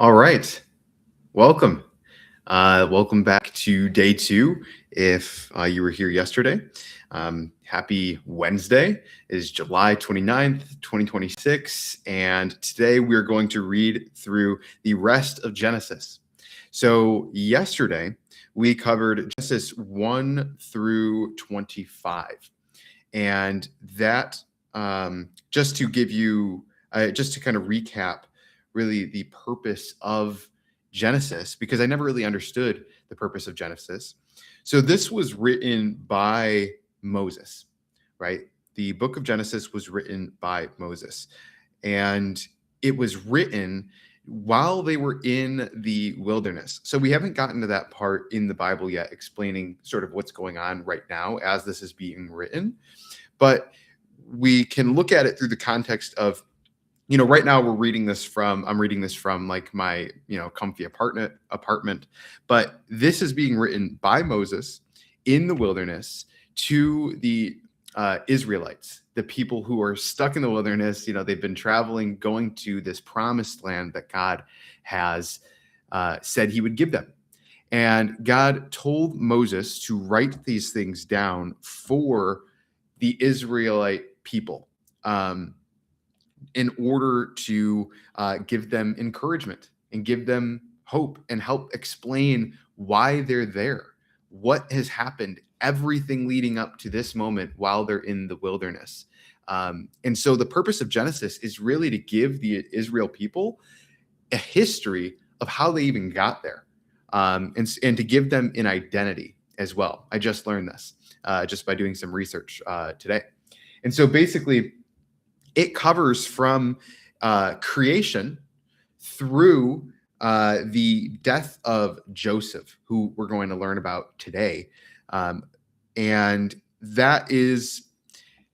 All right. Welcome. Welcome back to day two. If you were here yesterday, happy Wednesday. It is July 29th, 2026. And today we're going to read through the rest of Genesis. So, yesterday we covered Genesis 1 through 25. And that, just to give you, just to kind of recap really the purpose of Genesis, because I never really understood the purpose of Genesis. So this was written by Moses, right? The book of Genesis was written by Moses, and it was written while they were in the wilderness. So we haven't gotten to that part in the Bible yet, explaining sort of what's going on right now as this is being written. But we can look at it through the context of, right now I'm reading this from like my, comfy apartment, but this is being written by Moses in the wilderness to the Israelites, the people who are stuck in the wilderness. They've been traveling, going to this promised land that God has said he would give them. And God told Moses to write these things down for the Israelite people, in order to give them encouragement and give them hope and help explain why they're there, what has happened, everything leading up to this moment while they're in the wilderness. And so the purpose of Genesis is really to give the Israel people a history of how they even got there, and to give them an identity as well. I just learned this just by doing some research today. And so basically, it covers from creation through the death of Joseph, who we're going to learn about today. And that is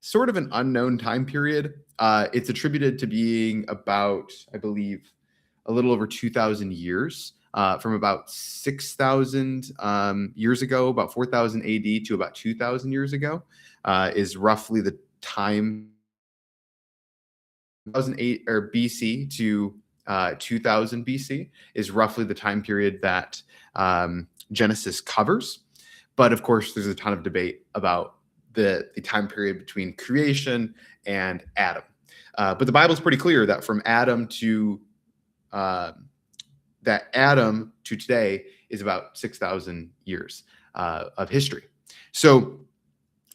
sort of an unknown time period. It's attributed to being about, I believe, a little over 2,000 years, from about 6,000 years ago, about 4,000 AD to about 2,000 years ago, is roughly the time. 2008 or BC to 2000 BC is roughly the time period that Genesis covers. But of course, there's a ton of debate about the time period between creation and Adam. But the Bible's pretty clear that from Adam to today is about 6,000 years of history. So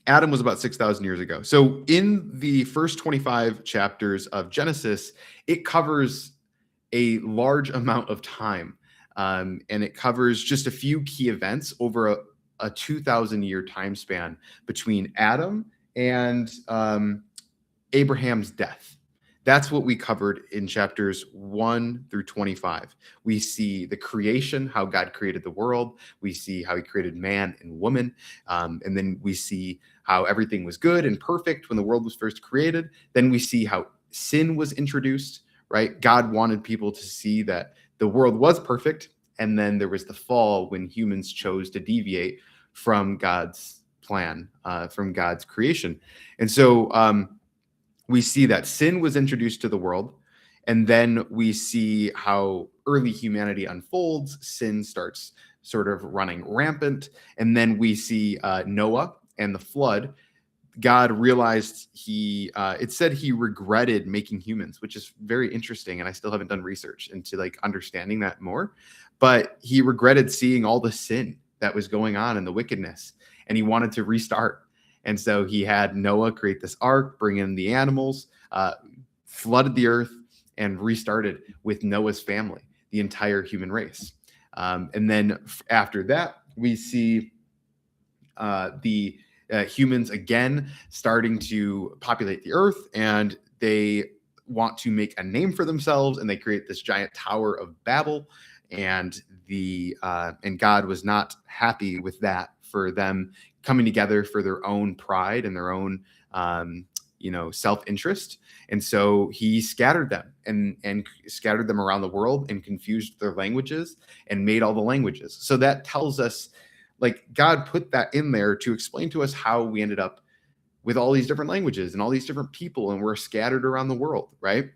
Adam was about 6,000 years ago. So in the first 25 chapters of Genesis, it covers a large amount of time. And it covers just a few key events over a 2,000-year time span between Adam and Abraham's death. That's what we covered in chapters 1 through 25. We see the creation, how God created the world. We see how he created man and woman. And then we see how everything was good and perfect when the world was first created. Then we see how sin was introduced, right? God wanted people to see that the world was perfect. And then there was the fall when humans chose to deviate from God's plan, from God's creation. And so, we see that sin was introduced to the world, and then we see how early humanity unfolds. Sin starts sort of running rampant, and then we see Noah and the flood. God realized it said he regretted making humans, which is very interesting, and I still haven't done research into like understanding that more. But he regretted seeing all the sin that was going on and the wickedness, and he wanted to restart. And so he had Noah create this ark, bring in the animals, flooded the earth, and restarted with Noah's family, the entire human race. And then after that, we see the humans again starting to populate the earth, and they want to make a name for themselves, and they create this giant Tower of Babel. And God was not happy with that, for them coming together for their own pride and their own self-interest. And so he scattered them and scattered them around the world and confused their languages and made all the languages. So that tells us, like, God put that in there to explain to us how we ended up with all these different languages and all these different people, and we're scattered around the world, right?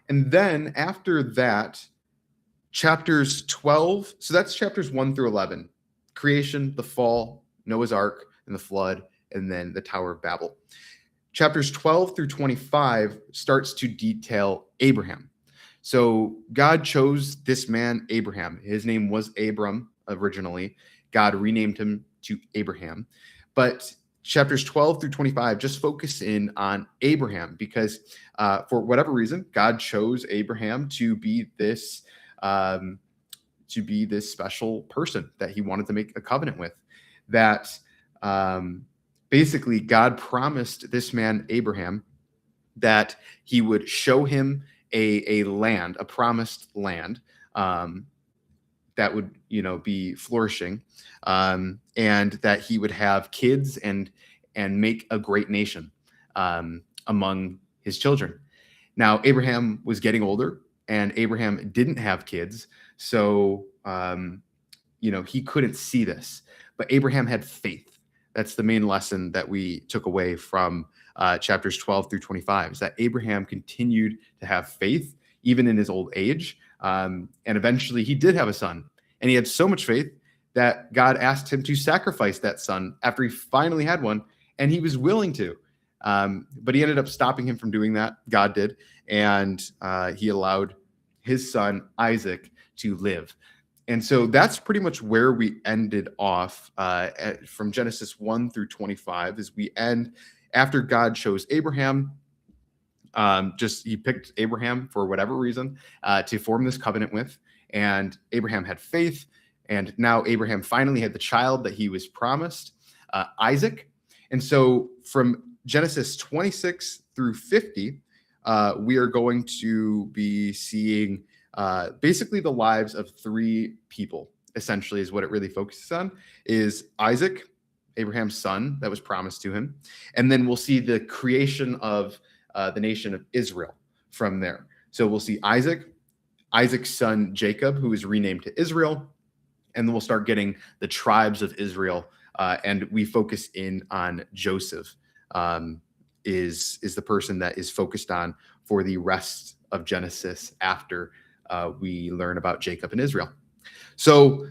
And then after that, chapters 12, so that's chapters 1 through 11, creation, the fall, Noah's Ark, and the flood, and then the Tower of Babel. Chapters 12 through 25 starts to detail Abraham. So God chose this man, Abraham. His name was Abram originally. God renamed him to Abraham. But chapters 12 through 25 just focus in on Abraham because for whatever reason, God chose Abraham to be this special person that he wanted to make a covenant with. That basically God promised this man, Abraham, that he would show him a land, a promised land that would, be flourishing, and that he would have kids and make a great nation among his children. Now, Abraham was getting older, and Abraham didn't have kids, so he couldn't see this. But Abraham had faith. That's the main lesson that we took away from chapters 12 through 25, is that Abraham continued to have faith even in his old age. And eventually he did have a son. And he had so much faith that God asked him to sacrifice that son after he finally had one. And he was willing to. But he ended up stopping him from doing that. God did. And he allowed his son, Isaac, to live. And so that's pretty much where we ended off from Genesis 1 through 25, as we end after God chose Abraham. He picked Abraham for whatever reason to form this covenant with. And Abraham had faith. And now Abraham finally had the child that he was promised, Isaac. And so from Genesis 26 through 50, we are going to be seeing basically the lives of three people, essentially, is what it really focuses on, is Isaac, Abraham's son that was promised to him. And then we'll see the creation of the nation of Israel from there. So we'll see Isaac's son, Jacob, who is renamed to Israel. And then we'll start getting the tribes of Israel. And we focus in on Joseph, is the person that is focused on for the rest of Genesis after we learn about Jacob and Israel. So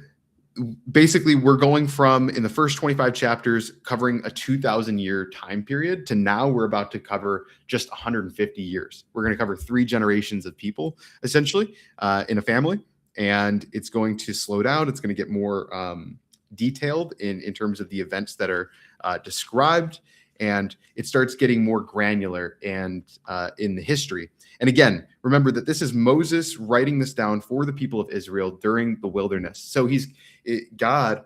basically, we're going from, in the first 25 chapters, covering a 2,000-year time period, to now we're about to cover just 150 years. We're going to cover 3 generations of people, essentially, in a family. And it's going to slow down. It's going to get more detailed in terms of the events that are described. And it starts getting more granular and in the history. And again, remember that this is Moses writing this down for the people of Israel during the wilderness. So God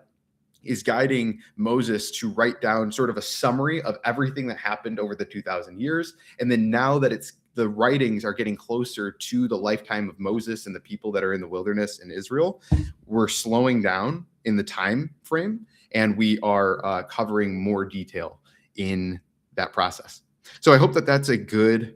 is guiding Moses to write down sort of a summary of everything that happened over the 2,000 years. And then now that the writings are getting closer to the lifetime of Moses and the people that are in the wilderness in Israel, we're slowing down in the time frame, and we are covering more detail in that process. So I hope that that's a good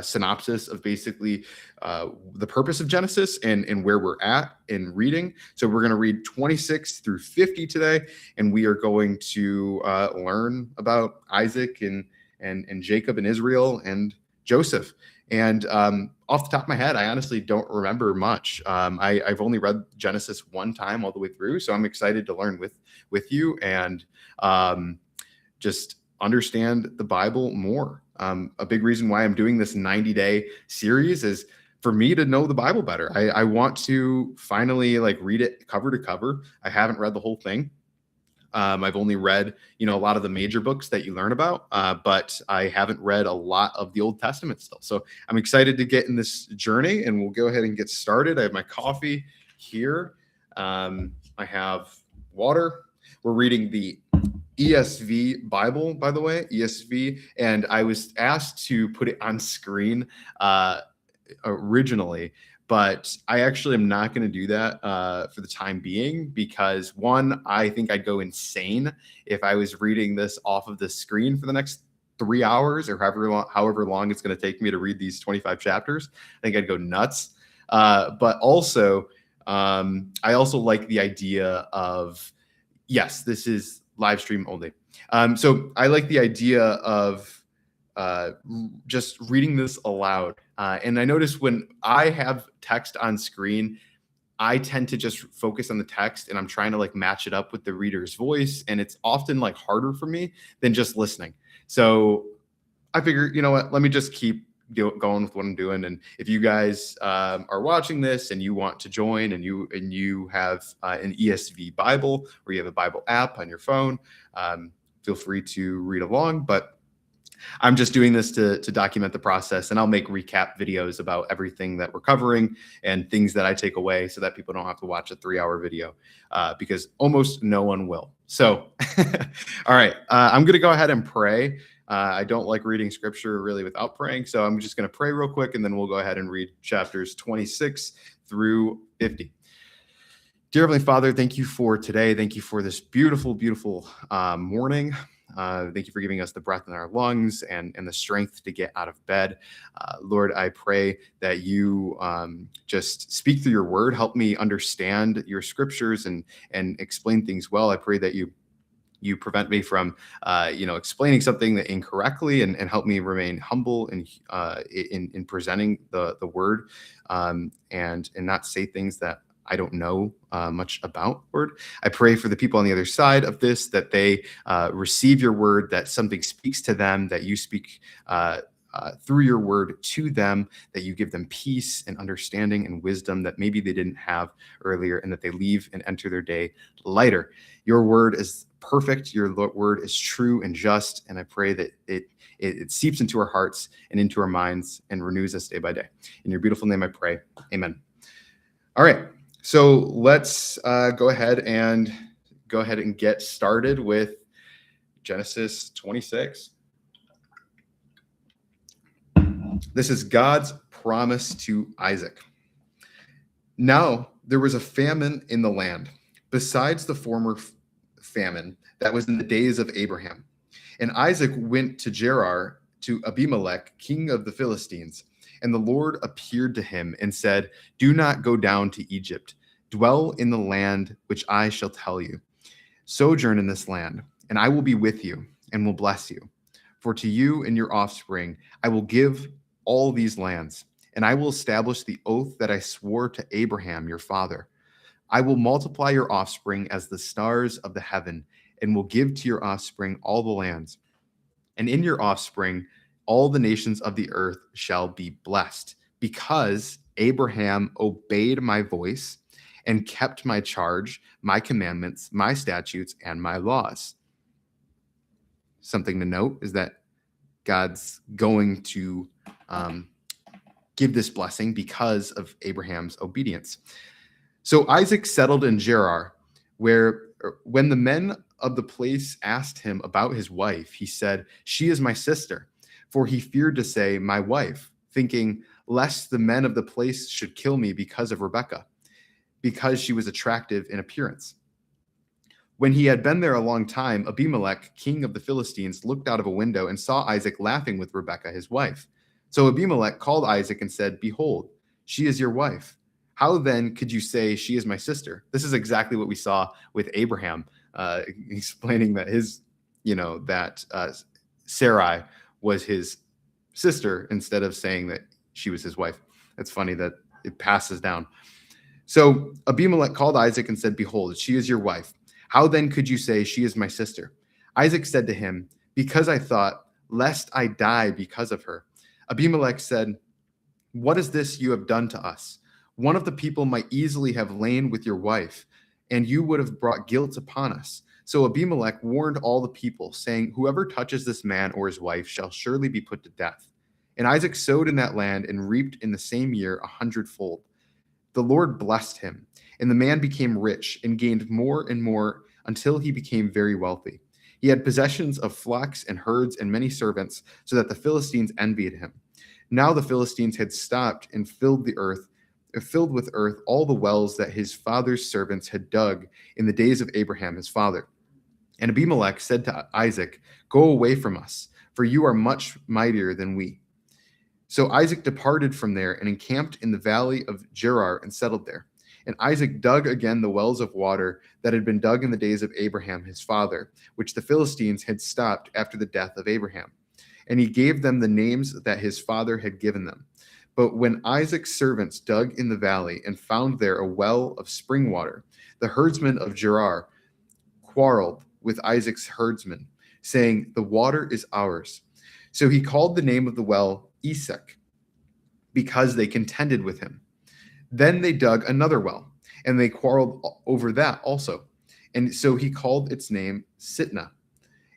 synopsis of basically the purpose of Genesis and where we're at in reading. So we're going to read 26 through 50 today, and we are going to learn about Isaac and Jacob and Israel and Joseph. And off the top of my head, I honestly don't remember much. I've only read Genesis one time all the way through, so I'm excited to learn with you and just understand the Bible more. A big reason why I'm doing this 90-day series is for me to know the Bible better. I want to finally read it cover to cover. I haven't read the whole thing. I've only read, a lot of the major books that you learn about, but I haven't read a lot of the Old Testament still. So I'm excited to get in this journey, and we'll go ahead and get started. I have my coffee here. I have water. We're reading the ESV Bible, by the way, ESV, and I was asked to put it on screen originally, but I actually am not going to do that for the time being because, one, I think I'd go insane if I was reading this off of the screen for the next 3 hours or however long it's going to take me to read these 25 chapters. I think I'd go nuts. But also, I also like the idea of, yes, this is live stream only. So I like the idea of just reading this aloud. And I notice when I have text on screen, I tend to just focus on the text and I'm trying to like match it up with the reader's voice. And it's often like harder for me than just listening. So I figure, you know what, let me just keep going with what I'm doing. And if you guys are watching this and you want to join and you have an ESV Bible or you have a Bible app on your phone, feel free to read along. But I'm just doing this to document the process, and I'll make recap videos about everything that we're covering and things that I take away so that people don't have to watch a 3-hour video because almost no one will. So, all right, I'm going to go ahead and pray. I don't like reading scripture really without praying, so I'm just going to pray real quick, and then we'll go ahead and read chapters 26 through 50. Dear Heavenly Father, thank you for today. Thank you for this beautiful, beautiful morning. Thank you for giving us the breath in our lungs and the strength to get out of bed. Lord, I pray that you just speak through your word. Help me understand your scriptures and explain things well. I pray that you prevent me from, explaining something incorrectly and help me remain humble in presenting the word and not say things that I don't know much about word. I pray for the people on the other side of this, that they receive your word, that something speaks to them, that you speak through your word to them, that you give them peace and understanding and wisdom that maybe they didn't have earlier, and that they leave and enter their day lighter. Your word is perfect. Your word is true and just. And I pray that it seeps into our hearts and into our minds and renews us day by day. In your beautiful name I pray. Amen. All right. So let's go ahead and get started with Genesis 26. This is God's promise to Isaac. Now there was a famine in the land, besides the former famine that was in the days of Abraham. And Isaac went to Gerar to Abimelech, king of the Philistines. And the Lord appeared to him and said, "Do not go down to Egypt. Dwell in the land which I shall tell you. Sojourn in this land, and I will be with you and will bless you. For to you and your offspring I will give all these lands, and I will establish the oath that I swore to Abraham your father. I will multiply your offspring as the stars of the heaven, and will give to your offspring all the lands. And in your offspring all the nations of the earth shall be blessed, because Abraham obeyed my voice and kept my charge, my commandments, my statutes, and my laws." Something to note is that God's going to give this blessing because of Abraham's obedience. So Isaac settled in Gerar, when the men of the place asked him about his wife, he said, "She is my sister." For he feared to say, "my wife," thinking, lest the men of the place should kill me because of Rebekah, because she was attractive in appearance. When he had been there a long time, Abimelech, king of the Philistines, looked out of a window and saw Isaac laughing with Rebekah, his wife. So Abimelech called Isaac and said, "Behold, she is your wife. How then could you say she is my sister?" This is exactly what we saw with Abraham, explaining that Sarai was his sister instead of saying that she was his wife. It's funny that it passes down. So Abimelech called Isaac and said, "Behold, she is your wife. How then could you say she is my sister?" Isaac said to him, "Because I thought, lest I die because of her." Abimelech said, "What is this you have done to us? One of the people might easily have lain with your wife, and you would have brought guilt upon us." So Abimelech warned all the people, saying, "Whoever touches this man or his wife shall surely be put to death." And Isaac sowed in that land and reaped in the same year 100-fold. The Lord blessed him, and the man became rich and gained more and more until he became very wealthy. He had possessions of flocks and herds and many servants, so that the Philistines envied him. Now the Philistines had stopped and filled with earth all the wells that his father's servants had dug in the days of Abraham his father. And Abimelech said to Isaac, "Go away from us, for you are much mightier than we." So Isaac departed from there and encamped in the valley of Gerar and settled there. And Isaac dug again the wells of water that had been dug in the days of Abraham his father, which the Philistines had stopped after the death of Abraham. and he gave them the names that his father had given them. But when Isaac's servants dug in the valley and found there a well of spring water, the herdsmen of Gerar quarreled with Isaac's herdsmen, saying, "The water is ours." So he called the name of the well Esek, because they contended with him. Then they dug another well, and they quarreled over that also. And so he called its name Sitnah.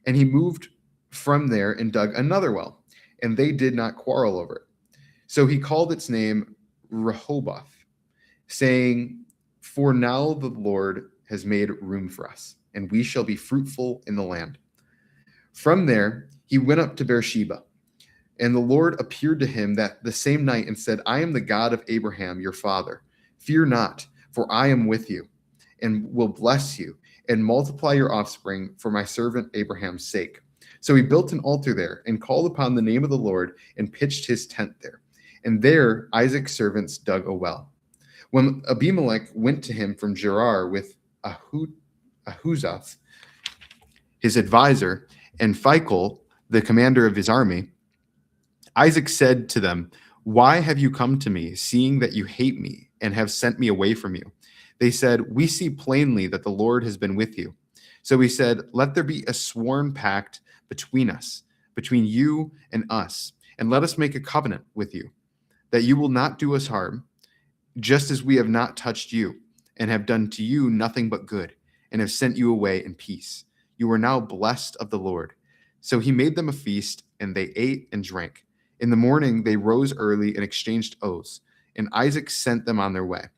And he moved from there and dug another well, and they did not quarrel over it. So he called its name Rehoboth, saying, "For now the Lord has made room for us, and we shall be fruitful in the land." From there he went up to Beersheba, and the Lord appeared to him that the same night and said, "I am the God of Abraham your father. Fear not, for I am with you, and will bless you, and multiply your offspring for my servant Abraham's sake." So he built an altar there, and called upon the name of the Lord, and pitched his tent there. And there Isaac's servants dug a well. When Abimelech went to him from Gerar with Ahuzath, his advisor, and Phicol, the commander of his army, Isaac said to them, "Why have you come to me, seeing that you hate me and have sent me away from you?" They said, "We see plainly that the Lord has been with you." So he said, "Let there be a sworn pact between us, between you and us, and let us make a covenant with you, that you will not do us harm, just as we have not touched you, and have done to you nothing but good, and have sent you away in peace. You are now blessed of the Lord." So he made them a feast, and they ate and drank. In the morning they rose early and exchanged oaths, and Isaac sent them on their way.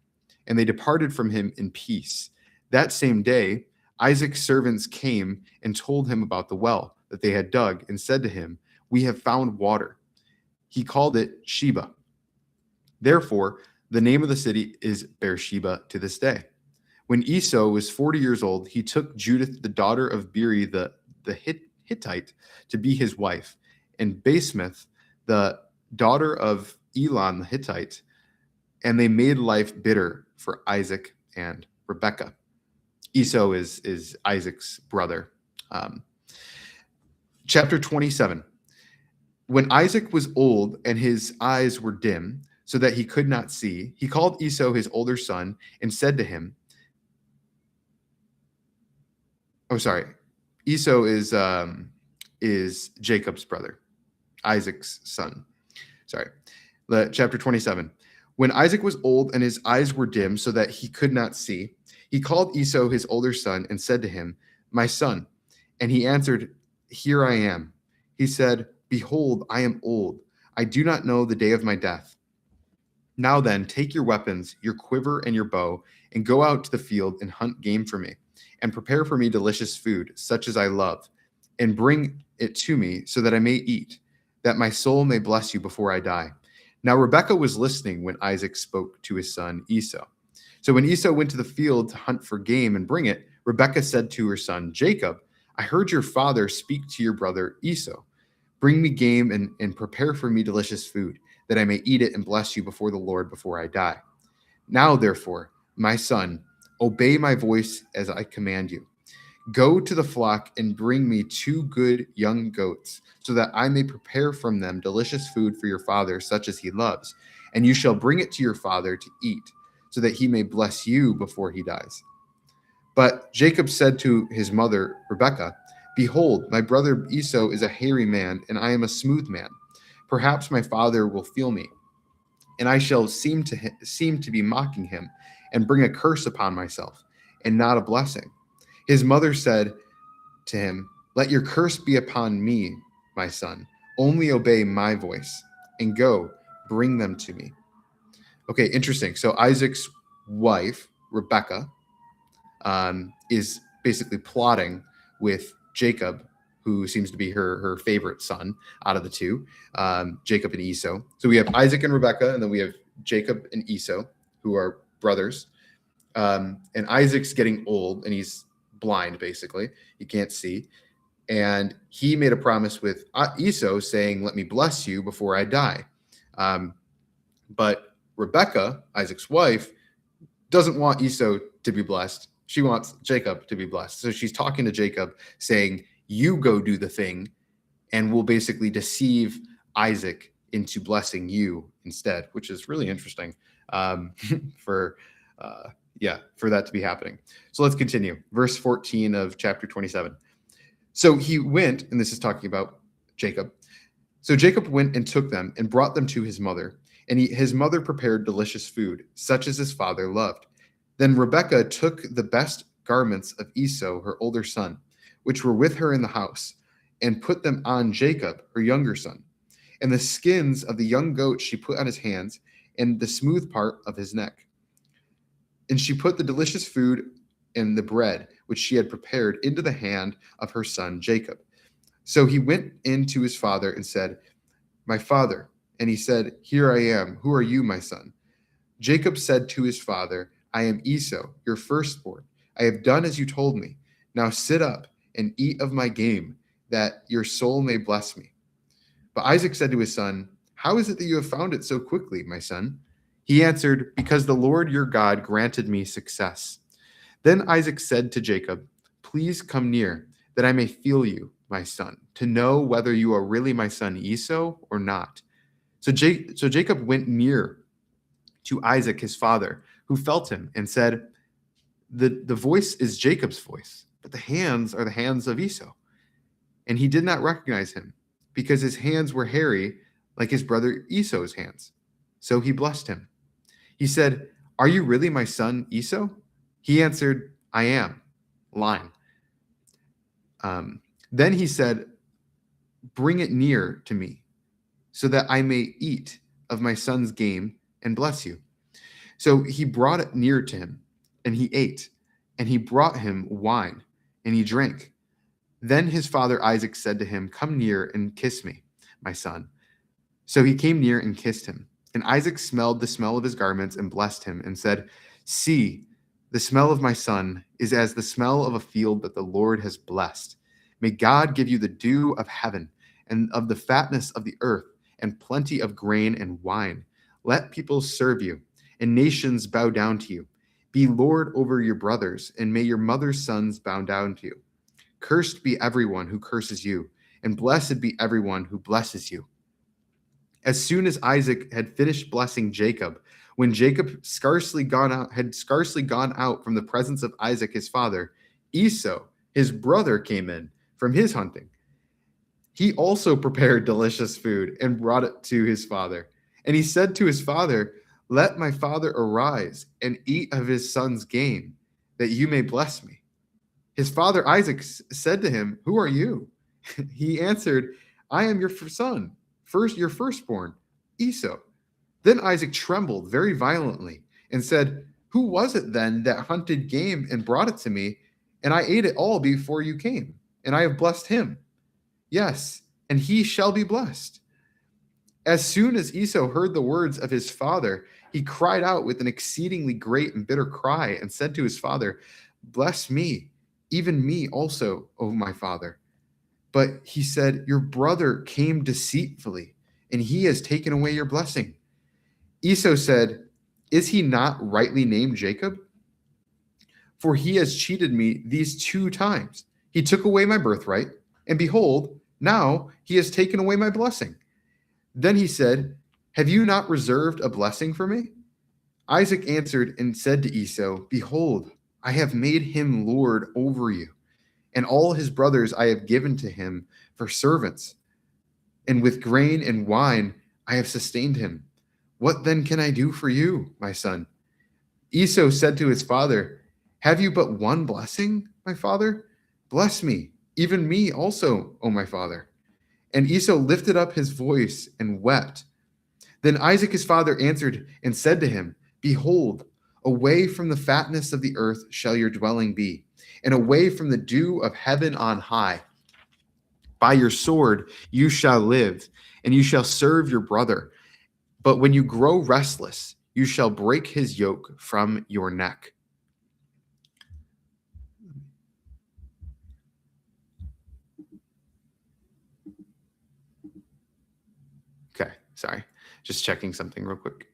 And they departed from him in peace. That same day Isaac's servants came and told him about the well that they had dug, and said to him, "We have found water." He called it Sheba. Therefore, the name of the city is Beersheba to this day. When Esau was 40 years old, he took Judith, the daughter of Beeri the Hittite, to be his wife, and Basemath, the daughter of Elon the Hittite, and they made life bitter for Isaac and Rebekah. Esau is Isaac's brother. Chapter 27. When Isaac was old and his eyes were dim, so that he could not see, he called Esau his older son and said to him, Esau is Jacob's brother, Isaac's son. Chapter 27. When Isaac was old and his eyes were dim, so that he could not see, he called Esau his older son and said to him, "My son." And he answered, "Here I am." He said, "Behold, I am old. I do not know the day of my death. Now then, take your weapons, your quiver and your bow, and go out to the field and hunt game for me, and prepare for me delicious food, such as I love, and bring it to me so that I may eat, that my soul may bless you before I die." Now Rebekah was listening when Isaac spoke to his son Esau. So when Esau went to the field to hunt for game and bring it, Rebekah said to her son Jacob, "I heard your father speak to your brother Esau. Bring me game and prepare for me delicious food, that I may eat it and bless you before the Lord before I die. Now, therefore, my son, obey my voice as I command you. Go to the flock and bring me 2 good young goats, so that I may prepare from them delicious food for your father, such as he loves. And you shall bring it to your father to eat, so that he may bless you before he dies." But Jacob said to his mother Rebekah, "Behold, my brother Esau is a hairy man, and I am a smooth man. Perhaps my father will feel me, and I shall seem to be mocking him, and bring a curse upon myself, and not a blessing." His mother said to him, "Let your curse be upon me, my son. Only obey my voice, and go, bring them to me." Okay, interesting. So Isaac's wife, Rebekah, is basically plotting with Jacob, who seems to be her favorite son out of the two, Jacob and Esau. So we have Isaac and Rebekah, and then we have Jacob and Esau, who are brothers. And Isaac's getting old, and he's blind, basically. He can't see. And he made a promise with Esau saying, "Let me bless you before I die." But Rebekah, Isaac's wife, doesn't want Esau to be blessed. She wants Jacob to be blessed. So she's talking to Jacob saying, "You go do the thing, and will basically deceive Isaac into blessing you instead, which is really interesting um, for for that to be happening. So let's continue. Verse 14 of chapter 27. So he went, and this is talking about Jacob. So Jacob went and took them and brought them to his mother, and his mother prepared delicious food, such as his father loved. Then Rebekah took the best garments of Esau, her older son, which were with her in the house, and put them on Jacob, her younger son. And the skins of the young goat she put on his hands, and the smooth part of his neck. And she put the delicious food and the bread which she had prepared into the hand of her son Jacob. So he went in to his father and said, "My father." And he said, "Here I am. Who are you, my son?" Jacob said to his father, "I am Esau, your firstborn. I have done as you told me. Now sit up and eat of my game, that your soul may bless me." But Isaac said to his son, "How is it that you have found it so quickly, my son?" He answered, "Because the Lord your God granted me success." Then Isaac said to Jacob, "Please come near, that I may feel you, my son, to know whether you are really my son Esau or not." So Jacob went near to Isaac his father, who felt him, and said, the voice is Jacob's voice, but the hands are the hands of Esau. And he did not recognize him, because his hands were hairy like his brother Esau's hands. So he blessed him. He said, "Are you really my son Esau?" He answered, "I am," lying. Then he said, "Bring it near to me, so that I may eat of my son's game and bless you." So he brought it near to him, and he ate, and he brought him wine, and he drank. Then his father Isaac said to him, "Come near and kiss me, my son." So he came near and kissed him. And Isaac smelled the smell of his garments and blessed him and said, "See, the smell of my son is as the smell of a field that the Lord has blessed. May God give you the dew of heaven and of the fatness of the earth and plenty of grain and wine. Let people serve you and nations bow down to you. Be Lord over your brothers, and may your mother's sons bow down to you. Cursed be everyone who curses you, and blessed be everyone who blesses you." As soon as Isaac had finished blessing Jacob, when Jacob had scarcely gone out from the presence of Isaac his father, Esau, his brother, came in from his hunting. He also prepared delicious food and brought it to his father. And he said to his father, "Let my father arise and eat of his son's game, that you may bless me." His father Isaac said to him, "Who are you?" He answered, "I am your son, your firstborn, Esau." Then Isaac trembled very violently and said, "Who was it then that hunted game and brought it to me? And I ate it all before you came, and I have blessed him. Yes, and he shall be blessed." As soon as Esau heard the words of his father, he cried out with an exceedingly great and bitter cry and said to his father, "Bless me, even me also, O my father." But he said, "Your brother came deceitfully, and he has taken away your blessing." Esau said, "Is he not rightly named Jacob? For he has cheated me these 2 times. He took away my birthright, and behold, now he has taken away my blessing." Then he said, "Have you not reserved a blessing for me?" Isaac answered and said to Esau, "Behold, I have made him lord over you, and all his brothers I have given to him for servants, and with grain and wine I have sustained him. What then can I do for you, my son?" Esau said to his father, "Have you but one blessing, my father? Bless me, even me also, O my father." And Esau lifted up his voice and wept. Then Isaac his father answered and said to him, "Behold, away from the fatness of the earth shall your dwelling be, and away from the dew of heaven on high. By your sword you shall live, and you shall serve your brother. But when you grow restless, you shall break his yoke from your neck." Okay, sorry. Just checking something real quick.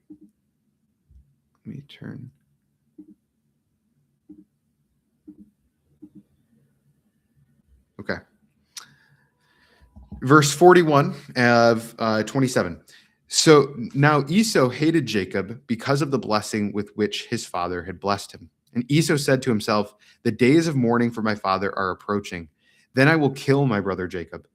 Let me turn. Okay. Verse 41 of 27. So now Esau hated Jacob because of the blessing with which his father had blessed him. And Esau said to himself, the days of mourning for my father are approaching. Then I will kill my brother Jacob.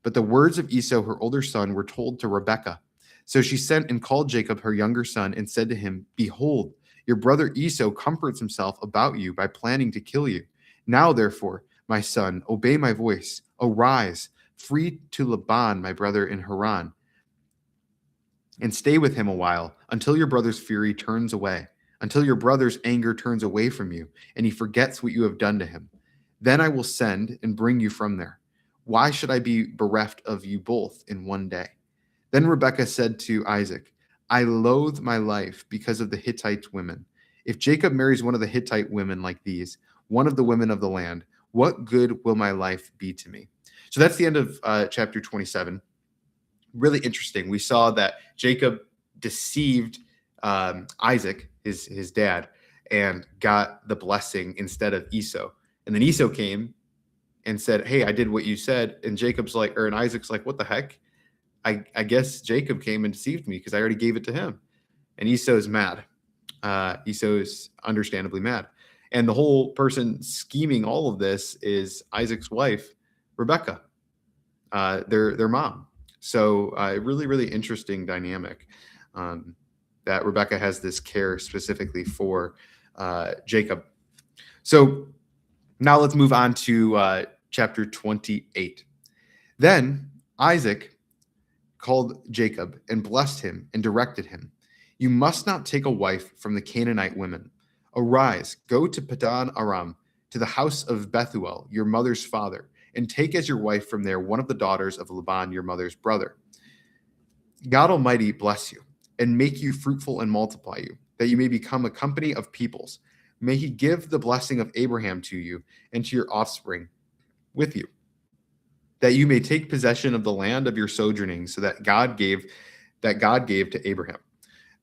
But the words of Esau, her older son, were told to Rebekah. So she sent and called Jacob, her younger son, and said to him, behold, your brother Esau comforts himself about you by planning to kill you. Now, therefore, my son, obey my voice. Arise, flee to Laban, my brother in Haran, and stay with him a while until your brother's fury turns away, until your brother's anger turns away from you, and he forgets what you have done to him. Then I will send and bring you from there. Why should I be bereft of you both in one day? Then Rebekah said to Isaac, I loathe my life because of the Hittite women. If Jacob marries one of the Hittite women like these, one of the women of the land, what good will my life be to me? So that's the end of chapter 27. Really interesting. We saw that Jacob deceived Isaac, his dad, and got the blessing instead of Esau. And then Esau came and said, hey, I did what you said. And and Isaac's like, what the heck? I guess Jacob came and deceived me because I already gave it to him. And Esau's mad. Esau's understandably mad. And the whole person scheming all of this is Isaac's wife, Rebekah, their mom. So really, really interesting dynamic that Rebekah has this care specifically for Jacob. So now let's move on to chapter 28. Then Isaac called Jacob and blessed him and directed him. You must not take a wife from the Canaanite women. Arise, go to Padan Aram, to the house of Bethuel, your mother's father, and take as your wife from there one of the daughters of Laban, your mother's brother. God Almighty bless you and make you fruitful and multiply you, that you may become a company of peoples. May he give the blessing of Abraham to you and to your offspring with you, that you may take possession of the land of your sojourning, so that God gave to Abraham.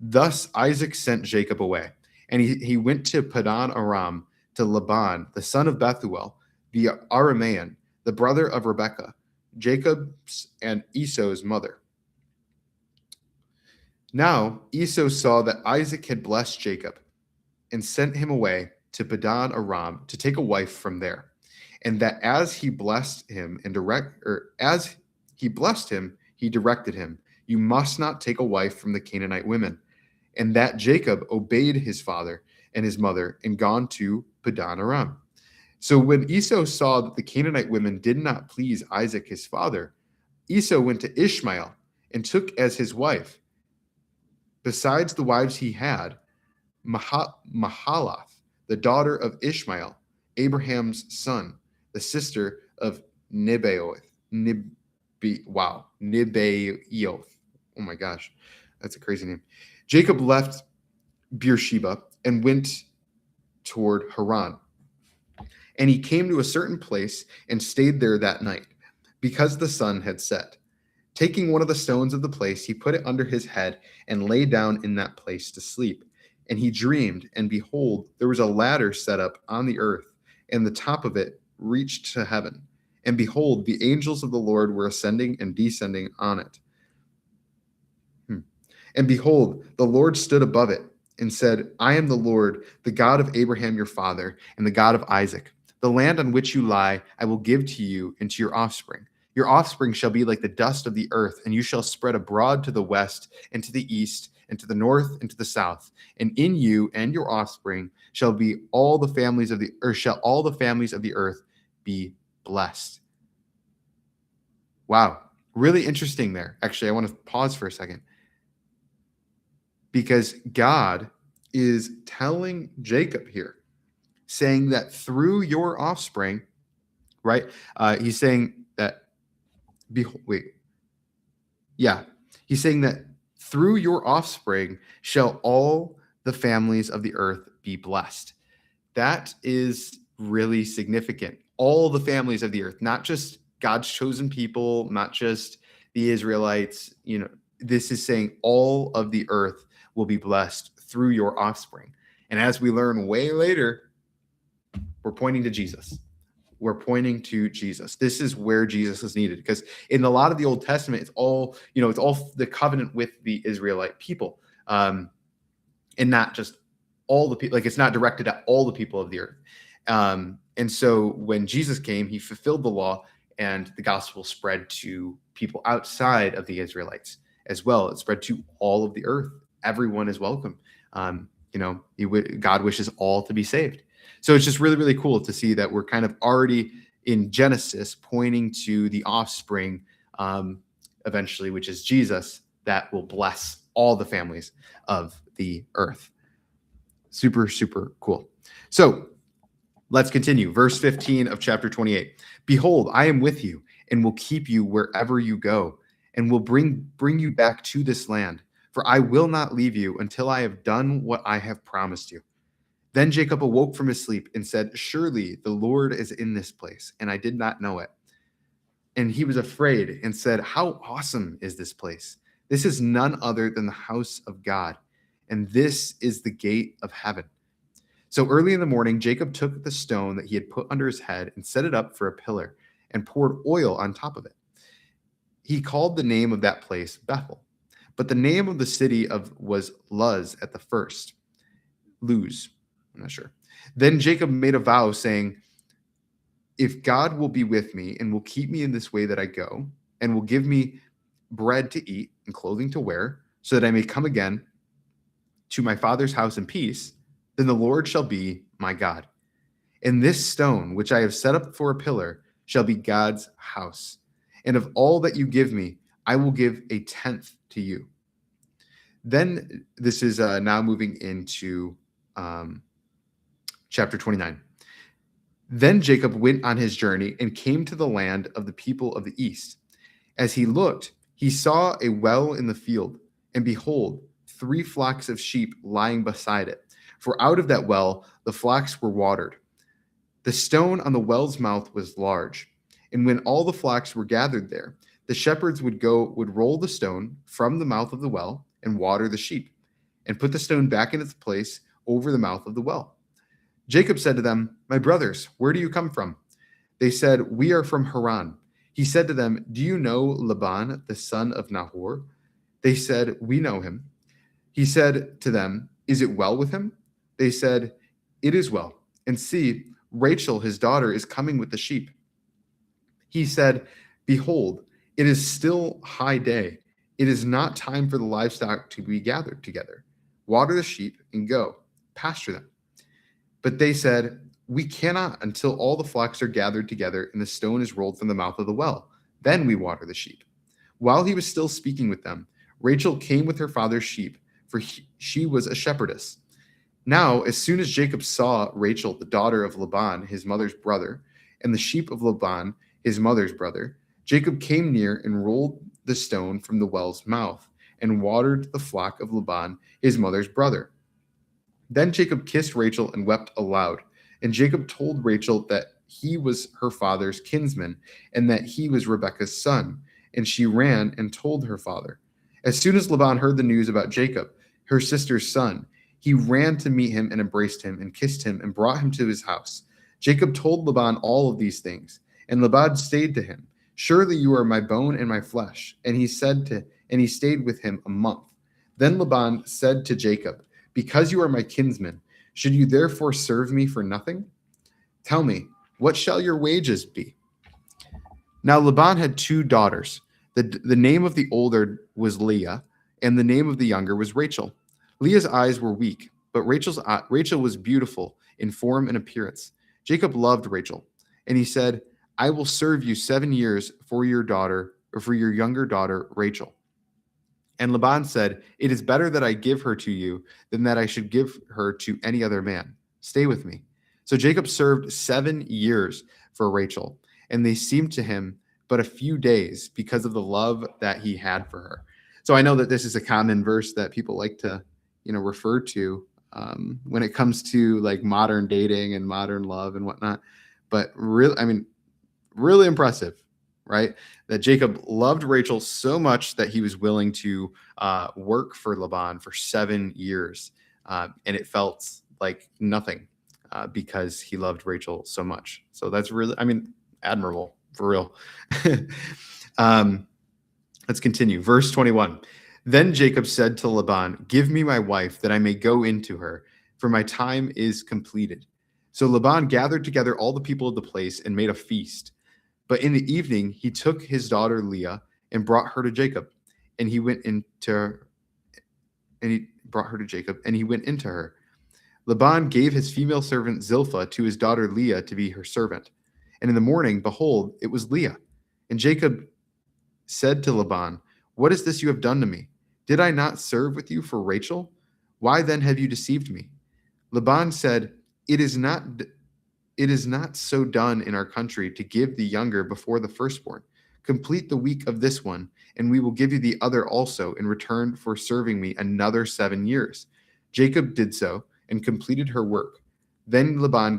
Thus Isaac sent Jacob away, and he went to Padan Aram, to Laban, the son of Bethuel, the Aramean, the brother of Rebekah, Jacob's and Esau's mother. Now Esau saw that Isaac had blessed Jacob, and sent him away to Padan Aram to take a wife from there. And that as he blessed him, he directed him, you must not take a wife from the Canaanite women. And that Jacob obeyed his father and his mother and gone to Padan Aram. So when Esau saw that the Canaanite women did not please Isaac his father, Esau went to Ishmael and took as his wife, besides the wives he had, Mahalath, the daughter of Ishmael, Abraham's son, the sister of Nebaioth. Nebaioth. Oh my gosh, that's a crazy name. Jacob left Beersheba and went toward Haran. And he came to a certain place and stayed there that night, because the sun had set. Taking one of the stones of the place, he put it under his head and lay down in that place to sleep. And he dreamed, and behold, there was a ladder set up on the earth, and the top of it reached to heaven. And behold, the angels of the Lord were ascending and descending on it. And behold, the Lord stood above it and said, I am the Lord, the God of Abraham your father, and the God of Isaac. The land on which you lie, I will give to you and to your offspring. Your offspring shall be like the dust of the earth, and you shall spread abroad to the west and to the east and to the north and to the south. And in you and your offspring shall all the families of the earth be blessed. Wow, really interesting there. Actually, I want to pause for a second, because God is telling Jacob here, saying that through your offspring, right? He's saying that, he's saying that through your offspring shall all the families of the earth be blessed. That is really significant. All the families of the earth, not just God's chosen people, not just the Israelites. This is saying all of the earth will be blessed through your offspring. And as we learn way later, we're pointing to Jesus. were pointing to Jesus. This is where Jesus is needed, because in a lot of the Old Testament, it's all the covenant with the Israelite people, and not just all the people. Like, it's not directed at all the people of the earth. And so when Jesus came, he fulfilled the law, and the gospel spread to people outside of the Israelites as well. It spread to all of the earth. Everyone is welcome. God wishes all to be saved. So it's just really, really cool to see that we're kind of already in Genesis pointing to the offspring, eventually, which is Jesus, that will bless all the families of the earth. Super, super cool. So let's continue. Verse 15 of chapter 28. Behold, I am with you and will keep you wherever you go, and will bring you back to this land. For I will not leave you until I have done what I have promised you. Then Jacob awoke from his sleep and said, surely the Lord is in this place, and I did not know it. And he was afraid and said, how awesome is this place? This is none other than the house of God, and this is the gate of heaven. So early in the morning, Jacob took the stone that he had put under his head and set it up for a pillar and poured oil on top of it. He called the name of that place Bethel, but the name of the city was Luz at the first. Luz, I'm not sure. Then Jacob made a vow, saying, if God will be with me and will keep me in this way that I go, and will give me bread to eat and clothing to wear, so that I may come again to my father's house in peace, then the Lord shall be my God. And this stone, which I have set up for a pillar, shall be God's house. And of all that you give me, I will give a tenth to you. Then this is now moving into chapter 29. Then Jacob went on his journey and came to the land of the people of the east. As he looked, he saw a well in the field, and behold, 3 flocks of sheep lying beside it. For out of that well the flocks were watered. The stone on the well's mouth was large, and when all the flocks were gathered there, the shepherds would roll the stone from the mouth of the well and water the sheep, and put the stone back in its place over the mouth of the well. Jacob said to them, my brothers, where do you come from? They said, we are from Haran. He said to them, do you know Laban, the son of Nahor? They said, we know him. He said to them, is it well with him? They said, it is well. And see, Rachel, his daughter, is coming with the sheep. He said, behold, it is still high day. It is not time for the livestock to be gathered together. Water the sheep and go, pasture them. But they said, we cannot until all the flocks are gathered together and the stone is rolled from the mouth of the well. Then we water the sheep. While he was still speaking with them, Rachel came with her father's sheep, for she was a shepherdess. Now, as soon as Jacob saw Rachel, the daughter of Laban, his mother's brother, and the sheep of Laban, his mother's brother, Jacob came near and rolled the stone from the well's mouth and watered the flock of Laban, his mother's brother. Then Jacob kissed Rachel and wept aloud. And Jacob told Rachel that he was her father's kinsman and that he was Rebekah's son. And she ran and told her father. As soon as Laban heard the news about Jacob, her sister's son, he ran to meet him and embraced him and kissed him and brought him to his house. Jacob told Laban all of these things, and Laban stayed to him. Surely you are my bone and my flesh. And he stayed with him a month. Then Laban said to Jacob, because you are my kinsman, should you therefore serve me for nothing? Tell me, what shall your wages be? Now Laban had 2 daughters. The name of the older was Leah, and the name of the younger was Rachel. Leah's eyes were weak, but Rachel was beautiful in form and appearance. Jacob loved Rachel, and he said, I will serve you 7 years for your daughter, or for your younger daughter, Rachel. And Laban said, it is better that I give her to you than that I should give her to any other man. Stay with me. So Jacob served 7 years for Rachel, and they seemed to him but a few days because of the love that he had for her. So I know that this is a common verse that people like to, refer to when it comes to like modern dating and modern love and whatnot. But really impressive, right? That Jacob loved Rachel so much that he was willing to work for Laban for 7 years. And it felt like nothing because he loved Rachel so much. So that's really, admirable for real. Let's continue. Verse 21. Then Jacob said to Laban, "Give me my wife that I may go into her, for my time is completed." So Laban gathered together all the people of the place and made a feast. But in the evening, he took his daughter Leah and brought her to Jacob, and he went into her. Laban gave his female servant Zilpah to his daughter Leah to be her servant. And in the morning, behold, it was Leah. And Jacob said to Laban, "What is this you have done to me? Did I not serve with you for Rachel? Why then have you deceived me?" Laban said, It is not so done in our country to give the younger before the firstborn. Complete the week of this one, and we will give you the other also in return for serving me another 7 years." Jacob did so and completed her work. Then Laban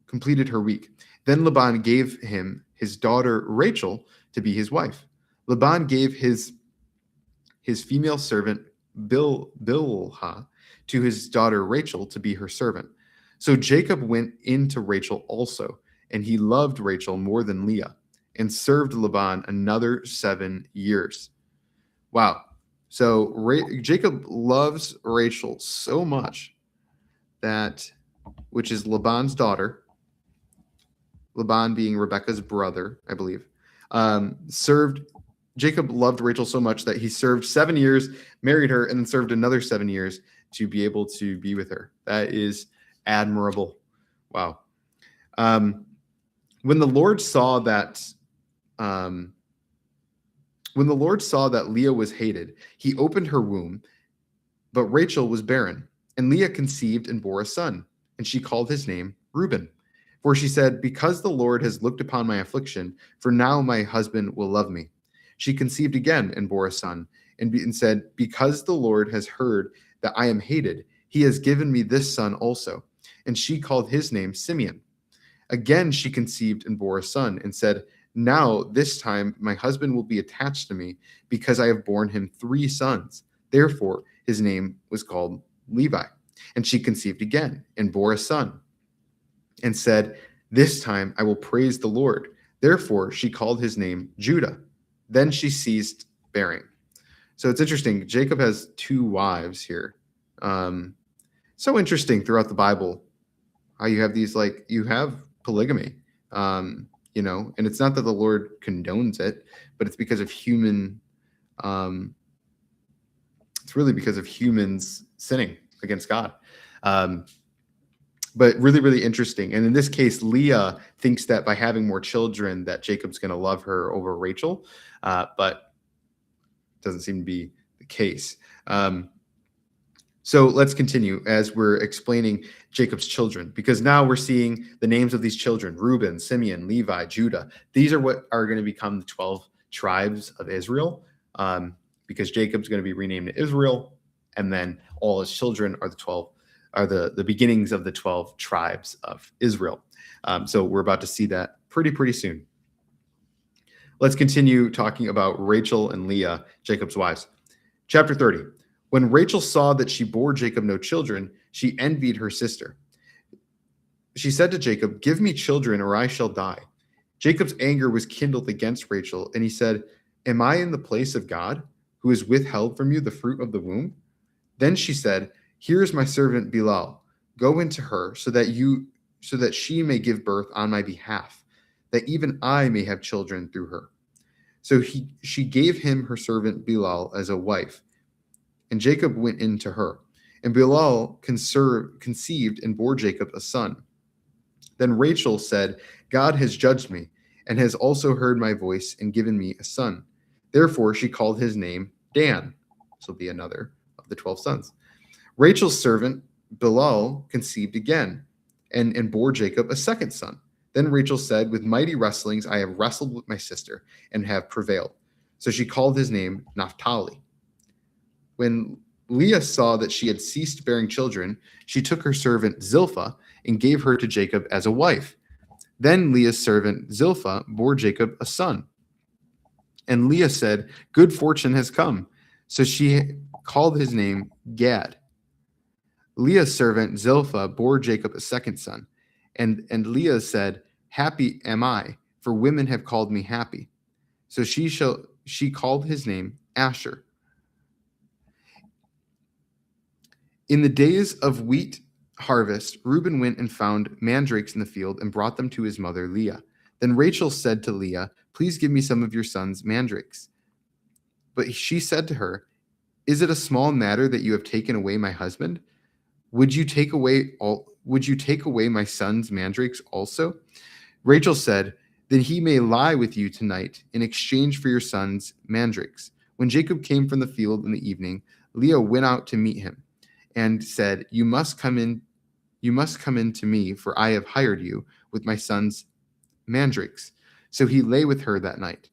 completed her week. Then Laban gave him his daughter Rachel to be his wife. Laban gave his female servant Bilhah to his daughter Rachel to be her servant. So Jacob went in to Rachel also, and he loved Rachel more than Leah, and served Laban another 7 years. Wow. So Jacob loves Rachel so much which is Laban's daughter, Laban being Rebekah's brother, I believe, Jacob loved Rachel so much that he served 7 years, married her, and then served another 7 years to be able to be with her. That is admirable. Wow. When the Lord saw that Leah was hated, he opened her womb, but Rachel was barren, and Leah conceived and bore a son, and she called his name Reuben. For she said, "Because the Lord has looked upon my affliction, for now my husband will love me." She conceived again and bore a son, and said, "Because the Lord has heard that I am hated, he has given me this son also." And she called his name Simeon. Again she conceived and bore a son, and said, "Now this time my husband will be attached to me, because I have borne him 3 sons." Therefore his name was called Levi. And she conceived again and bore a son, and said, "This time I will praise the Lord." Therefore she called his name Judah. Then she ceased bearing. So it's interesting. Jacob has 2 wives here. So interesting throughout the Bible how you have these, you have polygamy, and it's not that the Lord condones it, but it's because of it's really because of humans sinning against God. But really, really interesting. And in this case, Leah thinks that by having more children that Jacob's going to love her over Rachel, but doesn't seem to be the case. So let's continue as we're explaining Jacob's children, because now we're seeing the names of these children: Reuben, Simeon, Levi, Judah. These are what are going to become the 12 tribes of Israel, because Jacob's going to be renamed to Israel, and then all his children are the beginnings of the 12 tribes of Israel. So we're about to see that pretty soon. Let's continue talking about Rachel and Leah, Jacob's wives. Chapter 30. When Rachel saw that she bore Jacob no children, she envied her sister. She said to Jacob, "Give me children, or I shall die." Jacob's anger was kindled against Rachel, and he said, "Am I in the place of God, who has withheld from you the fruit of the womb?" Then she said, "Here is my servant Bilhah. Go into her, so that she may give birth on my behalf, that even I may have children through her." So she gave him her servant Bilhah as a wife, and Jacob went in to her. And Bilhah conceived and bore Jacob a son. Then Rachel said, "God has judged me, and has also heard my voice and given me a son." Therefore she called his name Dan. This will be another of the 12 sons. Rachel's servant Bilhah conceived again and bore Jacob a second son. Then Rachel said, "With mighty wrestlings I have wrestled with my sister and have prevailed." So she called his name Naphtali. When Leah saw that she had ceased bearing children, she took her servant Zilpah and gave her to Jacob as a wife. Then Leah's servant Zilpah bore Jacob a son. And Leah said, "Good fortune has come." So she called his name Gad. Leah's servant Zilpah bore Jacob a second son, and Leah said, "Happy am I, for women have called me happy." So she called his name Asher. In the days of wheat harvest, Reuben went and found mandrakes in the field and brought them to his mother Leah. Then Rachel said to Leah, "Please give me some of your son's mandrakes." But she said to her, "Is it a small matter that you have taken away my husband? Would you take away my son's mandrakes also?" Rachel said, "Then he may lie with you tonight in exchange for your son's mandrakes." When Jacob came from the field in the evening, Leah went out to meet him and said, You must come in to me, for I have hired you with my son's mandrakes." So he lay with her that night.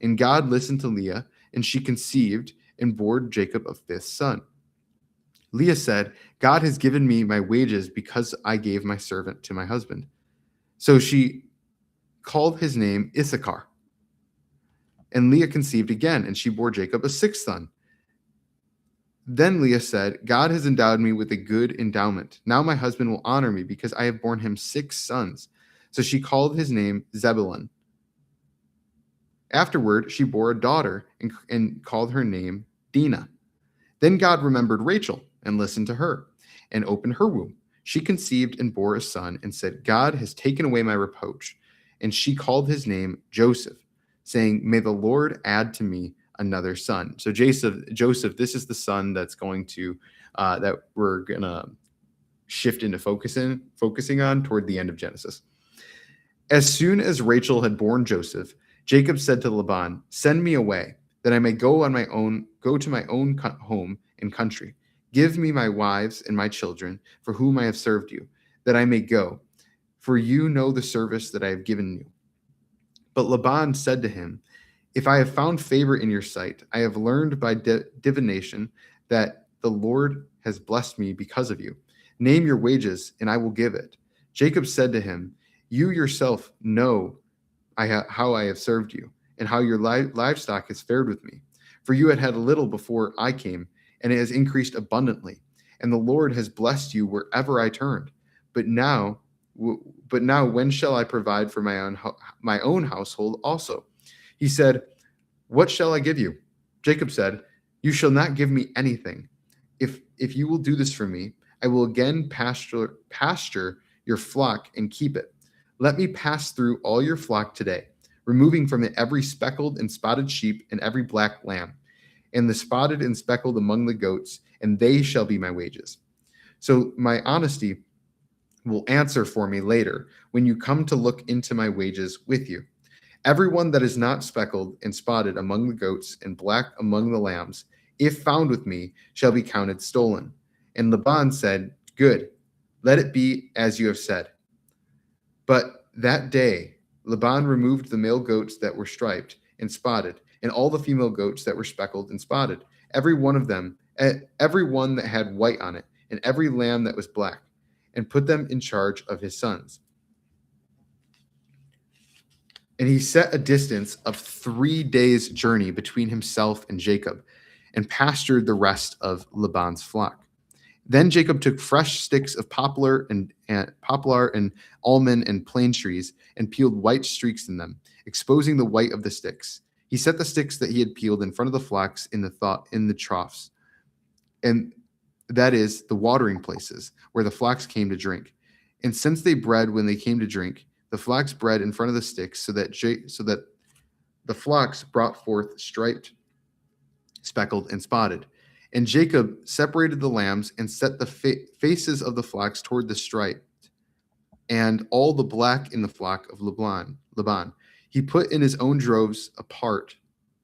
And God listened to Leah, and she conceived and bore Jacob a fifth son. Leah said, "God has given me my wages because I gave my servant to my husband." So she called his name Issachar. And Leah conceived again, and she bore Jacob a sixth son. Then Leah said, "God has endowed me with a good endowment. Now my husband will honor me because I have borne him six sons." So she called his name Zebulun. Afterward, she bore a daughter and called her name Dinah. Then God remembered Rachel and listened to her and opened her womb. She conceived and bore a son and said, "God has taken away my reproach." And she called his name Joseph, saying, "May the Lord add to me another son." So Joseph, this is the son that's going to that we're gonna shift into focusing on toward the end of Genesis. As soon as Rachel had borne Joseph, Jacob said to Laban, "Send me away, that I may go to my own home and country. Give me my wives and my children, for whom I have served you, that I may go, for you know the service that I have given you." But Laban said to him, "If I have found favor in your sight, I have learned by divination that the Lord has blessed me because of you. Name your wages, and I will give it." Jacob said to him, "You yourself know how I have served you, and how your livestock has fared with me. For you had a little before I came, and it has increased abundantly, and the Lord has blessed you wherever I turned. But now, when shall I provide for my own household also?" He said, "What shall I give you?" Jacob said, "You shall not give me anything. If you will do this for me, I will again pasture your flock and keep it. Let me pass through all your flock today, removing from it every speckled and spotted sheep and every black lamb, and the spotted and speckled among the goats, and they shall be my wages. So my honesty will answer for me later when you come to look into my wages with you. Everyone that is not speckled and spotted among the goats and black among the lambs, if found with me, shall be counted stolen." And Laban said, "Good, let it be as you have said." But that day Laban removed the male goats that were striped and spotted, and all the female goats that were speckled and spotted, every one of them, every one that had white on it, and every lamb that was black, and put them in charge of his sons. And he set a distance of 3 days' journey between himself and Jacob, and pastured the rest of Laban's flock. Then Jacob took fresh sticks of poplar and almond and plane trees, and peeled white streaks in them, exposing the white of the sticks. He set the sticks that he had peeled in front of the flocks in the troughs, and that is the watering places where the flocks came to drink. And since they bred when they came to drink, the flocks bred in front of the sticks, so that the flocks brought forth striped, speckled, and spotted. And Jacob separated the lambs and set the faces of the flocks toward the striped, and all the black in the flock of Laban. He put in his own droves apart.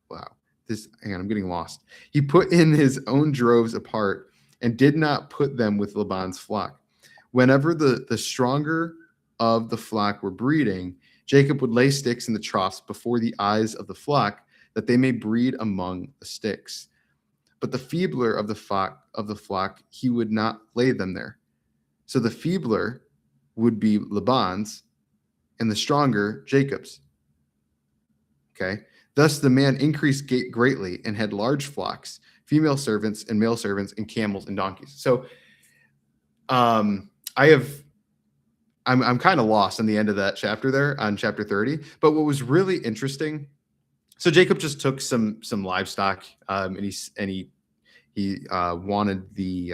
Wow, hang on, I'm getting lost. He put in his own droves apart and did not put them with Laban's flock. Whenever the stronger of the flock were breeding, Jacob would lay sticks in the troughs before the eyes of the flock, that they may breed among the sticks. But the feebler of the flock, he would not lay them there. So the feebler would be Laban's, and the stronger Jacob's. Okay. Thus the man increased greatly and had large flocks, female servants and male servants, and camels and donkeys. So I have I'm kind of lost on the end of that chapter there on chapter 30. But what was really interesting, so Jacob just took some livestock, and he wanted the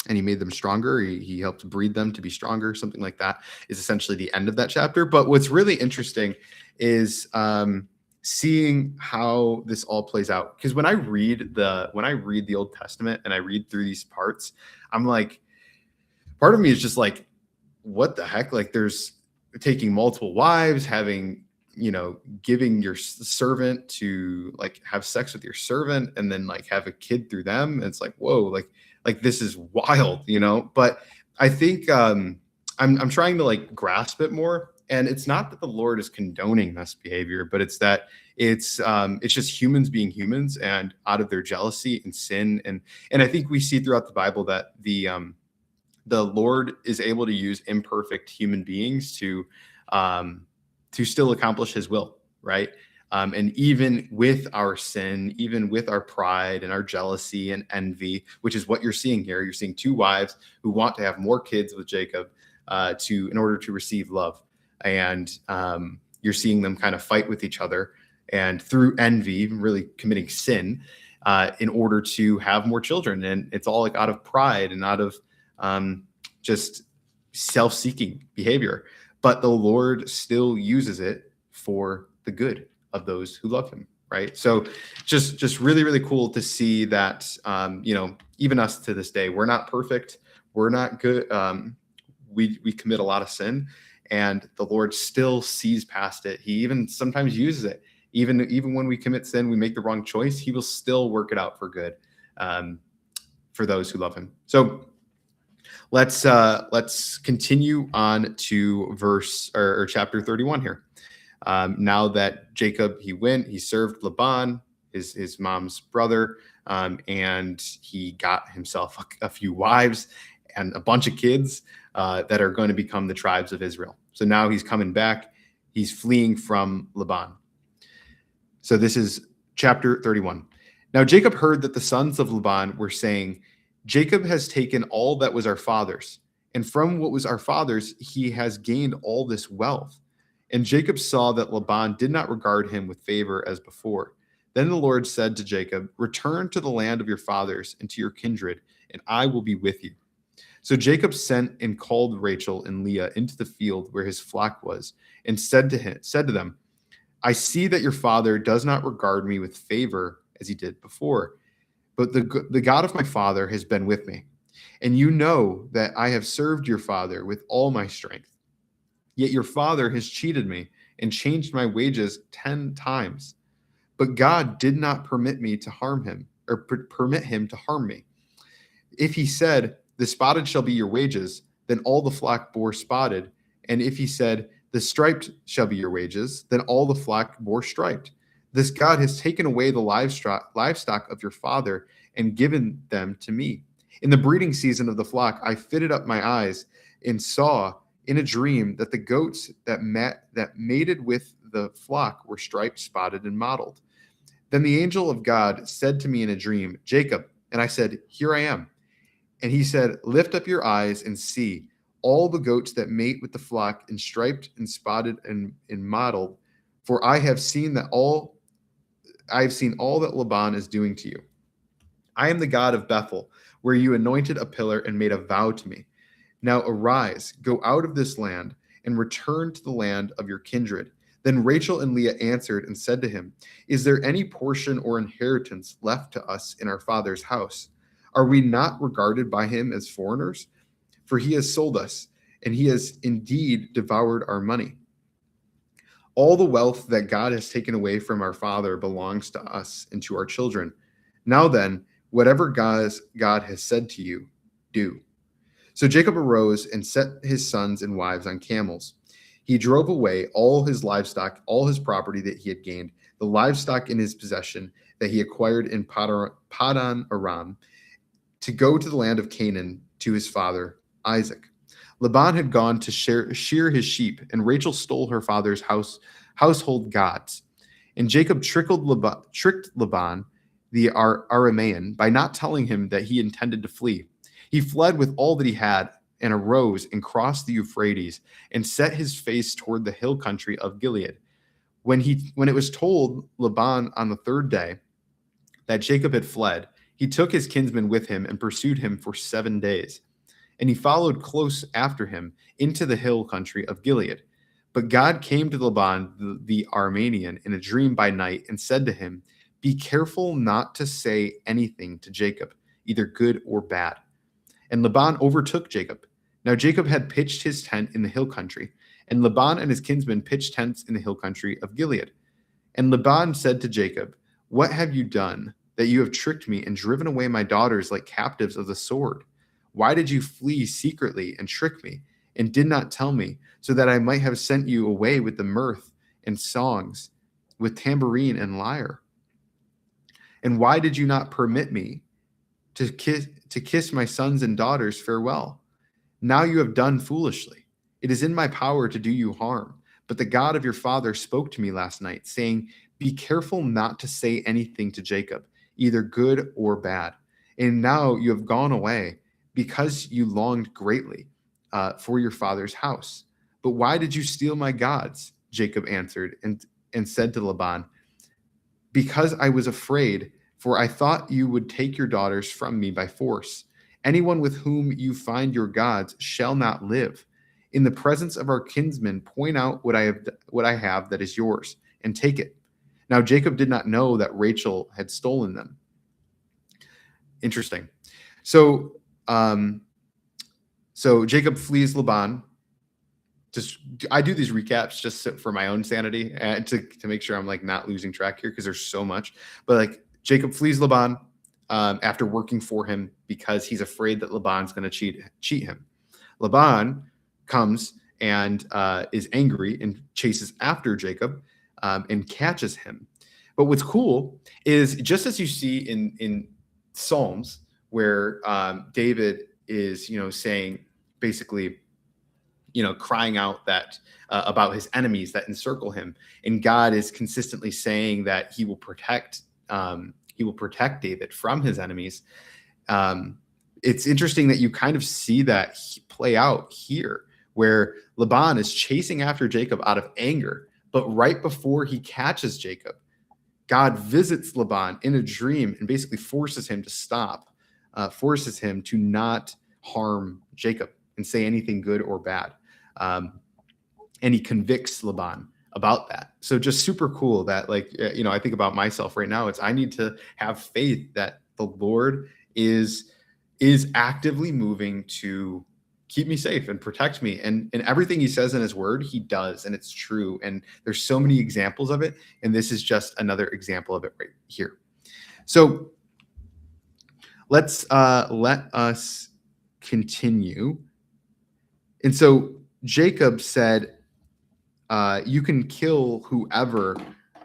and he made them stronger. He helped breed them to be stronger, something like that is essentially the end of that chapter. But what's really interesting is seeing how this all plays out. Because when I read the Old Testament and I read through these parts, I'm like, part of me is just like, what the heck? Like, there's taking multiple wives, having, giving your servant to like have sex with your servant and then like have a kid through them. And it's like, whoa, like this is wild, But I think I'm trying to like grasp it more. And it's not that the Lord is condoning this behavior, but it's that it's just humans being humans and out of their jealousy and sin. And I think we see throughout the Bible that the Lord is able to use imperfect human beings to still accomplish his will, right? And even with our sin, even with our pride and our jealousy and envy, which is what you're seeing here, you're seeing two wives who want to have more kids with Jacob in order to receive love. And you're seeing them kind of fight with each other and through envy, really committing sin in order to have more children. And it's all like out of pride and out of just self-seeking behavior. But the Lord still uses it for the good of those who love him, right? So just really, really cool to see that, even us to this day, we're not perfect. We're not good. We commit a lot of sin, and the Lord still sees past it. He even sometimes uses it. Even when we commit sin, we make the wrong choice, he will still work it out for good for those who love him. So let's continue on to verse or chapter 31 here. Now that Jacob, he served Laban, his mom's brother, and he got himself a few wives and a bunch of kids that are going to become the tribes of Israel. So now he's coming back. He's fleeing from Laban. So this is chapter 31. Now Jacob heard that the sons of Laban were saying, Jacob has taken all that was our father's, and from what was our father's, he has gained all this wealth. And Jacob saw that Laban did not regard him with favor as before. Then the Lord said to Jacob, return to the land of your fathers and to your kindred, and I will be with you. So Jacob sent and called Rachel and Leah into the field where his flock was, and said to them, I see that your father does not regard me with favor as he did before, but the God of my father has been with me. And you know that I have served your father with all my strength. Yet your father has cheated me and changed my wages 10 times. But God did not permit me to harm him, or permit him to harm me. If he said, the spotted shall be your wages, then all the flock bore spotted. And if he said, the striped shall be your wages, then all the flock bore striped. This God has taken away the livestock of your father and given them to me. In the breeding season of the flock, I fitted up my eyes and saw in a dream that the goats that mated with the flock were striped, spotted, and mottled. Then the angel of God said to me in a dream, Jacob. And I said, here I am. And he said, lift up your eyes and see all the goats that mate with the flock and striped and spotted and mottled. For I have seen all that Laban is doing to you. I am the God of Bethel, where you anointed a pillar and made a vow to me. Now arise, go out of this land, and return to the land of your kindred. Then Rachel and Leah answered and said to him, is there any portion or inheritance left to us in our father's house? Are we not regarded by him as foreigners? For he has sold us, and he has indeed devoured our money. All the wealth that God has taken away from our father belongs to us and to our children. Now then, whatever God has said to you, do. So Jacob arose and set his sons and wives on camels. He drove away all his livestock, all his property that he had gained, the livestock in his possession that he acquired in Padan Aram, to go to the land of Canaan to his father Isaac. Laban had gone to shear his sheep, and Rachel stole her father's household gods. And Jacob tricked Laban, the Aramean, by not telling him that he intended to flee. He fled with all that he had and arose and crossed the Euphrates and set his face toward the hill country of Gilead. When it was told Laban on the third day that Jacob had fled, he took his kinsman with him and pursued him for 7 days. And he followed close after him into the hill country of Gilead. But God came to Laban the Aramean in a dream by night and said to him, "Be careful not to say anything to Jacob, either good or bad." And Laban overtook Jacob. Now Jacob had pitched his tent in the hill country, and Laban and his kinsmen pitched tents in the hill country of Gilead. And Laban said to Jacob, "What have you done, that you have tricked me and driven away my daughters like captives of the sword? Why did you flee secretly and trick me, and did not tell me, so that I might have sent you away with the mirth and songs, with tambourine and lyre? And why did you not permit me to kiss my sons and daughters farewell? Now you have done foolishly. It is in my power to do you harm. But the God of your father spoke to me last night, saying, 'Be careful not to say anything to Jacob, either good or bad.' And now you have gone away, because you longed greatly for your father's house. But why did you steal my gods?" Jacob answered and said to Laban, "Because I was afraid, for I thought you would take your daughters from me by force. Anyone with whom you find your gods shall not live. In the presence of our kinsmen, point out what I have that is yours, and take it." Now Jacob did not know that Rachel had stolen them. Interesting. So Jacob flees Laban. I do these recaps just for my own sanity and to make sure I'm like not losing track here, because there's so much. But like Jacob flees Laban after working for him because he's afraid that Laban's going to cheat him. Laban comes and is angry and chases after Jacob and catches him. But what's cool is, just as you see in Psalms, where David is, saying basically, crying out that about his enemies that encircle him, and God is consistently saying that he will protect David from his enemies. It's interesting that you kind of see that play out here, where Laban is chasing after Jacob out of anger, but right before he catches Jacob, God visits Laban in a dream and basically forces him to stop, forces him to not harm Jacob and say anything good or bad. And he convicts Laban about that. So just super cool that, I think about myself right now. I need to have faith that the Lord is actively moving to keep me safe and protect me. And everything he says in his word, he does, and it's true. And there's so many examples of it. And this is just another example of it right here. So let us continue. And so Jacob said, you can kill whoever,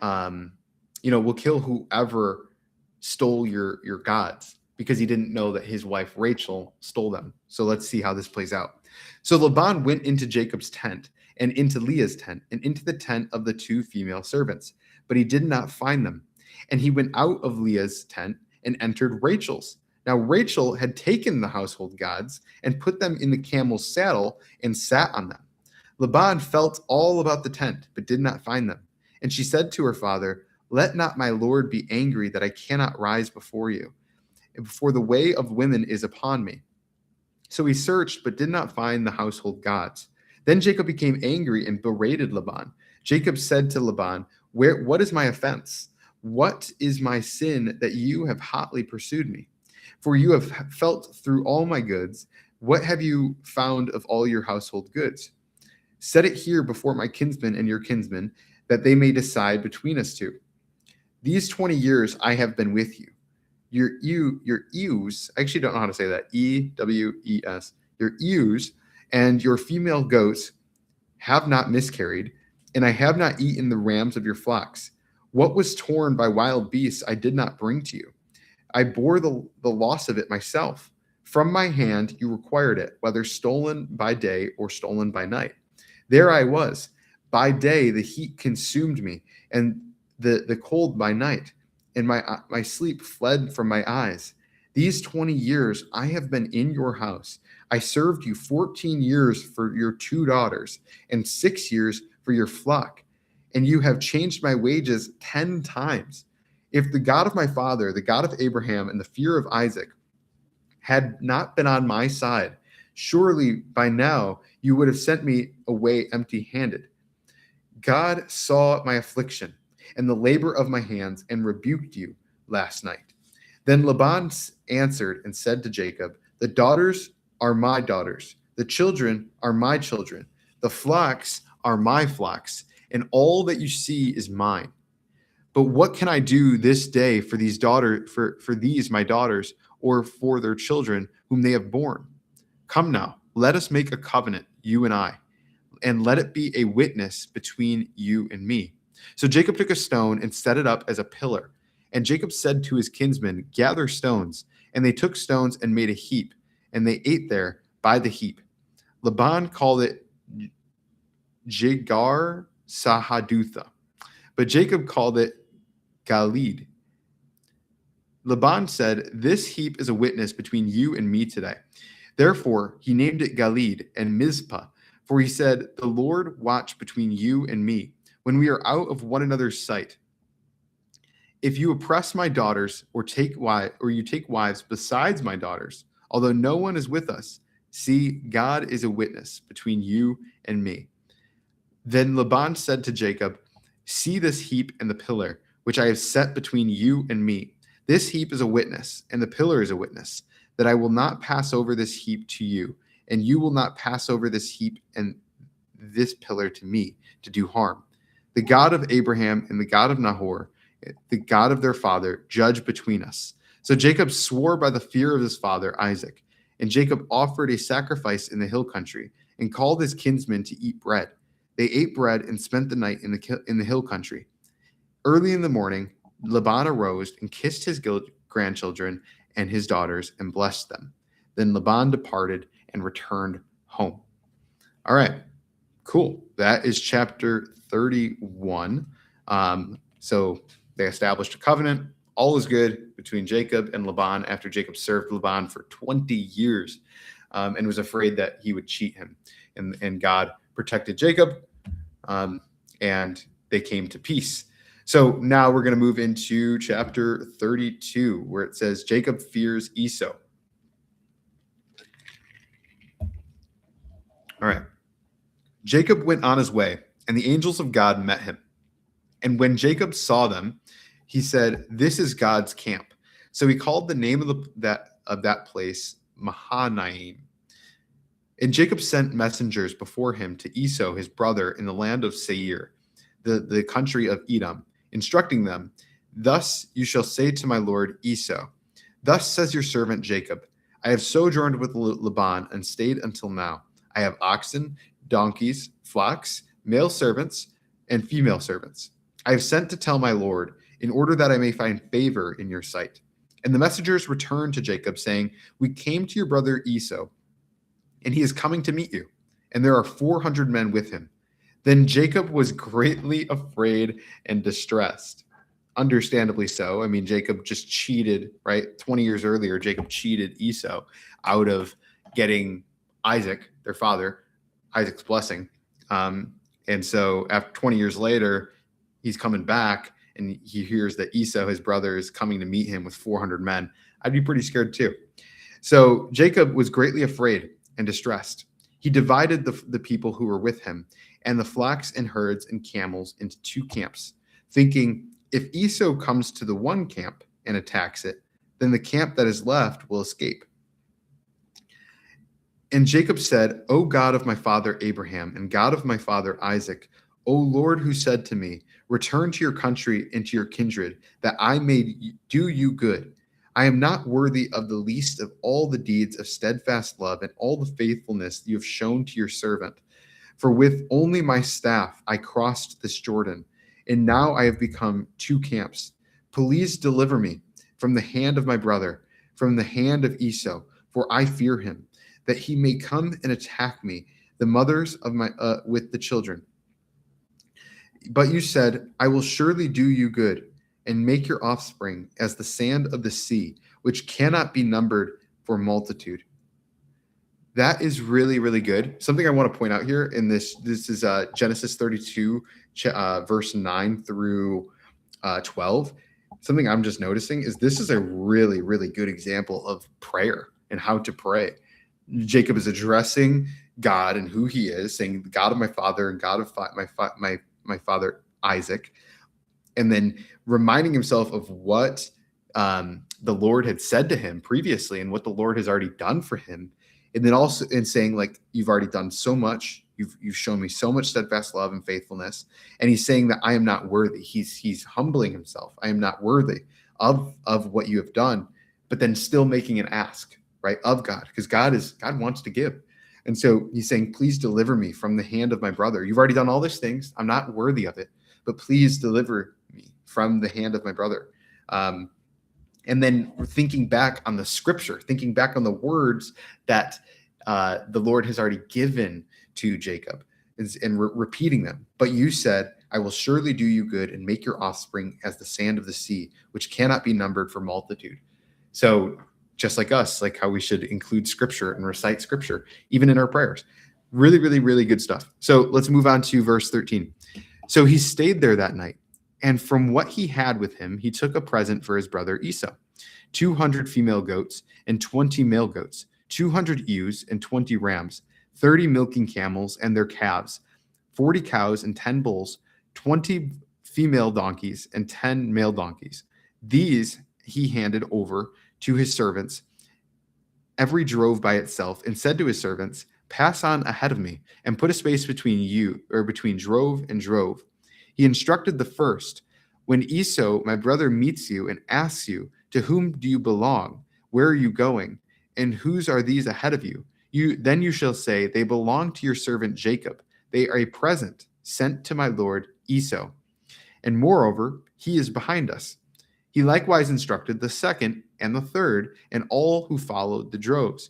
we'll kill whoever stole your gods, because he didn't know that his wife Rachel stole them. So let's see how this plays out. So Laban went into Jacob's tent and into Leah's tent and into the tent of the 2 female servants, but he did not find them. And he went out of Leah's tent and entered Rachel's. Now Rachel had taken the household gods and put them in the camel's saddle and sat on them. Laban felt all about the tent, but did not find them. And she said to her father, "Let not my lord be angry that I cannot rise before you, for the way of women is upon me." So he searched, but did not find the household gods. Then Jacob became angry and berated Laban. Jacob said to Laban, "What is my offense? What is my sin that you have hotly pursued me? For you have felt through all my goods. What have you found of all your household goods? Set it here before my kinsmen and your kinsmen, that they may decide between us two. These 20 years I have been with you. Your ewes," I actually don't know how to say that, EWES, "your ewes and your female goats have not miscarried, and I have not eaten the rams of your flocks. What was torn by wild beasts I did not bring to you. I bore the loss of it myself. From my hand you required it, whether stolen by day or stolen by night. There I was. By day the heat consumed me, and the cold by night, and my sleep fled from my eyes. These 20 years I have been in your house. I served you 14 years for your 2 daughters and 6 years for your flock, and you have changed my wages 10 times. If the God of my father, the God of Abraham, and the fear of Isaac had not been on my side, surely by now you would have sent me away empty-handed. God saw my affliction and the labor of my hands and rebuked you last night. Then Laban answered and said to Jacob, the daughters are my daughters, the children are my children, the flocks are my flocks, and all that you see is mine. But what can I do this day for these my daughters, or for their children whom they have borne? Come now, let us make a covenant, you and I, and let it be a witness between you and me. So Jacob took a stone and set it up as a pillar. And Jacob said to his kinsmen, gather stones. And they took stones and made a heap, and they ate there by the heap. Laban called it Jegar Sahadutha, but Jacob called it Galid. Laban said, this heap is a witness between you and me today. Therefore, he named it Galid and Mizpah, for he said, the Lord watch between you and me when we are out of one another's sight. If you oppress my daughters or you take wives besides my daughters, although no one is with us, see, God is a witness between you and me. Then Laban said to Jacob, see this heap and the pillar, which I have set between you and me. This heap is a witness, and the pillar is a witness, that I will not pass over this heap to you, and you will not pass over this heap and this pillar to me to do harm. The God of Abraham and the God of Nahor, the God of their father, judge between us. So Jacob swore by the fear of his father Isaac, and Jacob offered a sacrifice in the hill country and called his kinsmen to eat bread. They ate bread and spent the night in the hill country. Early in the morning, Laban arose and kissed his grandchildren and his daughters and blessed them. Then Laban departed and returned home. All right, cool. That is chapter 31. So they established a covenant. All is good between Jacob and Laban after Jacob served Laban for 20 years and was afraid that he would cheat him. And God protected Jacob, and they came to peace. So now we're going to move into chapter 32, where it says Jacob fears Esau. All right. Jacob went on his way, and the angels of God met him. And when Jacob saw them, he said, this is God's camp. So he called the name of that place Mahanaim. And Jacob sent messengers before him to Esau, his brother, in the land of Seir, the country of Edom, instructing them, thus you shall say to my lord Esau, thus says your servant Jacob, I have sojourned with Laban and stayed until now. I have oxen, donkeys, flocks, male servants, and female servants. I have sent to tell my lord, in order that I may find favor in your sight. And the messengers returned to Jacob, saying, we came to your brother Esau, and he is coming to meet you, and there are 400 men with him. Then Jacob was greatly afraid and distressed. Understandably so. I mean, Jacob just cheated, right? 20 years earlier, Jacob cheated Esau out of getting Isaac, their father, Isaac's blessing. And so after 20 years later, he's coming back and he hears that Esau, his brother, is coming to meet him with 400 men. I'd be pretty scared too. So Jacob was greatly afraid and distressed. He divided the people who were with him and the flocks and herds and camels into 2 camps, thinking, if Esau comes to the one camp and attacks it, then the camp that is left will escape. And Jacob said, O God of my father Abraham and God of my father Isaac, O Lord, who said to me, return to your country and to your kindred, that I may do you good. I am not worthy of the least of all the deeds of steadfast love and all the faithfulness you have shown to your servant. For with only my staff I crossed this Jordan, and now I have become 2 camps. Please deliver me from the hand of my brother, from the hand of Esau, for I fear him, that he may come and attack me, the mothers of my with the children. But you said, I will surely do you good. and make your offspring as the sand of the sea, which cannot be numbered for multitude. That is really, really good. Something I want to point out here in this is Genesis 32, verse 9 through 12. Something I'm just noticing is this is a really, really good example of prayer and how to pray. Jacob is addressing God and who he is, saying, the God of my father and God of my father Isaac, and then reminding himself of what the Lord had said to him previously and what the Lord has already done for him. And then also in saying, like, you've already done so much. You've shown me so much steadfast love and faithfulness. And he's saying that I am not worthy. He's humbling himself. I am not worthy of what you have done, but then still making an ask, right, of God, because God wants to give. And so he's saying, please deliver me from the hand of my brother. You've already done all these things. I'm not worthy of it, but please deliver me from the hand of my brother. And then thinking back on the scripture, thinking back on the words that the Lord has already given to Jacob and repeating them. But you said, I will surely do you good and make your offspring as the sand of the sea, which cannot be numbered for multitude. So just like us, like how we should include scripture and recite scripture, even in our prayers. Really, really, really good stuff. So let's move on to verse 13. So he stayed there that night. And from what he had with him, he took a present for his brother Esau, 200 female goats and 20 male goats, 200 ewes and 20 rams, 30 milking camels and their calves, 40 cows and 10 bulls, 20 female donkeys and 10 male donkeys. These he handed over to his servants, every drove by itself, and said to his servants, pass on ahead of me and put a space between you, or between drove and drove. He instructed the first, when Esau, my brother, meets you and asks you, to whom do you belong? Where are you going? And whose are these ahead of you? Then you shall say, they belong to your servant Jacob. They are a present sent to my lord Esau. And moreover, he is behind us. He likewise instructed the second and the third and all who followed the droves.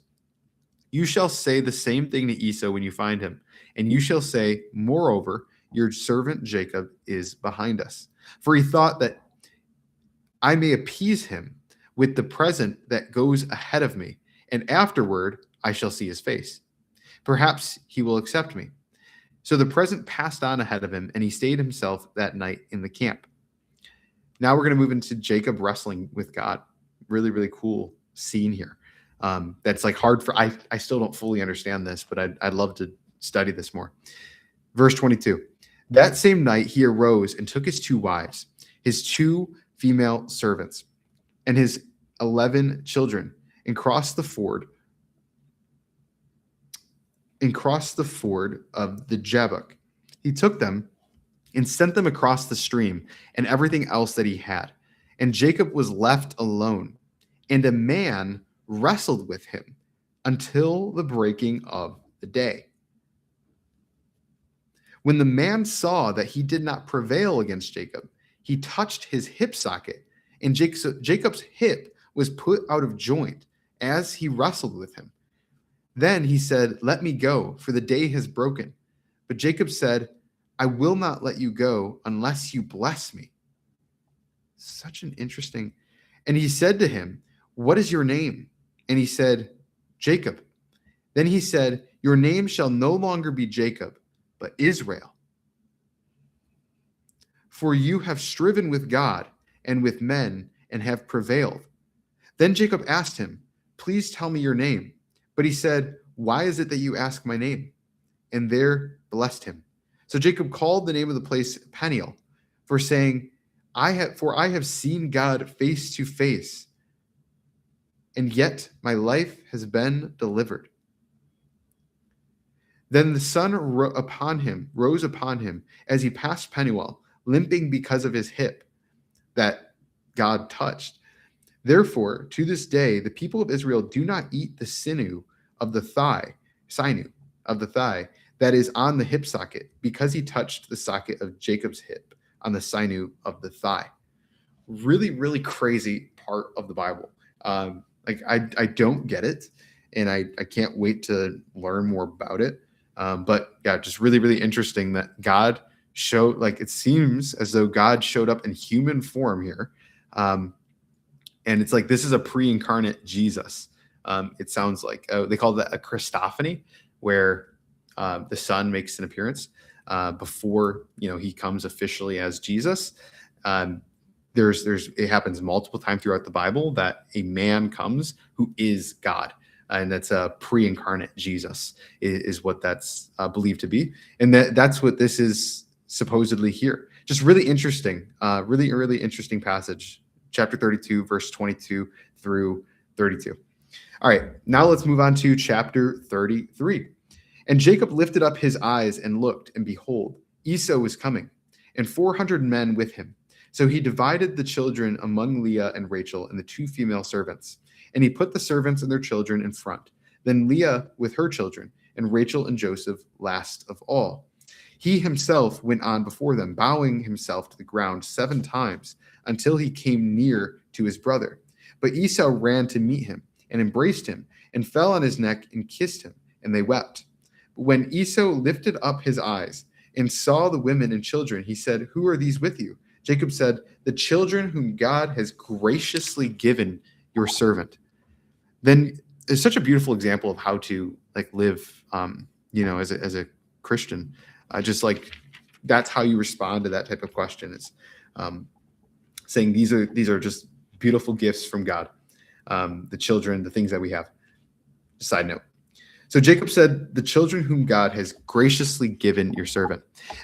You shall say the same thing to Esau when you find him. And you shall say, moreover, your servant Jacob is behind us. For he thought that I may appease him with the present that goes ahead of me, and afterward I shall see his face. Perhaps he will accept me. So the present passed on ahead of him, and he stayed himself that night in the camp. Now we're going to move into Jacob wrestling with God. Really, really cool scene here. That's like hard for, I still don't fully understand this, but I'd love to study this more. Verse 22. That same night he arose and took his 2 wives, his 2 female servants, and his 11 children, and crossed the ford of the Jabbok. He took them and sent them across the stream and everything else that he had. And Jacob was left alone, and a man wrestled with him until the breaking of the day. When the man saw that he did not prevail against Jacob, he touched his hip socket, and Jacob's hip was put out of joint as he wrestled with him. Then he said, let me go, for the day has broken. But Jacob said, I will not let you go unless you bless me. Such an interesting. And he said to him, what is your name? And he said, Jacob. Then he said, your name shall no longer be Jacob, but Israel. For you have striven with God and with men and have prevailed. Then Jacob asked him, please tell me your name. But he said, why is it that you ask my name? And there blessed him. So Jacob called the name of the place Peniel, for saying, I have seen God face to face, and yet my life has been delivered. Then the sun rose upon him as he passed Peniel, limping because of his hip that God touched. Therefore, to this day, the people of Israel do not eat the sinew of the thigh that is on the hip socket, because he touched the socket of Jacob's hip on the sinew of the thigh. Really, really crazy part of the Bible. I don't get it, and I can't wait to learn more about it. But yeah, just really, really interesting that God it seems as though God showed up in human form here. And it's like, this is a pre-incarnate Jesus. It sounds like they call that a Christophany, where the Son makes an appearance before he comes officially as Jesus. It happens multiple times throughout the Bible that a man comes who is God, and that's a pre-incarnate Jesus is what that's believed to be, and that's what this is supposedly here. Just really interesting, really interesting passage. Chapter 32, verse 22 through 32. All right, now let's move on to chapter 33. And Jacob lifted up his eyes and looked, and behold, Esau was coming, and 400 men with him. So he divided the children among Leah and Rachel and the 2 female servants. And he put the servants and their children in front, then Leah with her children, and Rachel and Joseph last of all. He himself went on before them, bowing himself to the ground 7 times, until he came near to his brother. But Esau ran to meet him and embraced him and fell on his neck and kissed him, and they wept. But when Esau lifted up his eyes and saw the women and children, he said, "Who are these with you?" Jacob said, "The children whom God has graciously given your servant." Then it's such a beautiful example of how to live, as a Christian. Just that's how you respond to that type of question, is saying these are just beautiful gifts from God. The children, the things that we have. Side note. So Jacob said, "The children whom God has graciously given your servant."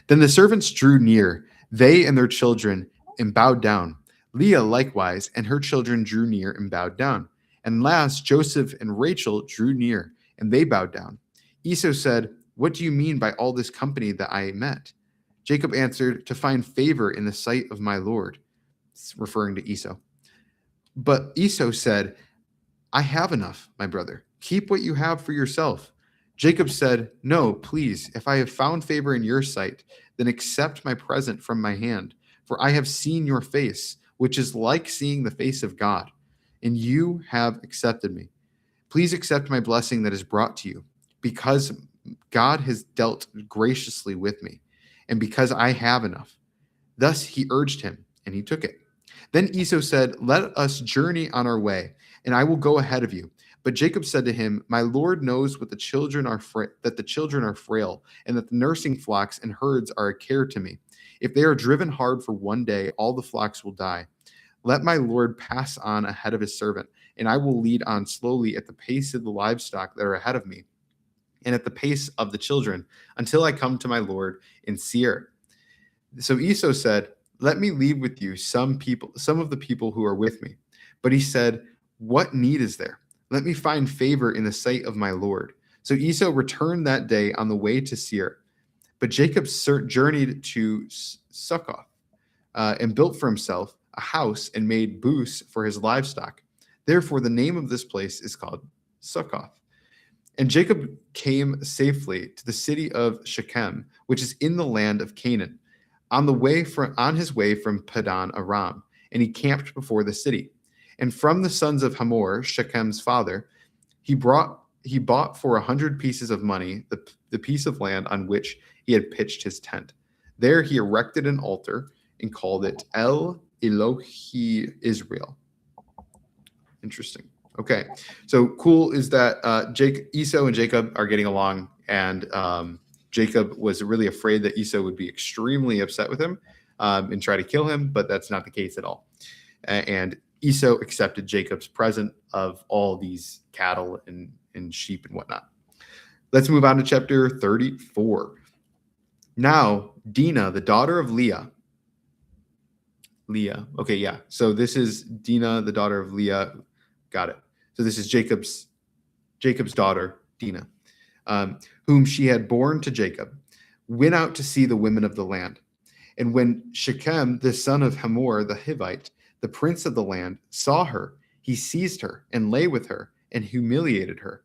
Then the servants drew near, they and their children, and bowed down. Leah likewise and her children drew near and bowed down. And last, Joseph and Rachel drew near, and they bowed down. Esau said, "What do you mean by all this company that I met?" Jacob answered, "To find favor in the sight of my Lord," referring to Esau. But Esau said, "I have enough, my brother. Keep what you have for yourself." Jacob said, "No, please, if I have found favor in your sight, then accept my present from my hand. For I have seen your face, which is like seeing the face of God, and you have accepted me. Please accept my blessing that is brought to you, because God has dealt graciously with me, and because I have enough." Thus he urged him, and he took it. Then Esau said, "Let us journey on our way, and I will go ahead of you." But Jacob said to him, "My Lord knows that the children are frail, and that the nursing flocks and herds are a care to me. If they are driven hard for one day, all the flocks will die. Let my Lord pass on ahead of his servant, and I will lead on slowly at the pace of the livestock that are ahead of me, and at the pace of the children, until I come to my Lord in Seir." So Esau said, "Let me leave with you some of the people who are with me." But he said, "What need is there? Let me find favor in the sight of my Lord." So Esau returned that day on the way to Seir. But Jacob journeyed to Succoth and built for himself a house and made booths for his livestock. Therefore, the name of this place is called Succoth. And Jacob came safely to the city of Shechem, which is in the land of Canaan, on his way from Padan Aram, and he camped before the city. And from the sons of Hamor, Shechem's father, he bought for 100 pieces of money the piece of land on which he had pitched his tent. There he erected an altar and called it El Elohi Israel. Interesting. Okay, so cool is that Esau and Jacob are getting along, and Jacob was really afraid that Esau would be extremely upset with him and try to kill him, but that's not the case at all. And Esau accepted Jacob's present of all these cattle and sheep and whatnot. Let's move on to chapter 34. Now, Dinah, the daughter of Leah. Okay, yeah. So this is Dinah, the daughter of Leah. Got it. So this is Jacob's daughter, Dinah, whom she had borne to Jacob, went out to see the women of the land. And when Shechem, the son of Hamor, the Hivite, the prince of the land, saw her, he seized her and lay with her and humiliated her.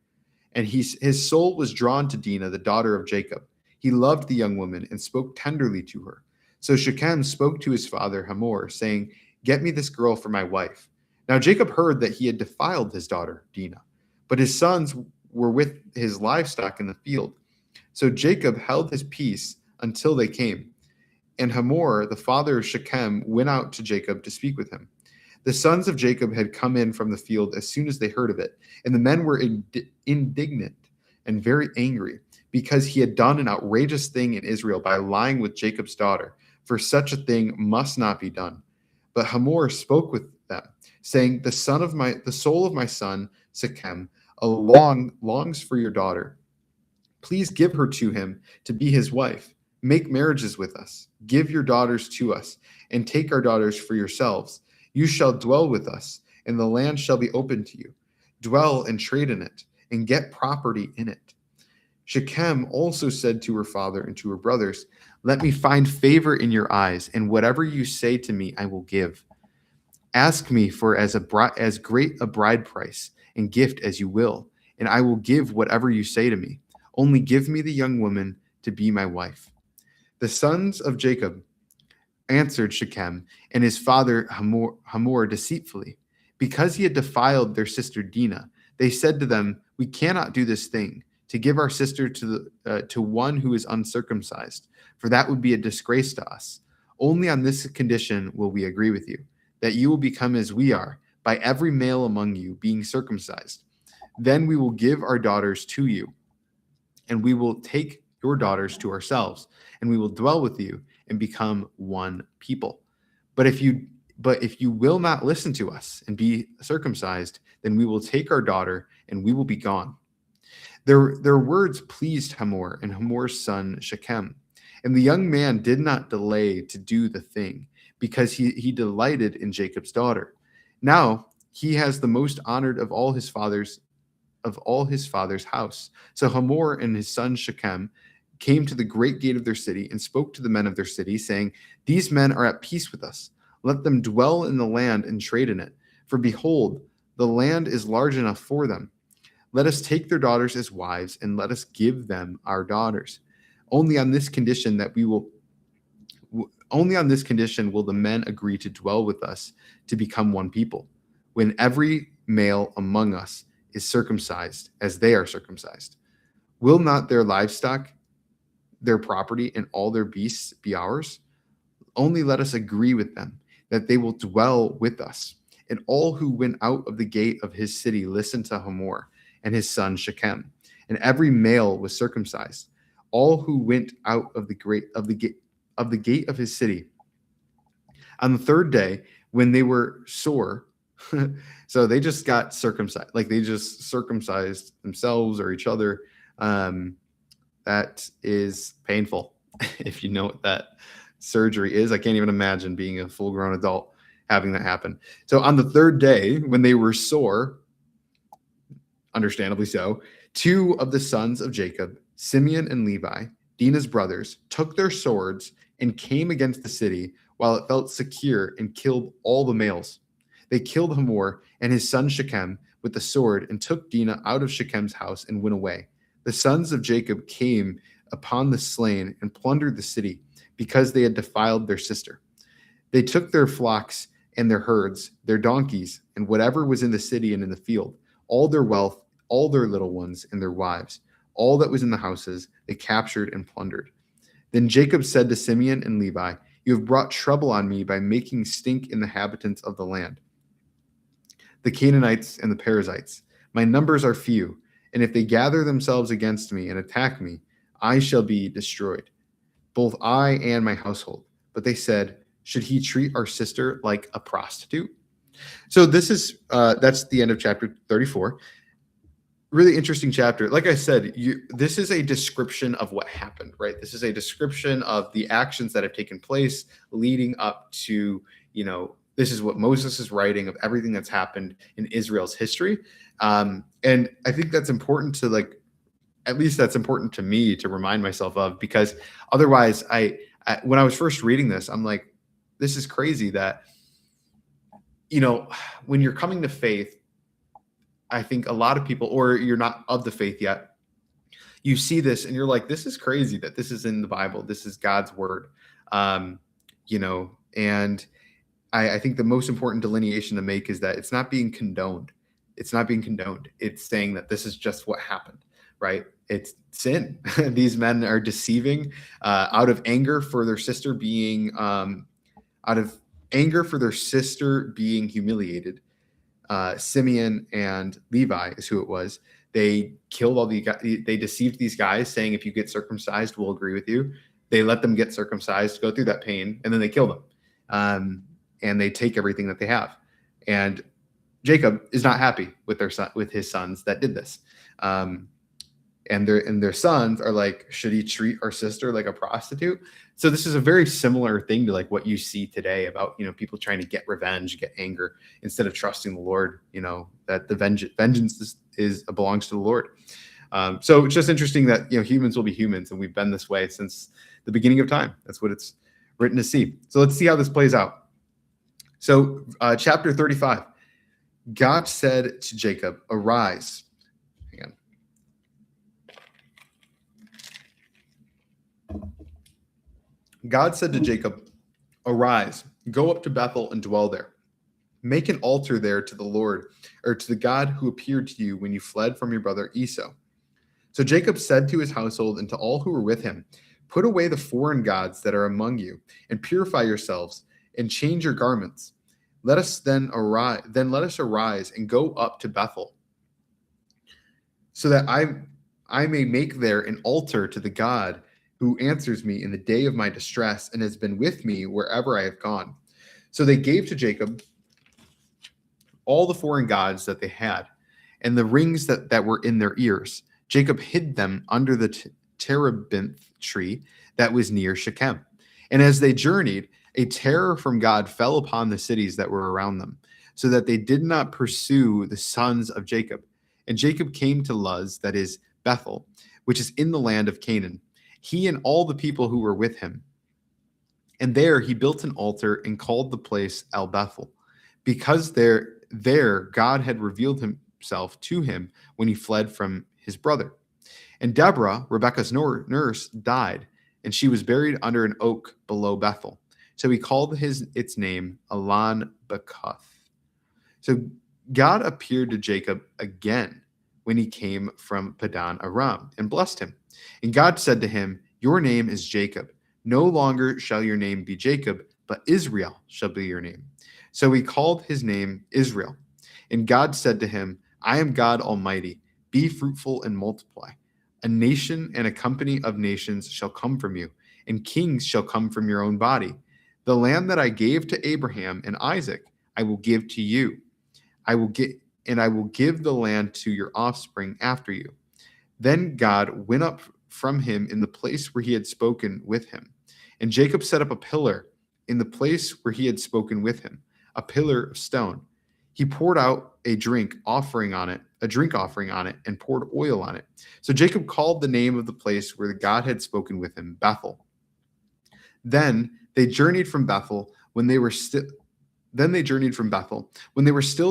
And his soul was drawn to Dinah, the daughter of Jacob. He loved the young woman and spoke tenderly to her. So Shechem spoke to his father Hamor, saying, "Get me this girl for my wife." Now Jacob heard that he had defiled his daughter Dinah, but his sons were with his livestock in the field. So Jacob held his peace until they came. And Hamor, the father of Shechem, went out to Jacob to speak with him. The sons of Jacob had come in from the field as soon as they heard of it, and the men were indignant and very angry, because he had done an outrageous thing in Israel by lying with Jacob's daughter, for such a thing must not be done. But Hamor spoke with them, saying, the soul of my son Shechem longs for your daughter. Please give her to him to be his wife. Make marriages with us. Give your daughters to us, and take our daughters for yourselves. You shall dwell with us, and the land shall be open to you. Dwell and trade in it, and get property in it. Shechem also said to her father and to her brothers, let me find favor in your eyes, and whatever you say to me, I will give. Ask me for as great a bride price and gift as you will, and I will give whatever you say to me. Only give me the young woman to be my wife. The sons of Jacob answered Shechem and his father Hamor deceitfully, because he had defiled their sister Dinah. They said to them, we cannot do this thing, to give our sister to one who is uncircumcised, for that would be a disgrace to us. Only on this condition will we agree with you, that you will become as we are, by every male among you being circumcised. Then we will give our daughters to you, and we will take your daughters to ourselves, and we will dwell with you and become one people. But if you will not listen to us and be circumcised, then we will take our daughter and we will be gone. Their words pleased Hamor and Hamor's son Shechem, and the young man did not delay to do the thing, because he delighted in Jacob's daughter. Now he has the most honored of all his father's house. So Hamor and his son Shechem came to the great gate of their city and spoke to the men of their city, saying, these men are at peace with us. Let them dwell in the land and trade in it. For behold, the land is large enough for them. Let us take their daughters as wives, and let us give them our daughters. Only on this condition will the men agree to dwell with us, to become one people, when every male among us is circumcised as they are circumcised. Will not their livestock, their property, and all their beasts be ours? Only let us agree with them, that they will dwell with us. And all who went out of the gate of his city listened to Hamor and his son Shechem, and every male was circumcised. All who went out of the gate of his city. On the third day, when they were sore, so they just got circumcised, like they just circumcised themselves or each other. That is painful. If you know what that surgery is, I can't even imagine being a full-grown adult having that happen. So on the third day, when they were sore, understandably so, two of the sons of Jacob, Simeon and Levi, Dinah's brothers, took their swords and came against the city while it felt secure, and killed all the males. They killed Hamor and his son Shechem with the sword, and took Dinah out of Shechem's house and went away. The sons of Jacob came upon the slain and plundered the city, because they had defiled their sister. They took their flocks and their herds, their donkeys, and whatever was in the city and in the field, all their wealth, all their little ones and their wives, all that was in the houses, they captured and plundered. Then Jacob said to Simeon and Levi, you have brought trouble on me by making stink in the inhabitants of the land, the Canaanites and the Perizzites. My numbers are few, and if they gather themselves against me and attack me, I shall be destroyed, both I and my household. But they said, should he treat our sister like a prostitute? So this is that's the end of chapter 34. Really interesting chapter. Like I said, this is a description of what happened, right? This is a description of the actions that have taken place leading up to, this is what Moses is writing of everything that's happened in Israel's history. And I think that's important to at least that's important to me to remind myself of, because otherwise when I was first reading this, I'm like, this is crazy that, when you're coming to faith, I think a lot of people, or you're not of the faith yet, you see this and you're like, this is crazy that this is in the Bible. This is God's word. And I think the most important delineation to make is that it's not being condoned. It's not being condoned. It's saying that this is just what happened, right? It's sin. These men are deceiving out of anger for their sister being humiliated. Simeon and Levi is who it was. They killed they deceived these guys, saying, if you get circumcised, we'll agree with you. They let them get circumcised, go through that pain, and then they kill them. And they take everything that they have. And Jacob is not happy with his sons that did this. And their sons are like, should he treat our sister like a prostitute? So this is a very similar thing to like what you see today about, people trying to get revenge, get anger, instead of trusting the Lord, that the vengeance belongs to the Lord. So it's just interesting that, humans will be humans, and we've been this way since the beginning of time. That's what it's written to see. So let's see how this plays out. So chapter 35, God said to Jacob, arise. Hang on. God said to Jacob, arise, go up to Bethel and dwell there. Make an altar there to the Lord, or to the God who appeared to you when you fled from your brother Esau. So Jacob said to his household and to all who were with him, put away the foreign gods that are among you, and purify yourselves, and change your garments. Let us arise and go up to Bethel, so that I may make there an altar to the God who answers me in the day of my distress and has been with me wherever I have gone. So they gave to Jacob all the foreign gods that they had, and the rings that were in their ears. Jacob hid them under the terebinth tree that was near Shechem. And as they journeyed, a terror from God fell upon the cities that were around them, so that they did not pursue the sons of Jacob. And Jacob came to Luz, that is Bethel, which is in the land of Canaan, he and all the people who were with him. And there he built an altar and called the place El Bethel, because there God had revealed himself to him when he fled from his brother. And Deborah, Rebekah's nurse, died, and she was buried under an oak below Bethel. So he called its name Elon Bakuth. So God appeared to Jacob again when he came from Padan Aram and blessed him. And God said to him, your name is Jacob. No longer shall your name be Jacob, but Israel shall be your name. So he called his name Israel. And God said to him, I am God Almighty. Be fruitful and multiply. A nation and a company of nations shall come from you, and kings shall come from your own body. The land that I gave to Abraham and Isaac, I will give to you. I will give the land to your offspring after you. Then God went up from him in the place where he had spoken with him. And Jacob set up a pillar in the place where he had spoken with him, a pillar of stone. He poured out a drink offering on it, and poured oil on it. So Jacob called the name of the place where God had spoken with him, Bethel. Then they journeyed from Bethel when they were still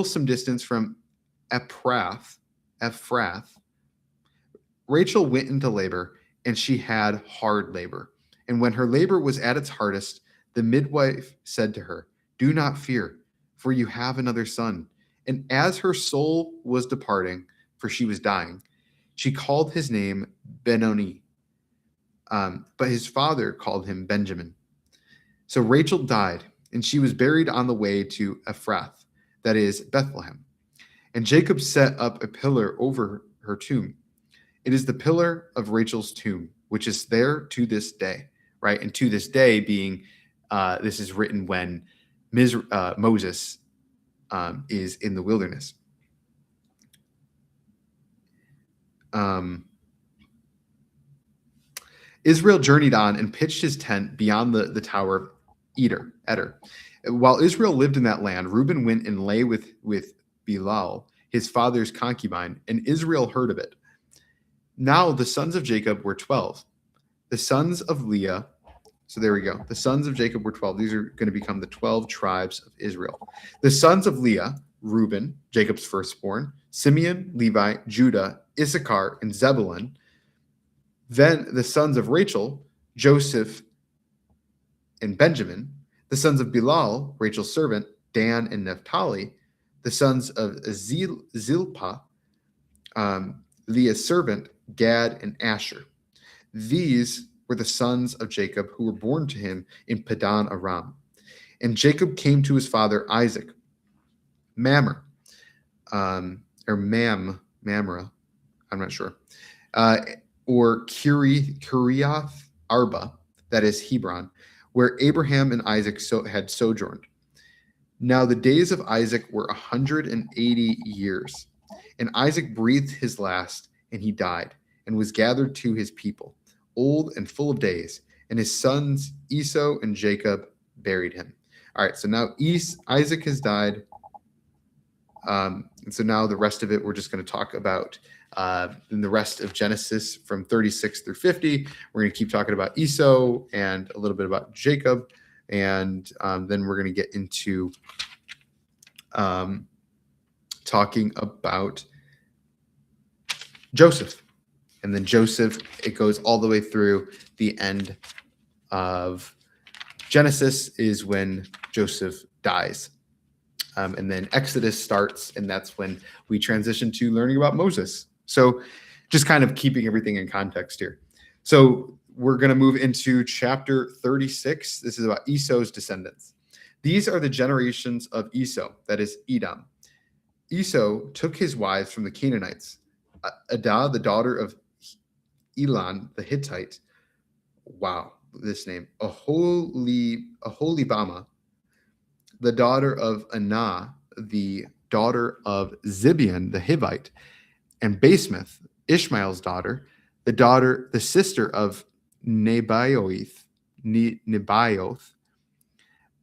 some distance from Ephrath. Rachel went into labor, and she had hard labor. And when her labor was at its hardest, the midwife said to her, do not fear, for you have another son. And as her soul was departing, for she was dying, she called his name Benoni. But his father called him Benjamin. So Rachel died, and she was buried on the way to Ephrath, that is Bethlehem. And Jacob set up a pillar over her tomb. It is the pillar of Rachel's tomb, which is there to this day, right? And to this day being, this is written when Moses is in the wilderness. Israel journeyed on and pitched his tent beyond the tower of Eder. While Israel lived in that land, Reuben went and lay with Bilhah, his father's concubine, and Israel heard of it. Now the sons of Jacob were 12. The sons of Leah, so there we go. The sons of Jacob were 12. These are going to become the 12 tribes of Israel. The sons of Leah, Reuben, Jacob's firstborn, Simeon, Levi, Judah, Issachar, and Zebulun. Then the sons of Rachel, Joseph and Benjamin. The sons of Bilhah, Rachel's servant, Dan and Naphtali. The sons of Zilpah, Leah's servant, Gad, and Asher. These were the sons of Jacob who were born to him in Padan Aram. And Jacob came to his father Isaac. Mamre, or Mamre, I'm not sure, or Kiriath Arba, that is Hebron, where Abraham and Isaac had sojourned. Now the days of Isaac were 180 years, and Isaac breathed his last, and he died, and was gathered to his people, old and full of days, and his sons Esau and Jacob buried him. All right, so now Isaac has died. And so now the rest of it, we're just going to talk about in the rest of Genesis from 36 through 50. We're going to keep talking about Esau and a little bit about Jacob. And then we're going to get into talking about Joseph. And then Joseph, it goes all the way through the end of Genesis is when Joseph dies. And then Exodus starts, and that's when we transition to learning about Moses. So just kind of keeping everything in context here. So we're going to move into chapter 36. This is about Esau's descendants. These are the generations of Esau, that is Edom. Esau took his wives from the Canaanites, Adah, the daughter of Elon, the Hittite. Wow, this name. Aholibama, the daughter of Anah, the daughter of Zibeon, the Hivite, and Basemath, Ishmael's daughter, the sister of Nebaioth,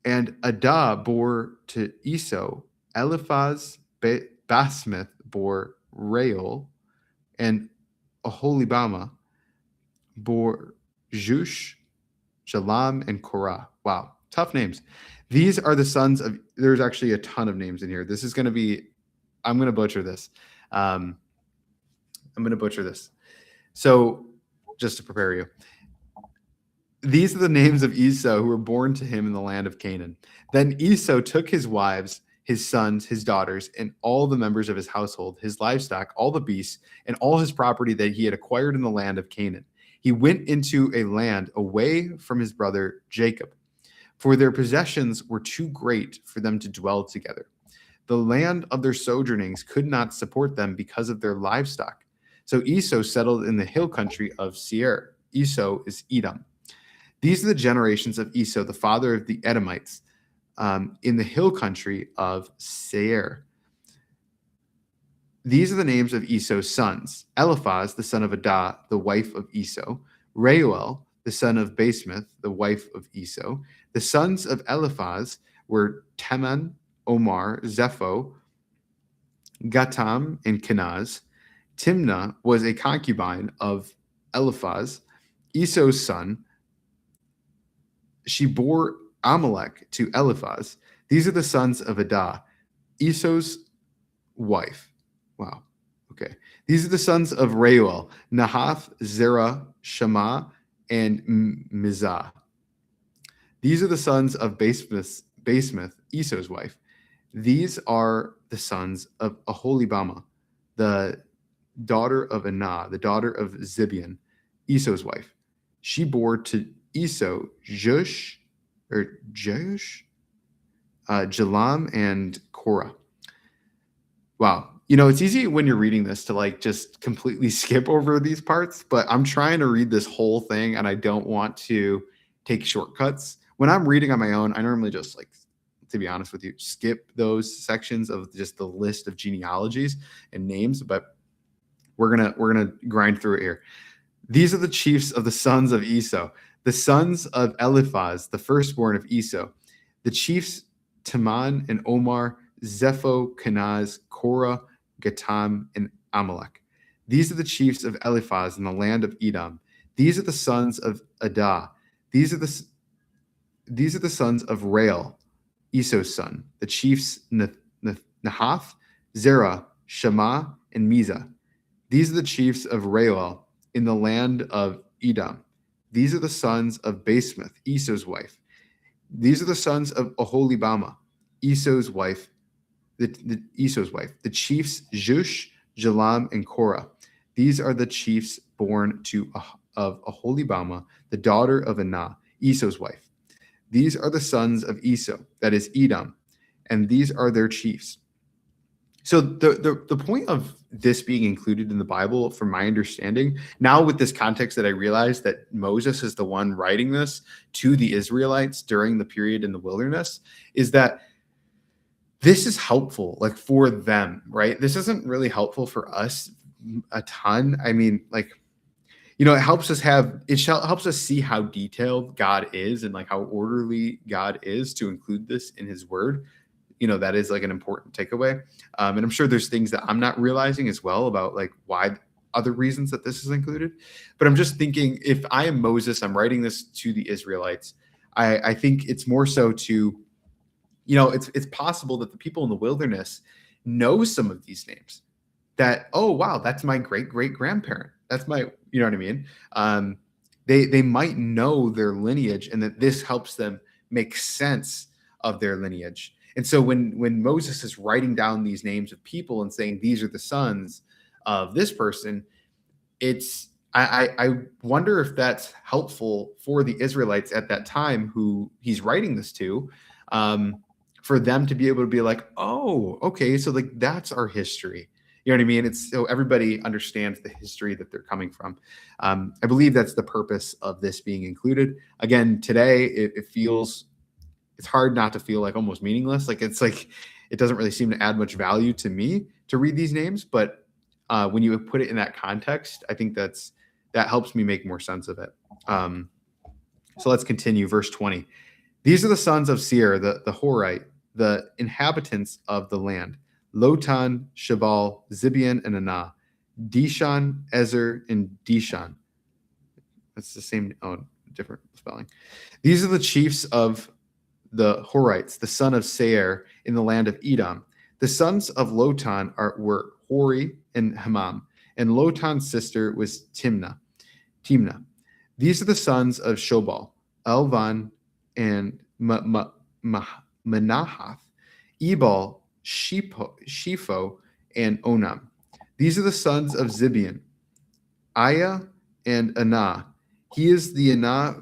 and Adah bore to Esau, Eliphaz, Basemath bore Reuel, and Aholibama bore Jush, Jalam, and Korah. Wow, tough names. These are the sons of, there's actually a ton of names in here. This is going to be, I'm going to butcher this. So just to prepare you, these are the names of Esau who were born to him in the land of Canaan. Then Esau took his wives, his sons, his daughters, and all the members of his household, his livestock, all the beasts, and all his property that he had acquired in the land of Canaan. He went into a land away from his brother Jacob, for their possessions were too great for them to dwell together. The land of their sojournings could not support them because of their livestock. So Esau settled in the hill country of Seir. Esau is Edom. These are the generations of Esau, the father of the Edomites, in the hill country of Seir. These are the names of Esau's sons: Eliphaz, the son of Adah, the wife of Esau; Reuel, the son of Basemath, the wife of Esau. The sons of Eliphaz were Teman, Omar, Zepho, Gatam, and Kenaz. Timnah was a concubine of Eliphaz, Esau's son. She bore Amalek to Eliphaz. These are the sons of Adah, Esau's wife. Wow. Okay. These are the sons of Reuel: Nahath, Zerah, Shema, and Mizah. These are the sons of Basemath, Esau's wife. These are the sons of Aholibama, the daughter of Anah, the daughter of Zibeon, Esau's wife. She bore to Esau Jush, Jalam, and Korah. Wow. You know, it's easy when you're reading this to like just completely skip over these parts, but I'm trying to read this whole thing and I don't want to take shortcuts. When I'm reading on my own, I normally just, like, to be honest with you, skip those sections of just the list of genealogies and names, but we're gonna grind through it here. These are the chiefs of the sons of Esau, the sons of Eliphaz, the firstborn of Esau. The chiefs Teman and Omar, Zepho, Kenaz, Korah, Gatam, and Amalek. These are the chiefs of Eliphaz in the land of Edom. These are the sons of Adah. These are the sons of Reuel, Esau's son. The chiefs Nahath, Zerah, Shema, and Mizah. These are the chiefs of Reuel in the land of Edom. These are the sons of Basemath, Esau's wife. These are the sons of Aholibama, Esau's wife. The chiefs Jush, Jalam, and Korah. These are the chiefs born of Aholibama, the daughter of Anah, Esau's wife. These are the sons of Esau, that is Edom, and these are their chiefs. So the point of this being included in the Bible, from my understanding, now with this context that I realized that Moses is the one writing this to the Israelites during the period in the wilderness, is that this is helpful, like, for them, right? This isn't really helpful for us a ton. I mean, like, it helps us helps us see how detailed God is and like how orderly God is to include this in his word. That is like an important takeaway. And I'm sure there's things that I'm not realizing as well about like why other reasons that this is included. But I'm just thinking, if I am Moses, I'm writing this to the Israelites. I think it's more so to, it's possible that the people in the wilderness know some of these names, that, oh, wow, that's my great great grandparent. That's my, you know what I mean? They might know their lineage, and that this helps them make sense of their lineage. And so when Moses is writing down these names of people and saying these are the sons of this person, I wonder if that's helpful for the Israelites at that time who he's writing this to, for them to be able to be like, oh, okay, so like that's our history. You know what I mean? It's so everybody understands the history that they're coming from. I believe that's the purpose of this being included. Again, today it feels, it's hard not to feel like almost meaningless. Like it doesn't really seem to add much value to me to read these names. But when you put it in that context, I think that helps me make more sense of it. So let's continue. Verse 20. These are the sons of Seir, the Horite, the inhabitants of the land: Lotan, Shabal, Zibeon, and Anah, Dishon, Ezer, and Dishon. That's the same, different spelling. These are the chiefs of the Horites, the son of Seir, in the land of Edom. The sons of Lotan were Hori and Hamam, and Lotan's sister was Timnah. These are the sons of Shobal, Elvan, and Manahath, Ebal, Shepho, and Onam. These are the sons of Zibeon, Aya, and Anah. He is the Anah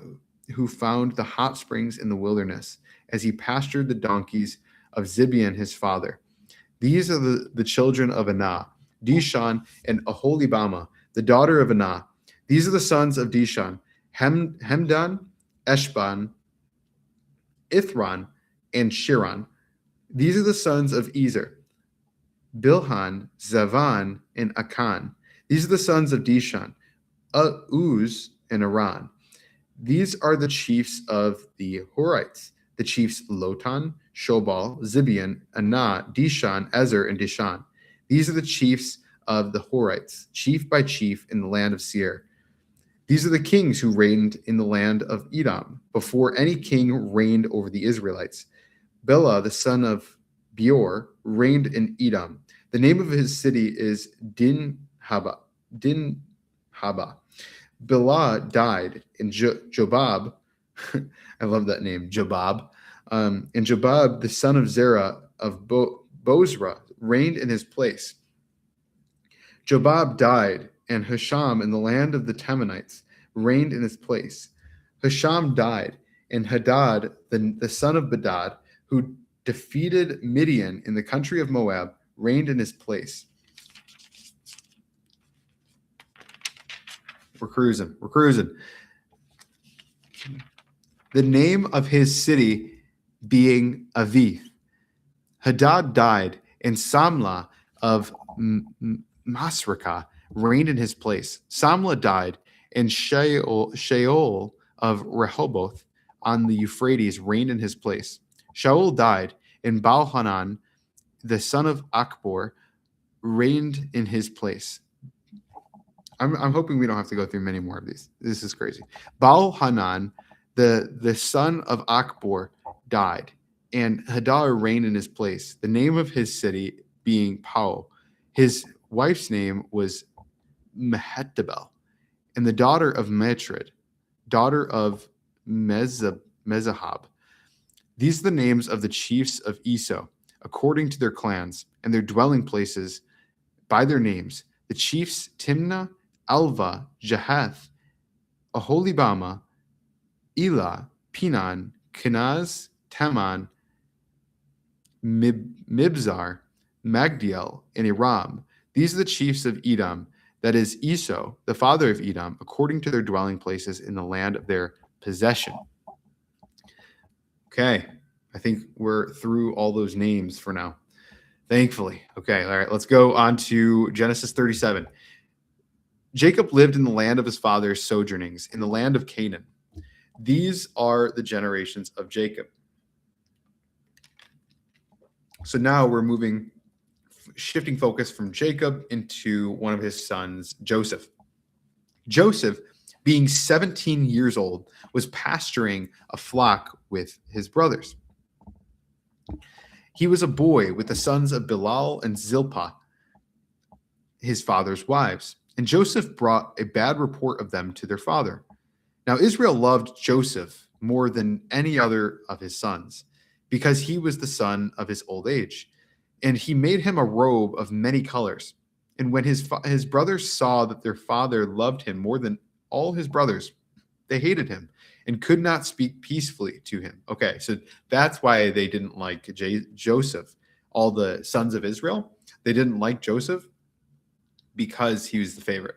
who found the hot springs in the wilderness, as he pastured the donkeys of Zibeon his father. These are the children of Anah, Dishon and Aholibama, the daughter of Anah. These are the sons of Dishon, Hemdan, Eshban, Ithran, and Shiran. These are the sons of Ezer, Bilhan, Zavan, and Akan. These are the sons of Dishon, Uz, and Aran. These are the chiefs of the Horites, the chiefs Lotan, Shobal, Zibeon, Anah, Dishon, Ezer, and Dishan. These are the chiefs of the Horites, chief by chief in the land of Seir. These are the kings who reigned in the land of Edom, before any king reigned over the Israelites. Bela, the son of Beor, reigned in Edom. The name of his city is Dinhaba. Bela died, and Jobab, I love that name, Jobab. And Jobab, the son of Zerah of Bozrah, reigned in his place. Jobab died, and Husham in the land of the Temanites reigned in his place. Husham died, and Hadad, the son of Bedad, who defeated Midian in the country of Moab, reigned in his place. We're cruising. The name of his city being Avith. Hadad died, and Samlah of Masrekah reigned in his place. Samlah died, and Shaol of Rehoboth on the Euphrates reigned in his place. Shaul died, and Baal-Hanan, the son of Akbor, reigned in his place. I'm hoping we don't have to go through many more of these. This is crazy. Baal-Hanan, the son of Akbor, died, and Hadar reigned in his place. The name of his city being Pau. His wife's name was Mehetabel, and the daughter of Matred, daughter of Mezahab. These are the names of the chiefs of Esau, according to their clans, and their dwelling places by their names, the chiefs Timnah, Alva, Jahath, Aholibama, Elah, Pinan, Kenaz, Taman, Mibzar, Magdiel, and Aram. These are the chiefs of Edom, that is Esau, the father of Edom, according to their dwelling places in the land of their possession. Okay, I think we're through all those names for now. Thankfully. Okay, all right, let's go on to Genesis 37. Jacob lived in the land of his father's sojournings, in the land of Canaan. These are the generations of Jacob. So now we're shifting focus from Jacob into one of his sons, Joseph. Joseph, being 17 years old, was pasturing a flock with his brothers. He was a boy with the sons of Bilhah and Zilpah, his father's wives, and Joseph brought a bad report of them to their father. Now Israel loved Joseph more than any other of his sons, because he was the son of his old age, and he made him a robe of many colors. And when his brothers saw that their father loved him more than all his brothers, they hated him and could not speak peacefully to him. Okay, so that's why they didn't like Joseph. All the sons of Israel, they didn't like Joseph because he was the favorite.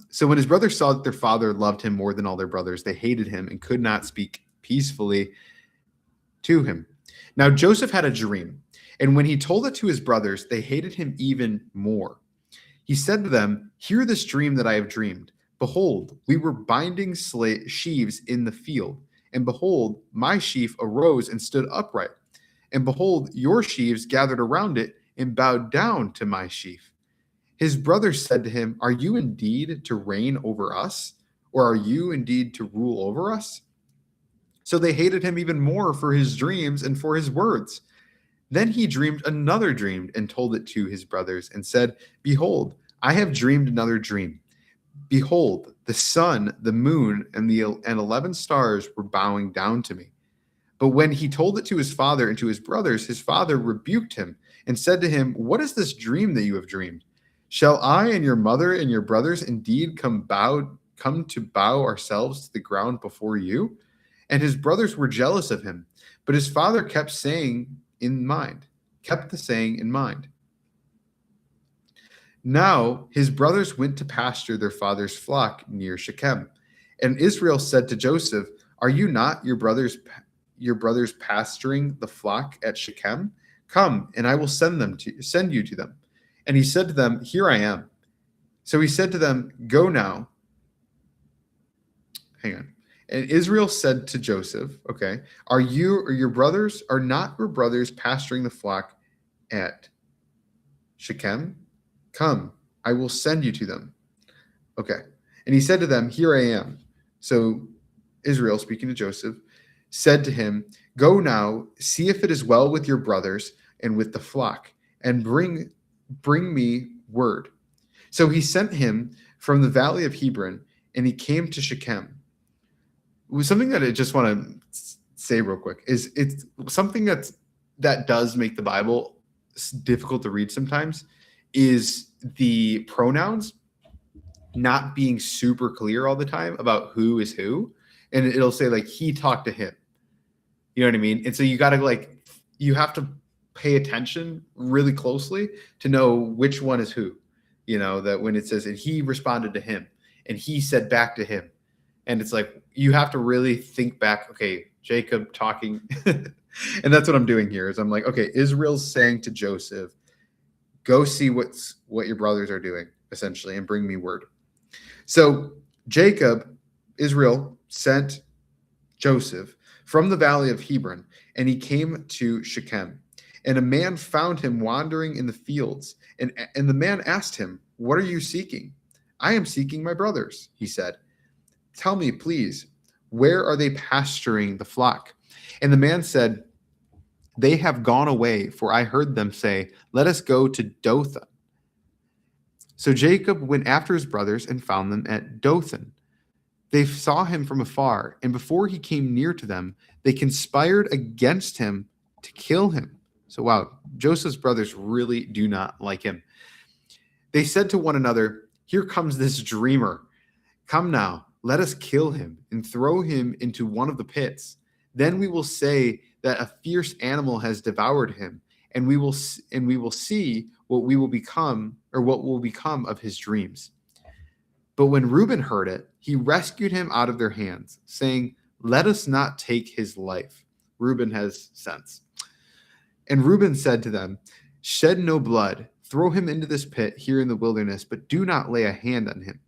So when his brothers saw that their father loved him more than all their brothers, they hated him and could not speak peacefully to him. Now Joseph had a dream, and when he told it to his brothers, they hated him even more. He said to them, "Hear this dream that I have dreamed. Behold, we were binding sheaves in the field, and behold, my sheaf arose and stood upright. And behold, your sheaves gathered around it and bowed down to my sheaf." His brothers said to him, "Are you indeed to reign over us? Or are you indeed to rule over us?" So they hated him even more for his dreams and for his words. Then he dreamed another dream and told it to his brothers and said, "Behold, I have dreamed another dream. Behold, the sun, the moon, and 11 stars were bowing down to me." But when he told it to his father and to his brothers, his father rebuked him and said to him, "What is this dream that you have dreamed? Shall I and your mother and your brothers indeed come to bow ourselves to the ground before you?" And his brothers were jealous of him, but his father kept the saying in mind. Now his brothers went to pasture their father's flock near Shechem. And Israel said to Joseph, "Are you not your brothers pasturing the flock at Shechem? Come, and I will send you to them." And he said to them, "Here I am." So he said to them, "Go now." Hang on. And Israel said to Joseph, "Okay, are not your brothers pasturing the flock at Shechem? Come, I will send you to them." Okay. And he said to them, "Here I am." So Israel, speaking to Joseph, said to him, "Go now, see if it is well with your brothers and with the flock, and bring me word." So he sent him from the valley of Hebron, and he came to Shechem. Something that I just want to say real quick is it's something that does make the Bible difficult to read sometimes is the pronouns not being super clear all the time about who is who. And it'll say like he talked to him. You know what I mean? And so you have to pay attention really closely to know which one is who. You know, that when it says, and he responded to him and he said back to him. And it's like, you have to really think back, okay, Jacob talking. And that's what I'm doing here is I'm like, okay, Israel's saying to Joseph, go see what your brothers are doing, essentially, and bring me word. So Israel sent Joseph from the valley of Hebron, and he came to Shechem. And a man found him wandering in the fields. And the man asked him, "What are you seeking?" "I am seeking my brothers," he said. "Tell me, please, where are they pasturing the flock?" And the man said, "They have gone away, for I heard them say, 'Let us go to Dothan.'" So Jacob went after his brothers and found them at Dothan. They saw him from afar, and before he came near to them, they conspired against him to kill him. So wow, Joseph's brothers really do not like him. They said to one another, "Here comes this dreamer. Come now, let us kill him and throw him into one of the pits. Then we will say that a fierce animal has devoured him, and we will see what we will become, or what will become of his dreams." But when Reuben heard it, he rescued him out of their hands, saying, "Let us not take his life." Reuben has sense. And Reuben said to them, "Shed no blood. Throw him into this pit here in the wilderness, but do not lay a hand on him,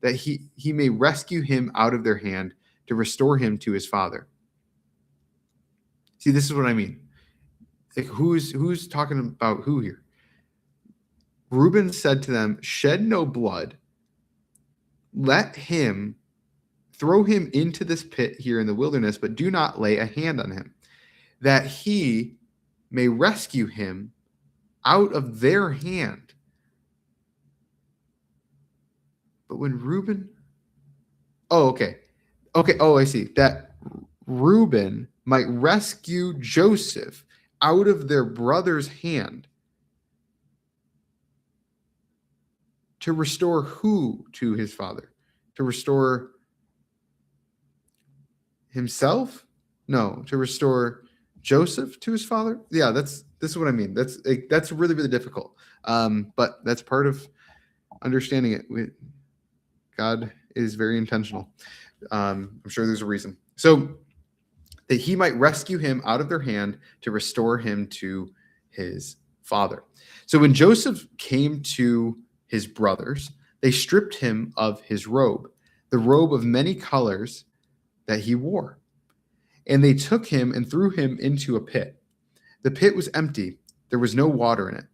that he may rescue him out of their hand to restore him to his father." See, this is what I mean. Like, who's talking about who here? Reuben said to them, "Shed no blood. Throw him into this pit here in the wilderness, but do not lay a hand on him, that he may rescue him out of their hand." But when Reuben, okay. Oh, I see. That Reuben might rescue Joseph out of their brother's hand to restore who to his father? To restore himself? No, to restore Joseph to his father? Yeah, this is what I mean. That's really, really difficult. But that's part of understanding it. God is very intentional. I'm sure there's a reason. So that he might rescue him out of their hand to restore him to his father. So when Joseph came to his brothers, they stripped him of his robe, the robe of many colors that he wore. And they took him and threw him into a pit. The pit was empty. There was no water in it.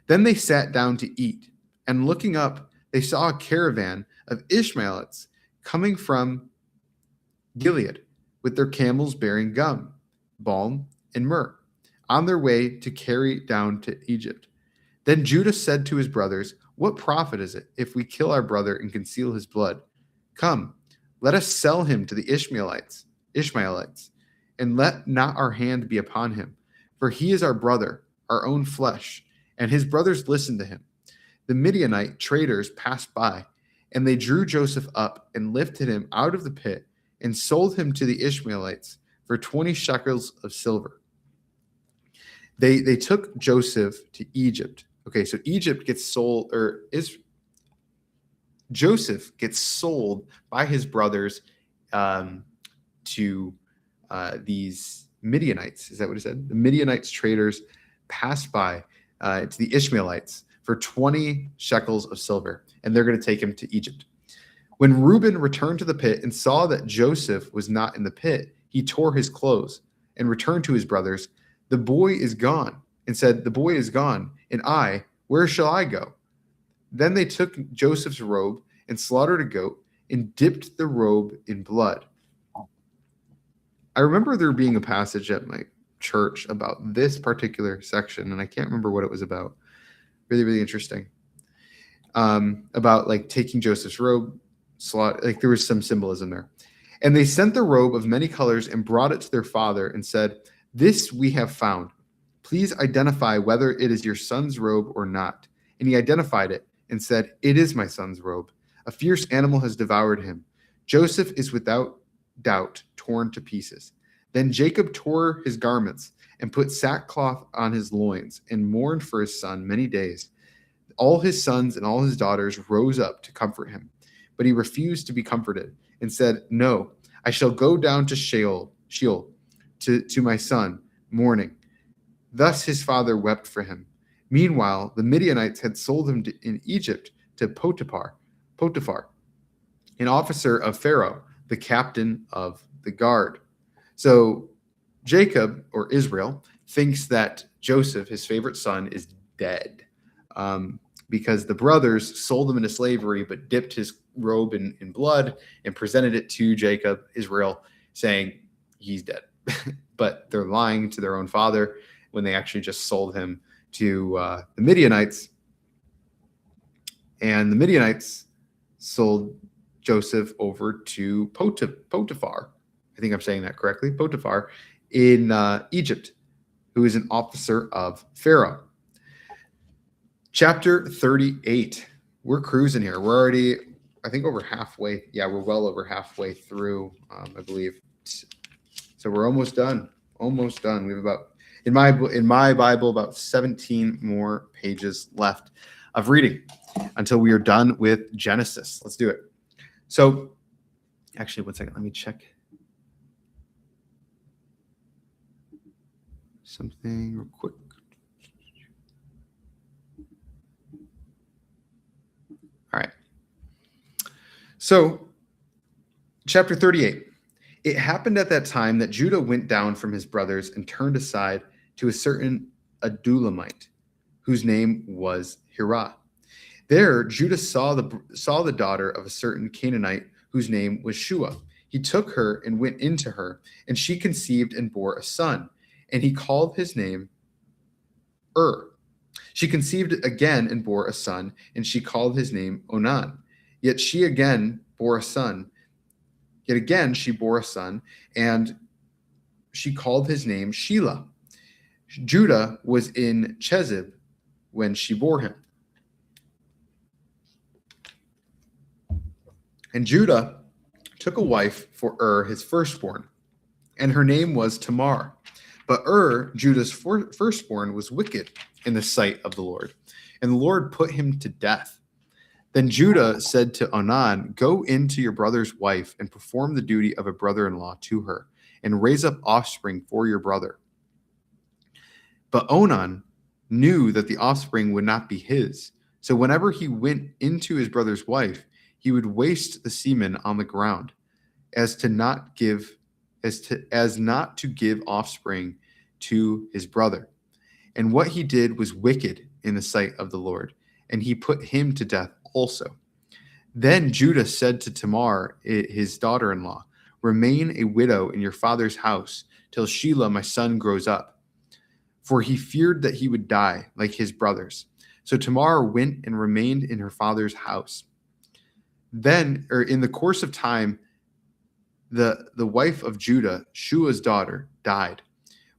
Then they sat down to eat. And looking up, they saw a caravan of Ishmaelites coming from Gilead with their camels bearing gum, balm, and myrrh, on their way to carry down to Egypt. Then Judah said to his brothers, "What profit is it if we kill our brother and conceal his blood? Come, let us sell him to the Ishmaelites, and let not our hand be upon him, for he is our brother, our own flesh." And his brothers listened to him. The Midianite traders passed by, and they drew Joseph up and lifted him out of the pit and sold him to the Ishmaelites for 20 shekels of silver. They took Joseph to Egypt. Okay, so Egypt gets sold, Joseph gets sold by his brothers to these Midianites. Is that what he said? The Midianites traders passed by to the Ishmaelites for 20 shekels of silver, and they're going to take him to Egypt. When Reuben returned to the pit and saw that Joseph was not in the pit, he tore his clothes and returned to his brothers. "The boy is gone," and said, "The boy is gone, and where shall I go?" Then they took Joseph's robe and slaughtered a goat and dipped the robe in blood. I remember there being a passage at my church about this particular section, and I can't remember what it was about. Really, really interesting. About like taking Joseph's robe, like there was some symbolism there. And they sent the robe of many colors and brought it to their father and said, "This we have found. Please identify whether it is your son's robe or not." And he identified it and said, "It is my son's robe. A fierce animal has devoured him. Joseph is without doubt torn to pieces." Then Jacob tore his garments and put sackcloth on his loins and mourned for his son many days. All his sons and all his daughters rose up to comfort him, but he refused to be comforted and said, "No, I shall go down to Sheol to my son, mourning." Thus his father wept for him. Meanwhile, the Midianites had sold him in Egypt to Potiphar, an officer of Pharaoh, the captain of the guard. So Jacob, or Israel, thinks that Joseph, his favorite son, is dead because the brothers sold him into slavery but dipped his robe in blood and presented it to Jacob, Israel, saying he's dead. But they're lying to their own father when they actually just sold him to the Midianites. And the Midianites sold Joseph over to Potiphar. I think I'm saying that correctly. Potiphar in Egypt, who is an officer of Pharaoh. Chapter 38. We're cruising here. We're already, I think, over halfway. Yeah, we're well over halfway through, I believe. So we're almost done. Almost done. We have about, in my Bible, about 17 more pages left of reading until we are done with Genesis. Let's do it. So, actually, 1 second. Let me check something real quick. All right. So, chapter 38. It happened at that time that Judah went down from his brothers and turned aside to a certain Adulamite, whose name was Hirah. There, Judah saw the daughter of a certain Canaanite whose name was Shua. He took her and went into her, and she conceived and bore a son, and he called his name She conceived again and bore a son, and she called his name Onan. Yet she again bore a son. Yet again she bore a son, and she called his name Shelah. Judah was in Chezib when she bore him. And Judah took a wife for his firstborn, and her name was Tamar. But Judah's firstborn, was wicked in the sight of the Lord, and the Lord put him to death. Then Judah said to Onan, "Go into your brother's wife and perform the duty of a brother-in-law to her, and raise up offspring for your brother." But Onan knew that the offspring would not be his. So whenever he went into his brother's wife, he would waste the semen on the ground, as not to give offspring to his brother. And what he did was wicked in the sight of the Lord, and he put him to death also. Then Judah said to Tamar, his daughter-in-law, "Remain a widow in your father's house till Shelah my son grows up," for he feared that he would die like his brothers. So Tamar went and remained in her father's house. Then, in the course of time, the wife of Judah, Shua's daughter, died.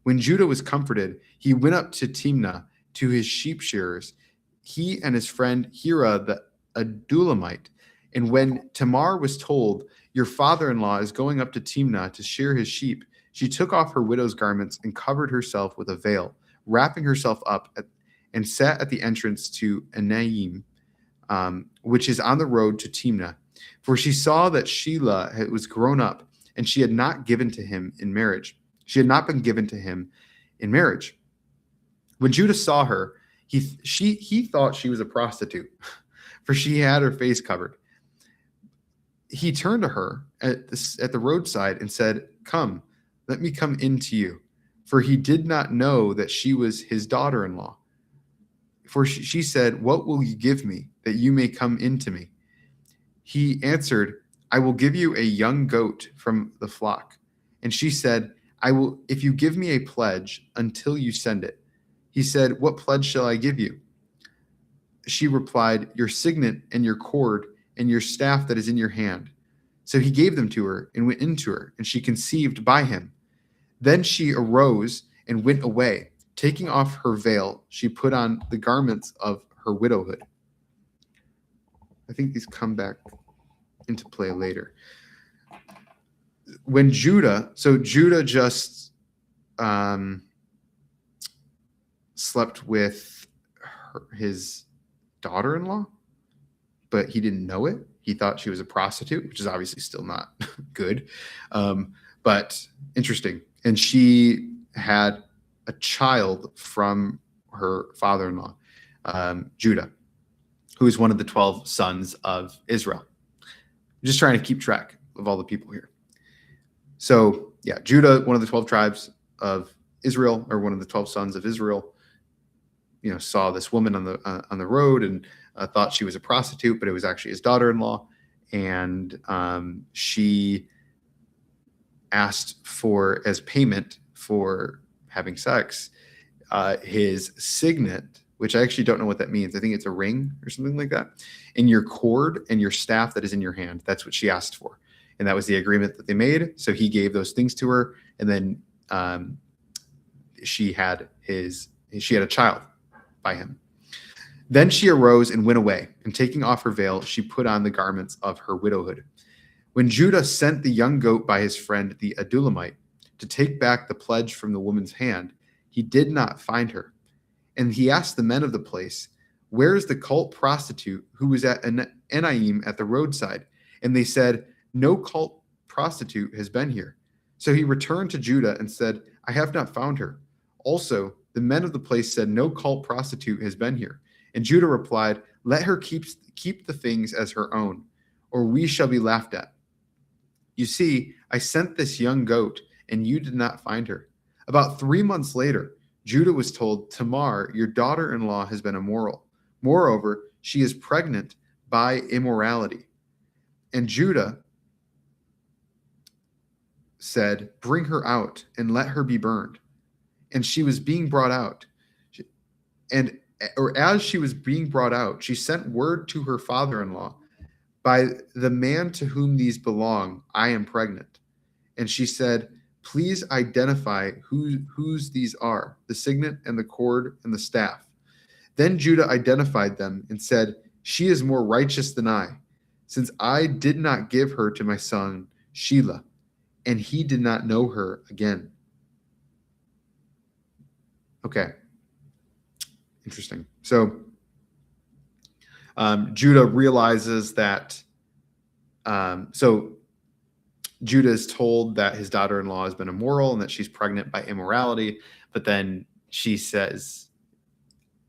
When Judah was comforted, he went up to Timnah to his sheep shearers, he and his friend Hira the Adulamite. And when Tamar was told, "Your father-in-law is going up to Timnah to shear his sheep," she took off her widow's garments and covered herself with a veil, wrapping herself up, and sat at the entrance to Enaim, which is on the road to Timnah. For she saw that Shelah was grown up, and she had not given to him in marriage. She had not been given to him in marriage. When Judah saw her, he thought she was a prostitute, for she had her face covered. He turned to her at the roadside and said, "Come, let me come in to you." For he did not know that she was his daughter-in-law. For she said, "What will you give me that you may come in to me?" He answered, "I will give you a young goat from the flock." And she said, "I will, if you give me a pledge until you send it." He said, "What pledge shall I give you?" She replied, "Your signet and your cord and your staff that is in your hand." So he gave them to her and went into her, and she conceived by him. Then she arose and went away. Taking off her veil, she put on the garments of her widowhood. I think these come back into play later. When Judah just slept with his daughter-in-law, but he didn't know it. He thought she was a prostitute, which is obviously still not good, but interesting. And she had a child from her father-in-law, Judah, who is one of the 12 sons of Israel. I'm just trying to keep track of all the people here. So, yeah, Judah, one of the 12 tribes of Israel, or one of the 12 sons of Israel, saw this woman on the road and thought she was a prostitute, but it was actually his daughter-in-law. And she asked for, as payment for having sex, his signet, which I actually don't know what that means. I think it's a ring or something like that, and your cord and your staff that is in your hand. That's what she asked for. And that was the agreement that they made. So he gave those things to her. And then she had a child by him. Then she arose and went away, and taking off her veil, she put on the garments of her widowhood. When Judah sent the young goat by his friend the Adulamite to take back the pledge from the woman's hand, he did not find her. And he asked the men of the place, "Where is the cult prostitute who was at Enaim at the roadside?" And they said, "No cult prostitute has been here." So he returned to Judah and said, "I have not found her." Also, the men of the place said, "No cult prostitute has been here." And Judah replied, "Let her keep the things as her own, or we shall be laughed at. You see, I sent this young goat, and you did not find her." About 3 months later, Judah was told, "Tamar, your daughter-in-law, has been immoral. Moreover, she is pregnant by immorality." And Judah said, "Bring her out and let her be burned." And she was being brought out. As she was being brought out, she sent word to her father-in-law, "By the man to whom these belong, I am pregnant." And she said, "Please identify whose these are, the signet and the cord and the staff." Then Judah identified them and said, "She is more righteous than I, since I did not give her to my son Shelah, and he did not know her again." Okay. Interesting. So Judah realizes that, so Judah is told that his daughter-in-law has been immoral and that she's pregnant by immorality, but then she says,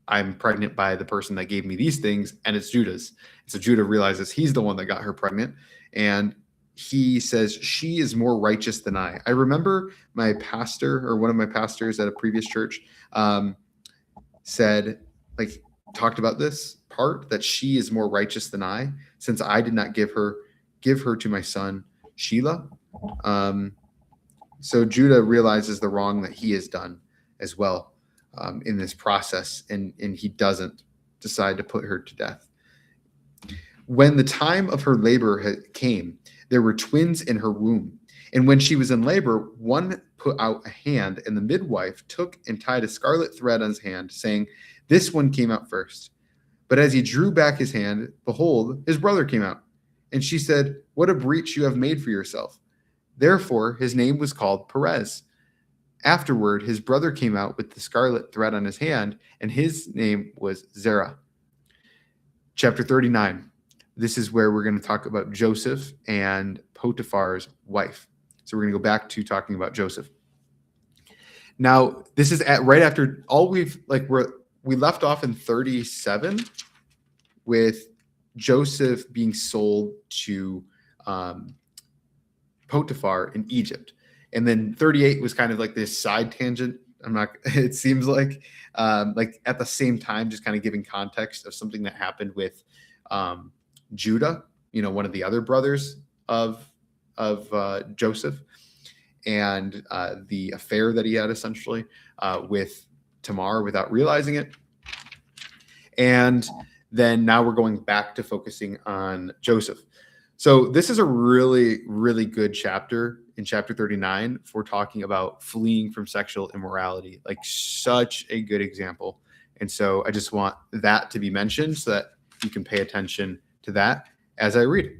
"I'm pregnant by the person that gave me these things," and it's Judah's. So Judah realizes he's the one that got her pregnant, and he says, "She is more righteous than I." I remember my pastor, or one of my pastors at a previous church, talked about this part, that she is more righteous than I, since I did not give her to my son Shelah. So Judah realizes the wrong that he has done as well in this process, and he doesn't decide to put her to death. When the time of her labor came, there were twins in her womb. And when she was in labor, one put out a hand, and the midwife took and tied a scarlet thread on his hand, saying, "This one came out first." But as he drew back his hand, behold, his brother came out. And she said, "What a breach you have made for yourself." Therefore his name was called Perez. Afterward, his brother came out with the scarlet thread on his hand, and his name was Zerah. Chapter 39. This is where we're going to talk about Joseph and Potiphar's wife. So we're going to go back to talking about Joseph. Now, this is right after we left off in 37 with Joseph being sold to Potiphar in Egypt. And then 38 was kind of like this side tangent. It seems like at the same time, just kind of giving context of something that happened with Judah, one of the other brothers of Joseph, and the affair that he had essentially with Tamar without realizing it. And then now we're going back to focusing on Joseph. So this is a really, really good chapter in chapter 39 for talking about fleeing from sexual immorality, like such a good example. And so I just want that to be mentioned so that you can pay attention to that as I read.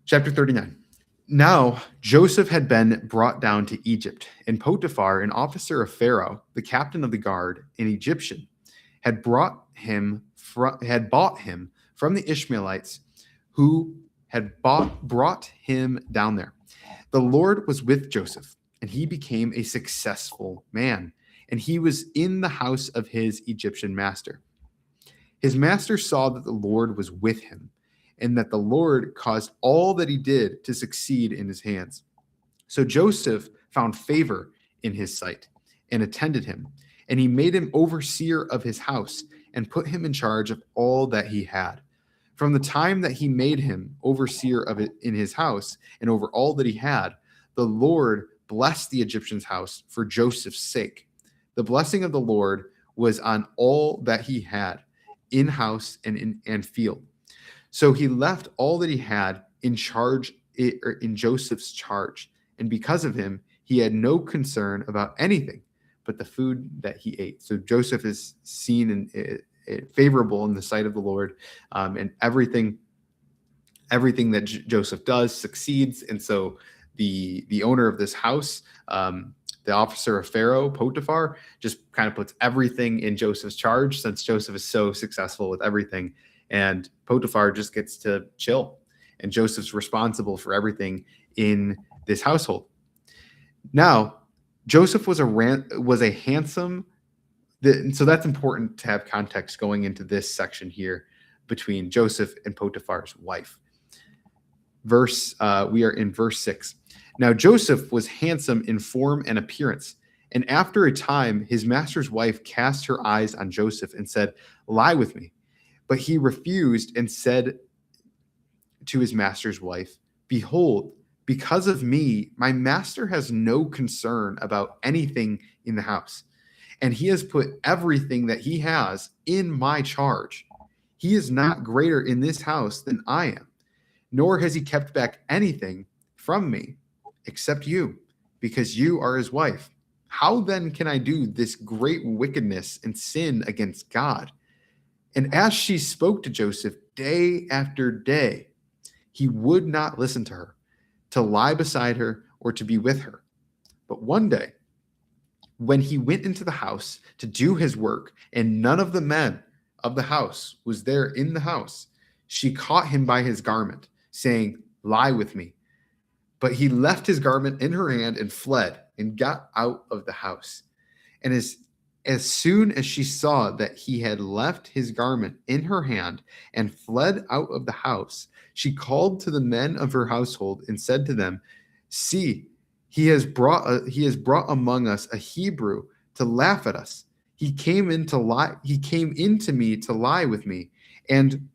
Chapter 39. Now Joseph had been brought down to Egypt, and Potiphar, an officer of Pharaoh, the captain of the guard, an Egyptian, had bought him from the Ishmaelites who had brought him down there. The Lord was with Joseph, and he became a successful man, and he was in the house of his Egyptian master. His master saw that the Lord was with him, and that the Lord caused all that he did to succeed in his hands. So Joseph found favor in his sight and attended him, and he made him overseer of his house and put him in charge of all that he had. From the time that he made him overseer of it in his house and over all that he had, the Lord blessed the Egyptian's house for Joseph's sake. The blessing of the Lord was on all that he had, in house and field. So he left all that he had in Joseph's charge, and because of him, he had no concern about anything but the food that he ate. So Joseph is seen favorable in the sight of the Lord, and everything that Joseph does succeeds. And so the owner of this house, the officer of Pharaoh, Potiphar, just kind of puts everything in Joseph's charge, since Joseph is so successful with everything. And Potiphar just gets to chill. And Joseph's responsible for everything in this household. Now, Joseph was a handsome. So that's important to have context going into this section here between Joseph and Potiphar's wife. We are in verse 6. Now Joseph was handsome in form and appearance, and after a time his master's wife cast her eyes on Joseph and said, "Lie with me." But he refused and said to his master's wife, "Behold, because of me, my master has no concern about anything in the house, and he has put everything that he has in my charge. He is not greater in this house than I am, nor has he kept back anything from me except you, because you are his wife. How then can I do this great wickedness and sin against God?" And as she spoke to Joseph day after day, he would not listen to her, to lie beside her or to be with her. But one day, when he went into the house to do his work, and none of the men of the house was there in the house, she caught him by his garment, saying, "Lie with me." But he left his garment in her hand and fled and got out of the house. And as soon as she saw that he had left his garment in her hand and fled out of the house, she called to the men of her household and said to them, "See, he has brought among us a Hebrew to laugh at us. He came into me to lie with me, and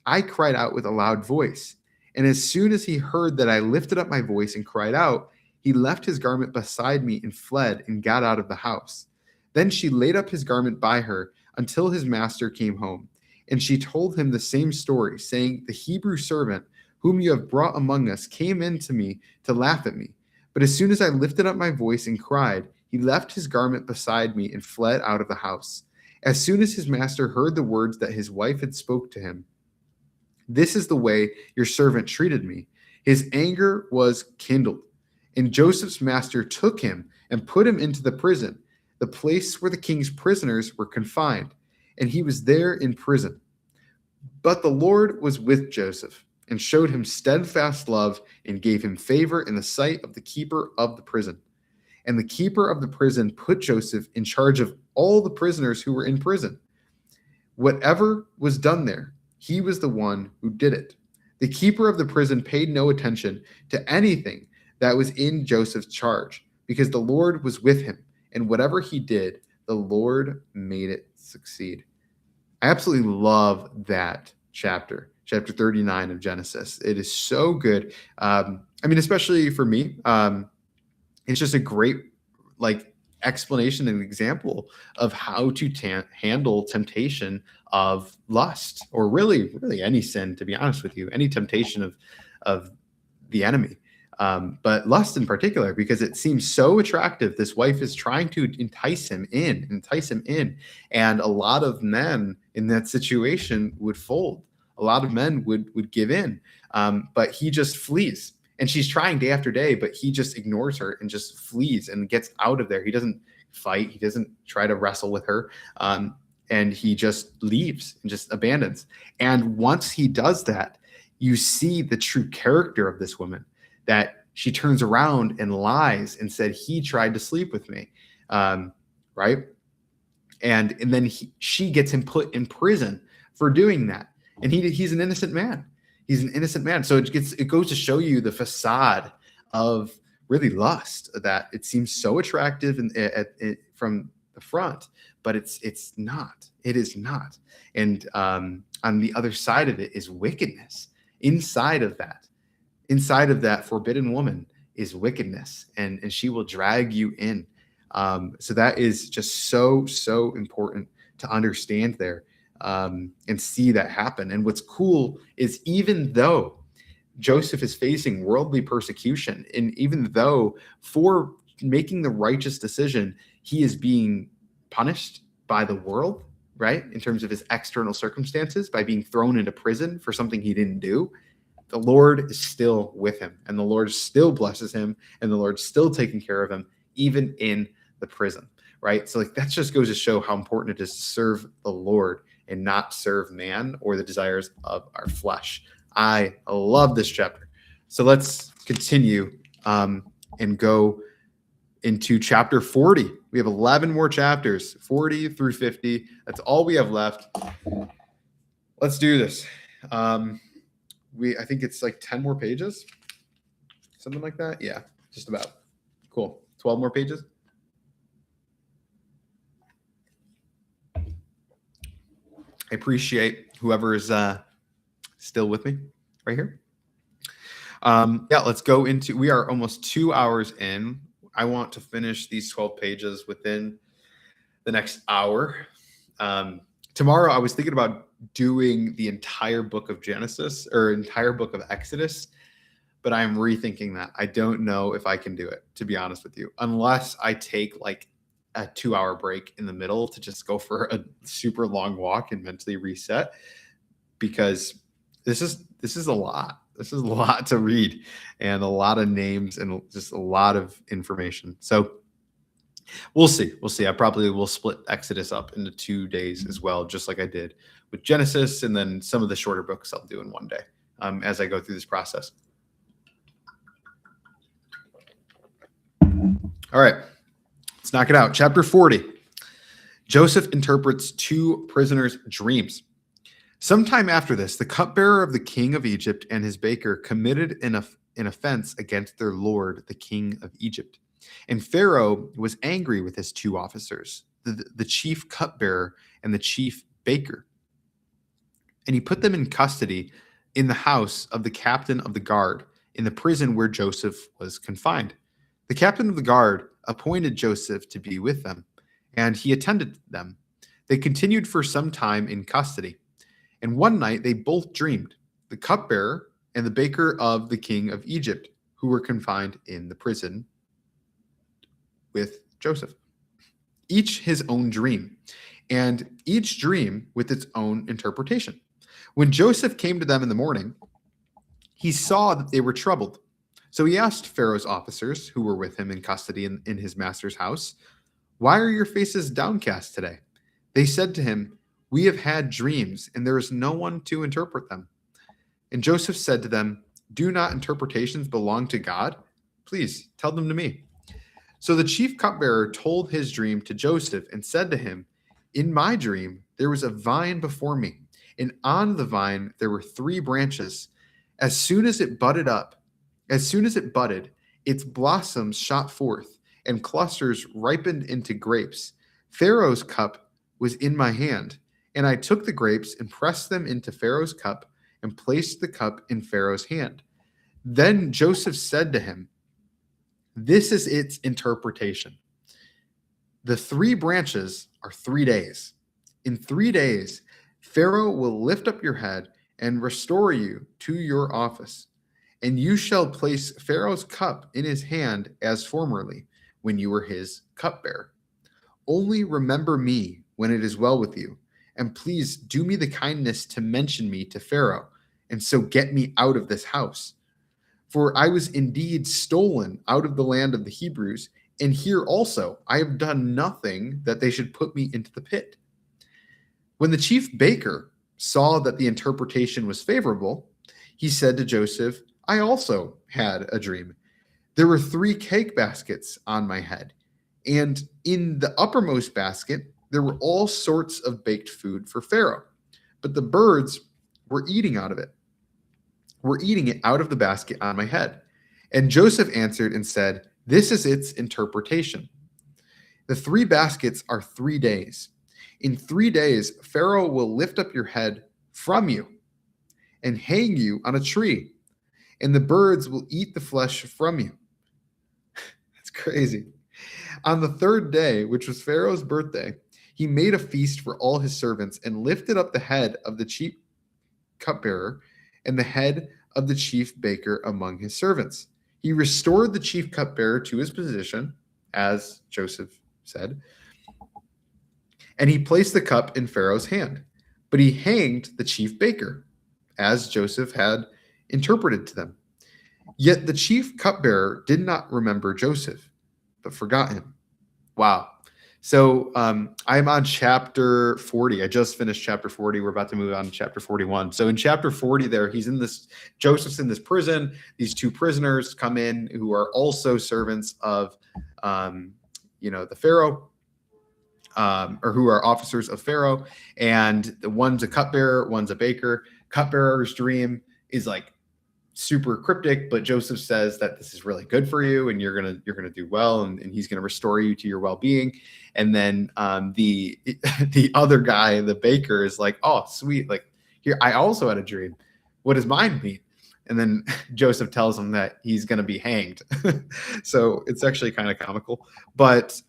I cried out with a loud voice. And as soon as he heard that I lifted up my voice and cried out, he left his garment beside me and fled and got out of the house. Then she laid up his garment by her until his master came home. And she told him the same story, saying, 'The Hebrew servant whom you have brought among us came in to me to laugh at me. But as soon as I lifted up my voice and cried, he left his garment beside me and fled out of the house.' As soon as his master heard the words that his wife had spoke to him, 'This is the way your servant treated me,' his anger was kindled. And Joseph's master took him and put him into the prison, the place where the king's prisoners were confined, and he was there in prison. But the Lord was with Joseph and showed him steadfast love and gave him favor in the sight of the keeper of the prison. And the keeper of the prison put Joseph in charge of all the prisoners who were in prison. Whatever was done there, he was the one who did it. The keeper of the prison paid no attention to anything that was in Joseph's charge, because the Lord was with him, and whatever he did, the Lord made it succeed." I absolutely love that chapter 39 of Genesis. It is so good. Especially for me, it's just a great explanation and example of how to handle temptation of lust, or really any sin, to be honest with you, any temptation of the enemy. But lust in particular, because it seems so attractive. This wife is trying to entice him in. And a lot of men in that situation would fold. A lot of men would give in. But he just flees. And she's trying day after day, but he just ignores her and just flees and gets out of there. He doesn't fight. He doesn't try to wrestle with her. And he just leaves and just abandons. And once he does that, you see the true character of this woman, that she turns around and lies and said, "He tried to sleep with me." Right? And then she gets him put in prison for doing that. And he's an innocent man. He's an innocent man. So it goes to show you the facade of really lust, that it seems so attractive from the front, but it's not. It is not. And on the other side of it is wickedness. Inside of that forbidden woman is wickedness, and she will drag you in. So that is just so important to understand there, and see that happen. And what's cool is, even though Joseph is facing worldly persecution, and even though for making the righteous decision, he is being punished by the world, right? In terms of his external circumstances, by being thrown into prison for something he didn't do, the Lord is still with him, and the Lord still blesses him, and the Lord's still taking care of him, even in the prison, right? So like that just goes to show how important it is to serve the Lord and not serve man or the desires of our flesh. I love this chapter. So let's continue and go into chapter 40. We have 11 more chapters, 40 through 50. That's all we have left. Let's do this. I think it's like 10 more pages, something like that. Yeah, just about. Cool. 12 more pages. I appreciate whoever is still with me right here. Let's go into, we are almost 2 hours in. I want to finish these 12 pages within the next hour. Tomorrow I was thinking about doing the entire book of Genesis or entire book of Exodus, but I'm rethinking that. I don't know if I can do it, to be honest with you, unless I take like a 2-hour break in the middle to just go for a super long walk and mentally reset, because this is a lot. This is a lot to read and a lot of names and just a lot of information. So we'll see. I probably will split Exodus up into 2 days as well, just like I did with Genesis, and then some of the shorter books I'll do in one day as I go through this process. All right, let's knock it out. Chapter 40. Joseph interprets 2 prisoners' dreams. Sometime after this, the cupbearer of the king of Egypt and his baker committed an offense against their lord, the king of Egypt. And Pharaoh was angry with his 2 officers, the chief cupbearer and the chief baker. And he put them in custody in the house of the captain of the guard, in the prison where Joseph was confined. The captain of the guard appointed Joseph to be with them, and he attended them. They continued for some time in custody. And one night they both dreamed, the cupbearer and the baker of the king of Egypt, who were confined in the prison with Joseph. Each his own dream, and each dream with its own interpretation. When Joseph came to them in the morning, he saw that they were troubled. So he asked Pharaoh's officers, who were with him in custody in his master's house, "Why are your faces downcast today?" They said to him, "We have had dreams, and there is no one to interpret them." And Joseph said to them, "Do not interpretations belong to God? Please tell them to me." So the chief cupbearer told his dream to Joseph and said to him, "In my dream, there was a vine before me, and on the vine there were 3 branches. As soon as it budded, its blossoms shot forth, and clusters ripened into grapes. Pharaoh's cup was in my hand, and I took the grapes and pressed them into Pharaoh's cup and placed the cup in Pharaoh's hand." Then Joseph said to him, "This is its interpretation. The 3 branches are 3 days. In 3 days, Pharaoh will lift up your head and restore you to your office, and you shall place Pharaoh's cup in his hand as formerly, when you were his cupbearer. Only remember me when it is well with you, and please do me the kindness to mention me to Pharaoh, and so get me out of this house. For I was indeed stolen out of the land of the Hebrews, and here also I have done nothing that they should put me into the pit." When the chief baker saw that the interpretation was favorable, he said to Joseph, "I also had a dream. There were 3 cake baskets on my head, and in the uppermost basket there were all sorts of baked food for Pharaoh, but the birds were eating it out of the basket on my head." And Joseph answered and said, "This is its interpretation. The 3 baskets are 3 days. In 3 days, Pharaoh will lift up your head from you and hang you on a tree, and the birds will eat the flesh from you." That's crazy. On the 3rd day, which was Pharaoh's birthday, he made a feast for all his servants and lifted up the head of the chief cupbearer and the head of the chief baker among his servants. He restored the chief cupbearer to his position, as Joseph said, And he placed the cup in Pharaoh's hand. But he hanged the chief baker, as Joseph had interpreted to them. Yet the chief cupbearer did not remember Joseph, but forgot him. Wow. So I'm on chapter 40. I just finished chapter 40. We're about to move on to chapter 41. So in chapter 40 there, Joseph's in this prison. These two prisoners come in who are also servants of, the Pharaoh, or who are officers of Pharaoh. And one's a cupbearer, one's a baker. Cupbearer's dream is like super cryptic, but Joseph says that this is really good for you and you're gonna do well, and he's gonna restore you to your well-being. And then the other guy, the baker, is like, oh sweet, like here, I also had a dream. What does mine mean? And then Joseph tells him that he's gonna be hanged. So it's actually kind of comical, but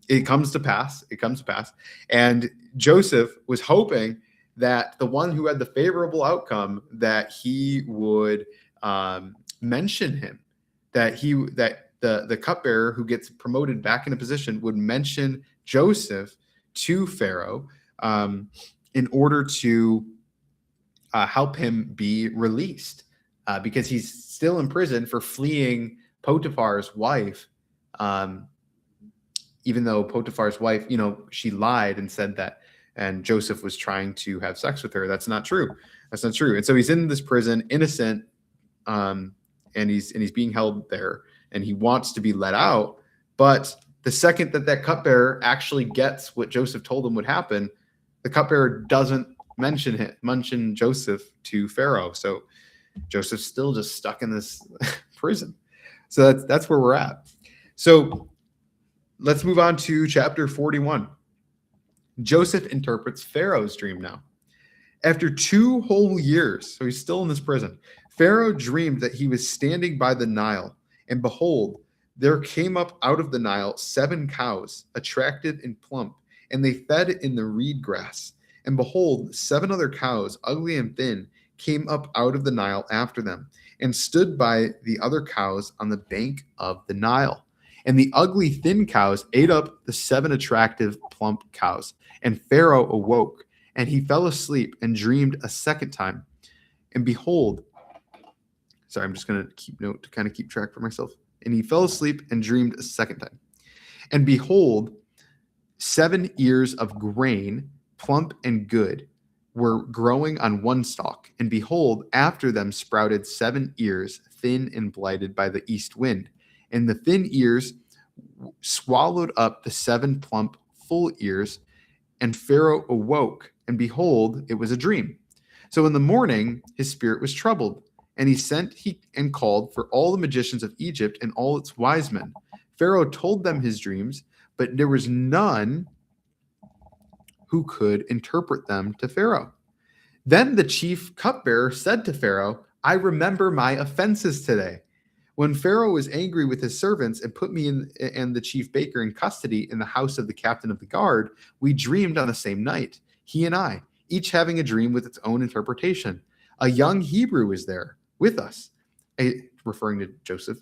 it comes to pass. And Joseph was hoping that the one who had the favorable outcome, that he would mention him, that the cupbearer who gets promoted back in a position would mention Joseph to Pharaoh in order to help him be released, because he's still in prison for fleeing Potiphar's wife. Even though Potiphar's wife, she lied and said that, and Joseph was trying to have sex with her. That's not true. And so he's in this prison, innocent, and he's being held there, and he wants to be let out. But the second that cupbearer actually gets what Joseph told him would happen, the cupbearer doesn't mention Joseph to Pharaoh. So Joseph's still just stuck in this prison. So that's where we're at. So let's move on to chapter 41. Joseph interprets Pharaoh's dream now. After 2 whole years, so he's still in this prison, Pharaoh dreamed that he was standing by the Nile, and behold, there came up out of the Nile 7 cows, attractive and plump, and they fed in the reed grass. And behold, 7 other cows, ugly and thin, came up out of the Nile after them, and stood by the other cows on the bank of the Nile. And the ugly, thin cows ate up the 7 attractive, plump cows. And Pharaoh awoke, and he fell asleep and dreamed a second time. And behold, sorry, I'm just going to keep note to kind of keep track for myself. And he fell asleep and dreamed a second time. And behold, 7 ears of grain, plump and good, were growing on one stalk. And behold, after them sprouted 7 ears, thin and blighted by the east wind. And the thin ears swallowed up the 7 plump, full ears. And Pharaoh awoke, and behold, it was a dream. So in the morning, his spirit was troubled, and he sent and called for all the magicians of Egypt and all its wise men. Pharaoh told them his dreams, but there was none who could interpret them to Pharaoh. Then the chief cupbearer said to Pharaoh, I remember my offenses today. When Pharaoh was angry with his servants and put me and the chief baker in custody in the house of the captain of the guard, we dreamed on the same night, he and I, each having a dream with its own interpretation. A young Hebrew was there with us, referring to Joseph,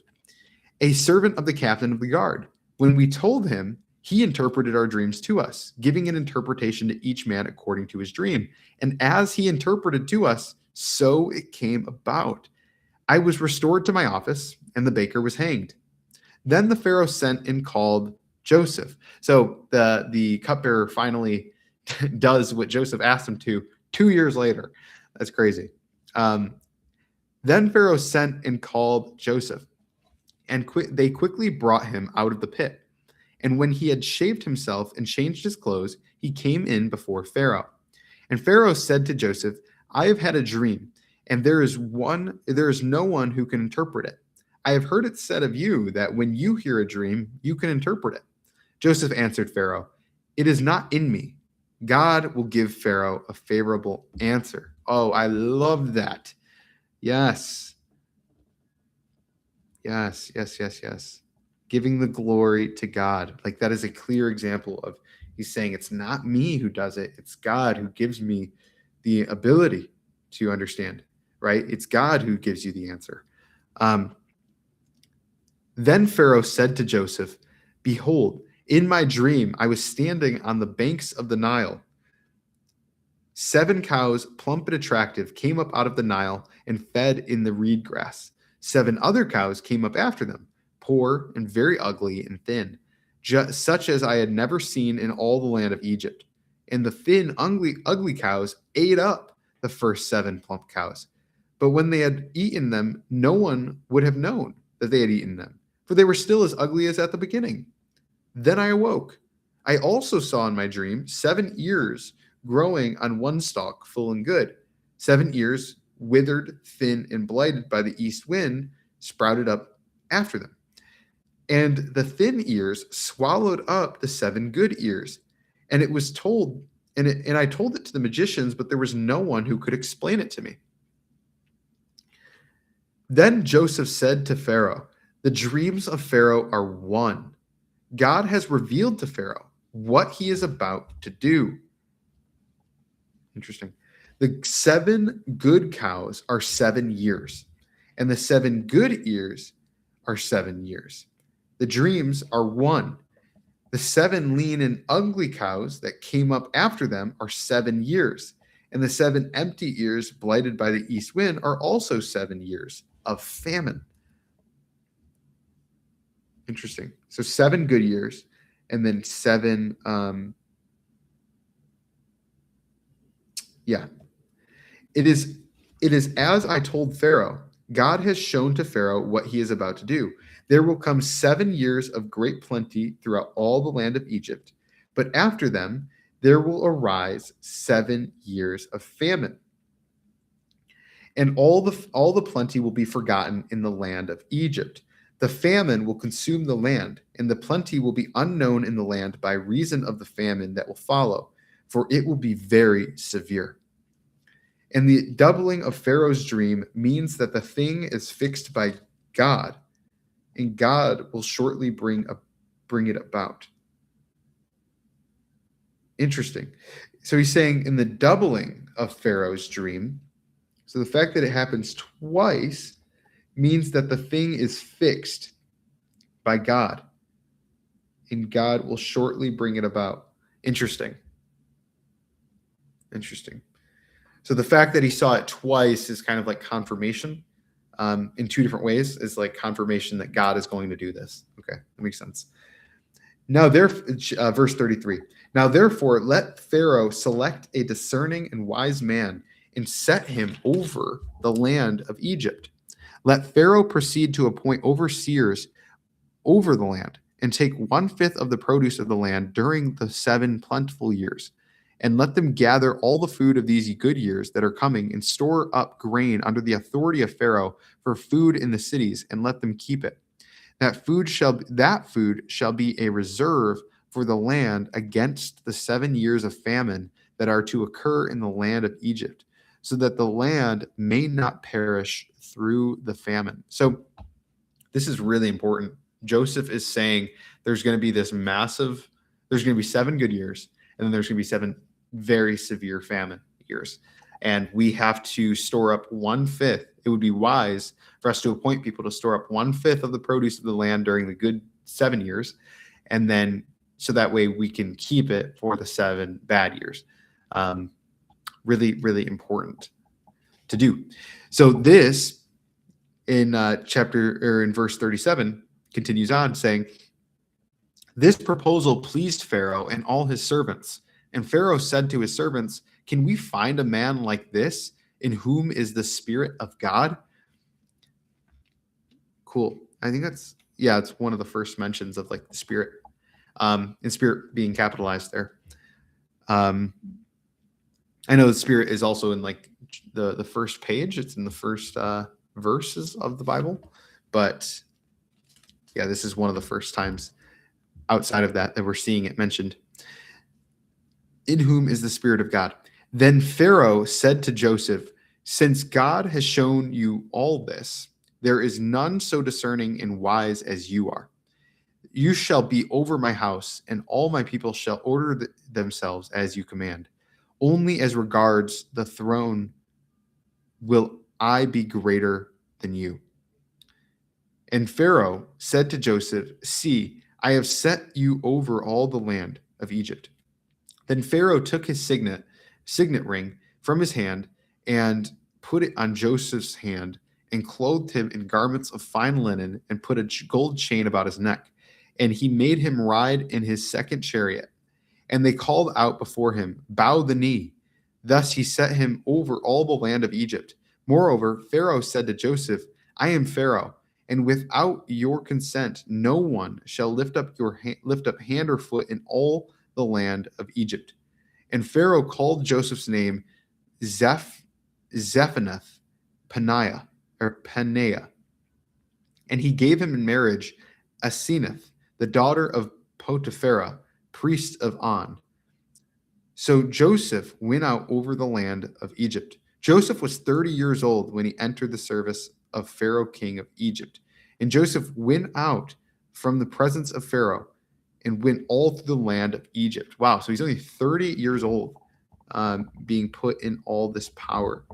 a servant of the captain of the guard. When we told him, he interpreted our dreams to us, giving an interpretation to each man according to his dream. And as he interpreted to us, so it came about. I was restored to my office, and the baker was hanged. Then the Pharaoh sent and called Joseph. So the cupbearer finally does what Joseph asked him to 2 years later. That's crazy. Then Pharaoh sent and called Joseph, and they quickly brought him out of the pit. And when he had shaved himself and changed his clothes, he came in before Pharaoh. And Pharaoh said to Joseph, I have had a dream, and there is no one who can interpret it. I have heard it said of you that when you hear a dream, you can interpret it. Joseph answered Pharaoh, it is not in me. God will give Pharaoh a favorable answer. Oh, I love that. Yes. Giving the glory to God. Like, that is a clear example of, he's saying it's not me who does it. It's God who gives me the ability to understand, right? It's God who gives you the answer. Then Pharaoh said to Joseph, behold, In my dream, I was standing on the banks of the Nile. 7 cows, plump and attractive, came up out of the Nile and fed in the reed grass. 7 other cows came up after them, poor and very ugly and thin, such as I had never seen in all the land of Egypt. And the thin, ugly cows ate up the first 7 plump cows. But when they had eaten them, no one would have known that they had eaten them, for they were still as ugly as at the beginning. Then I awoke. I also saw in my dream 7 ears growing on one stalk, full and good. 7 ears, withered, thin, and blighted by the east wind, sprouted up after them. And the thin ears swallowed up the 7 good ears. And it was told, and I told it to the magicians, but there was no one who could explain it to me. Then Joseph said to Pharaoh, the dreams of Pharaoh are one. God has revealed to Pharaoh what he is about to do. Interesting. The 7 good cows are 7 years, and the 7 good ears are 7 years. The dreams are one. The 7 lean and ugly cows that came up after them are 7 years, and the 7 empty ears blighted by the east wind are also 7 years of famine. Interesting. So 7 good years, and then 7. It is as I told Pharaoh. God has shown to Pharaoh what he is about to do. There will come 7 years of great plenty throughout all the land of Egypt, but after them there will arise 7 years of famine. And all the plenty will be forgotten in the land of Egypt. The famine will consume the land, and the plenty will be unknown in the land by reason of the famine that will follow, for it will be very severe. And the doubling of Pharaoh's dream means that the thing is fixed by God, and God will shortly bring it about. Interesting. So he's saying in the doubling of Pharaoh's dream, so the fact that it happens twice means that the thing is fixed by God, and God will shortly bring it about. Interesting. So the fact that he saw it twice is kind of like confirmation in 2 different ways, is like confirmation that God is going to do this. Okay, that makes sense. Now, verse 33. Now, therefore, let Pharaoh select a discerning and wise man and set him over the land of Egypt. Let Pharaoh proceed to appoint overseers over the land and take 1/5 of the produce of the land during the 7 plentiful years. And let them gather all the food of these good years that are coming and store up grain under the authority of Pharaoh for food in the cities, and let them keep it. That food shall be a reserve for the land against the 7 years of famine that are to occur in the land of Egypt, so that the land may not perish through the famine. So this is really important. Joseph is saying there's going to be there's going to be 7 good years, and then there's going to be 7 very severe famine years. And we have to store up 1/5. It would be wise for us to appoint people to store up 1/5 of the produce of the land during the good 7 years. And then, so that way we can keep it for the 7 bad years. Really, really important to do. So this in verse 37 continues on saying, this proposal pleased Pharaoh and all his servants. And Pharaoh said to his servants, can we find a man like this in whom is the Spirit of God? Cool. I think it's one of the first mentions of like the Spirit, and Spirit being capitalized there. I know the Spirit is also in like the first page. It's in the first verses of the Bible, but yeah, this is one of the first times outside of that we're seeing it mentioned. In whom is the Spirit of God? Then Pharaoh said to Joseph, since God has shown you all this, there is none so discerning and wise as you are. You shall be over my house, and all my people shall order themselves as you command. Only as regards the throne will I be greater than you. And Pharaoh said to Joseph, see, I have set you over all the land of Egypt. Then Pharaoh took his signet ring from his hand and put it on Joseph's hand and clothed him in garments of fine linen and put a gold chain about his neck. And he made him ride in his second chariot. And they called out before him, "Bow the knee." Thus he set him over all the land of Egypt. Moreover, Pharaoh said to Joseph, "I am Pharaoh, and without your consent, no one shall lift up hand or foot in all the land of Egypt." And Pharaoh called Joseph's name Zephanath Paneah, and he gave him in marriage Asenath, the daughter of Potipharah, priest of On. So Joseph went out over the land of Egypt. Joseph was 30 years old when he entered the service of Pharaoh, king of Egypt. And Joseph went out from the presence of Pharaoh and went all through the land of Egypt. Wow, so he's only 30 years old, being put in all this power.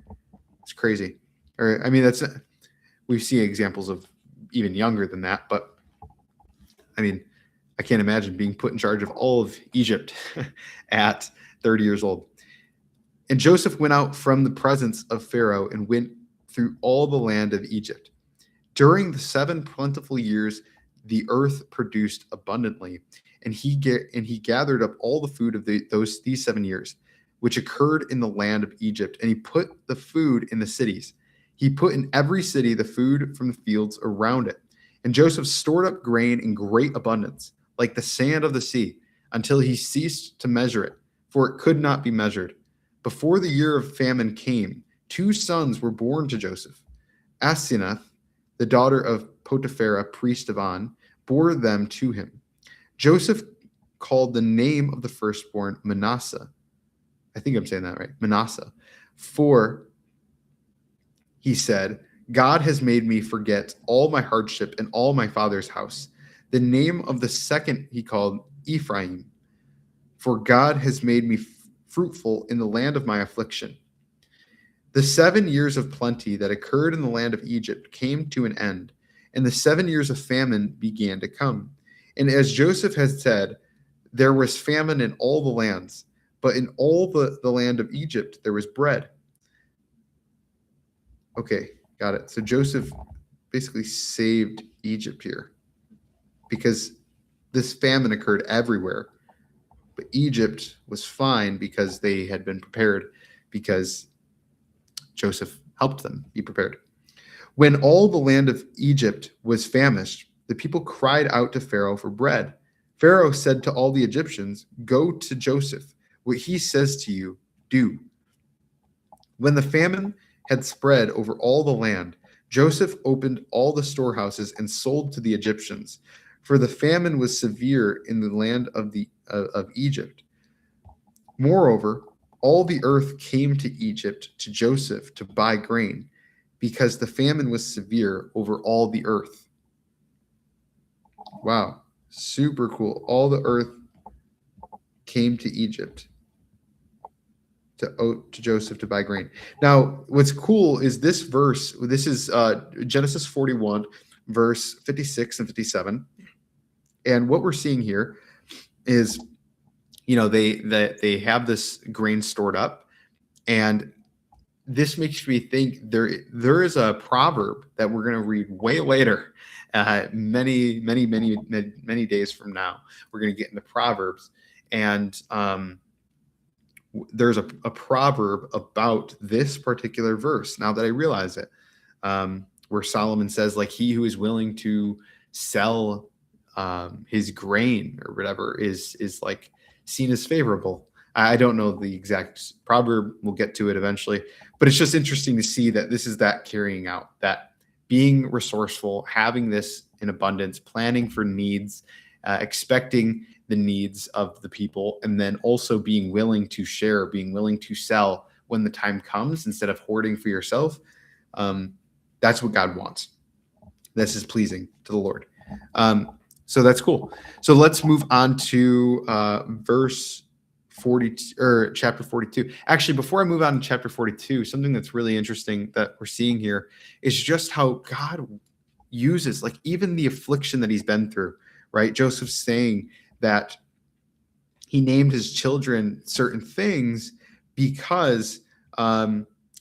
It's crazy. Or I mean, we've seen examples of even younger than that, but I mean, I can't imagine being put in charge of all of Egypt at 30 years old. And Joseph went out from the presence of Pharaoh and went through all the land of Egypt. During the 7 plentiful years, the earth produced abundantly, and he gathered up all the food of these 7 years, which occurred in the land of Egypt, and he put the food in the cities. He put in every city the food from the fields around it. And Joseph stored up grain in great abundance, like the sand of the sea, until he ceased to measure it, for it could not be measured. Before the year of famine came, 2 sons were born to Joseph. Asenath, the daughter of Potipharah, priest of On, bore them to him. Joseph called the name of the firstborn Manasseh. I think I'm saying that right, Manasseh. For, he said, God has made me forget all my hardship and all my father's house. The name of the second he called Ephraim, for God has made me fruitful in the land of my affliction. The 7 years of plenty that occurred in the land of Egypt came to an end, and the 7 years of famine began to come. And as Joseph had said, there was famine in all the lands, but in all the land of Egypt there was bread. Okay, got it. So Joseph basically saved Egypt here because this famine occurred everywhere. But Egypt was fine because they had been prepared, because Joseph helped them be prepared. When all the land of Egypt was famished, the people cried out to Pharaoh for bread. Pharaoh said to all the Egyptians, "Go to Joseph. What he says to you, do." When the famine had spread over all the land, Joseph opened all the storehouses and sold to the Egyptians, for the famine was severe in the land of Egypt. Moreover, all the earth came to Egypt to Joseph to buy grain, because the famine was severe over all the earth. Wow, super cool. All the earth came to Egypt to Joseph to buy grain. Now, what's cool is this verse. This is Genesis 41, verse 56 and 57. And what we're seeing here is, they have this grain stored up, and this makes me think there is a proverb that we're going to read way later, many days from now. We're going to get into Proverbs, and there's a proverb about this particular verse. Now that I realize it, where Solomon says, like, he who is willing to sell his grain or whatever is like seen as favorable. I don't know the exact proverb. We'll get to it eventually, but it's just interesting to see that this is that carrying out, that being resourceful, having this in abundance, planning for needs, expecting the needs of the people, and then also being willing to share, being willing to sell when the time comes instead of hoarding for yourself. That's what God wants. This is pleasing to the Lord. So that's cool. So let's move on to verse 42 or chapter 42. Actually, before I move on to chapter 42, something that's really interesting that we're seeing here is just how God uses, like, even the affliction that he's been through, right? Joseph's saying that he named his children certain things because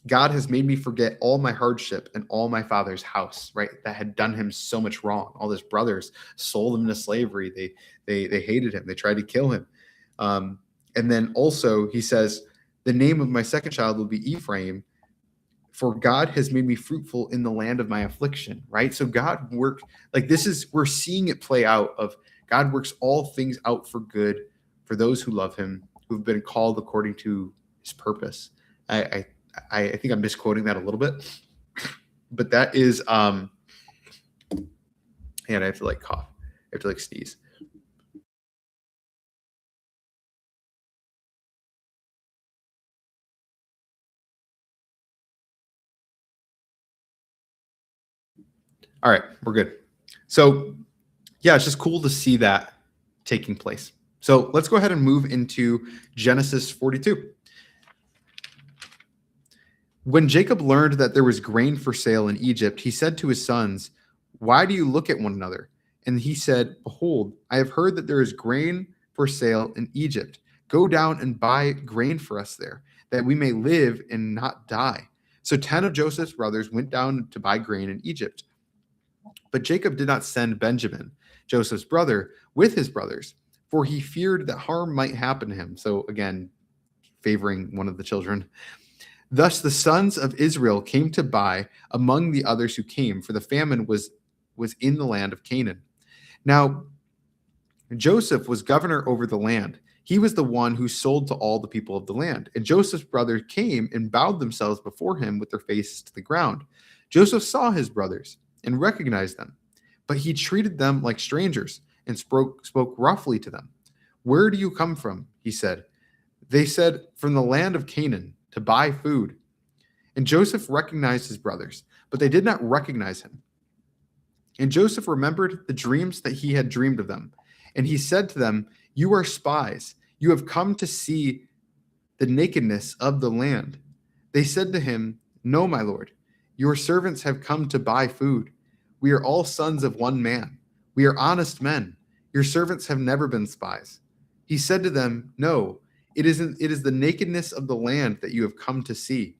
God has made me forget all my hardship and all my father's house, right? That had done him so much wrong. All his brothers sold him into slavery. They hated him. They tried to kill him. And then also he says, the name of my second child will be Ephraim, for God has made me fruitful in the land of my affliction, right? So God worked, like we're seeing it play out of God works all things out for good for those who love him, who've been called according to his purpose. I think I'm misquoting that a little bit, but that is, and I have to like cough. I have to like sneeze. All right, we're good. So yeah, it's just cool to see that taking place. So let's go ahead and move into Genesis 42. When Jacob learned that there was grain for sale in Egypt, he said to his sons, "Why do you look at one another?" And he said, "Behold, I have heard that there is grain for sale in Egypt. Go down and buy grain for us there, that we may live and not die." So 10 of Joseph's brothers went down to buy grain in Egypt. But Jacob did not send Benjamin, Joseph's brother, with his brothers, for he feared that harm might happen to him. So again, favoring one of the children. Thus the sons of Israel came to buy among the others who came, for the famine was in the land of Canaan. Now, Joseph was governor over the land. He was the one who sold to all the people of the land. And Joseph's brothers came and bowed themselves before him with their faces to the ground. Joseph saw his brothers and recognized them, but he treated them like strangers and spoke roughly to them. "Where do you come from?" he said. They said, "From the land of Canaan, to buy food." And Joseph recognized his brothers, but they did not recognize him. And Joseph remembered the dreams that he had dreamed of them. And he said to them, "You are spies. You have come to see the nakedness of the land." They said to him, "No, my lord. Your servants have come to buy food. We are all sons of one man. We are honest men. Your servants have never been spies." He said to them, "No, it is the nakedness of the land that you have come to see."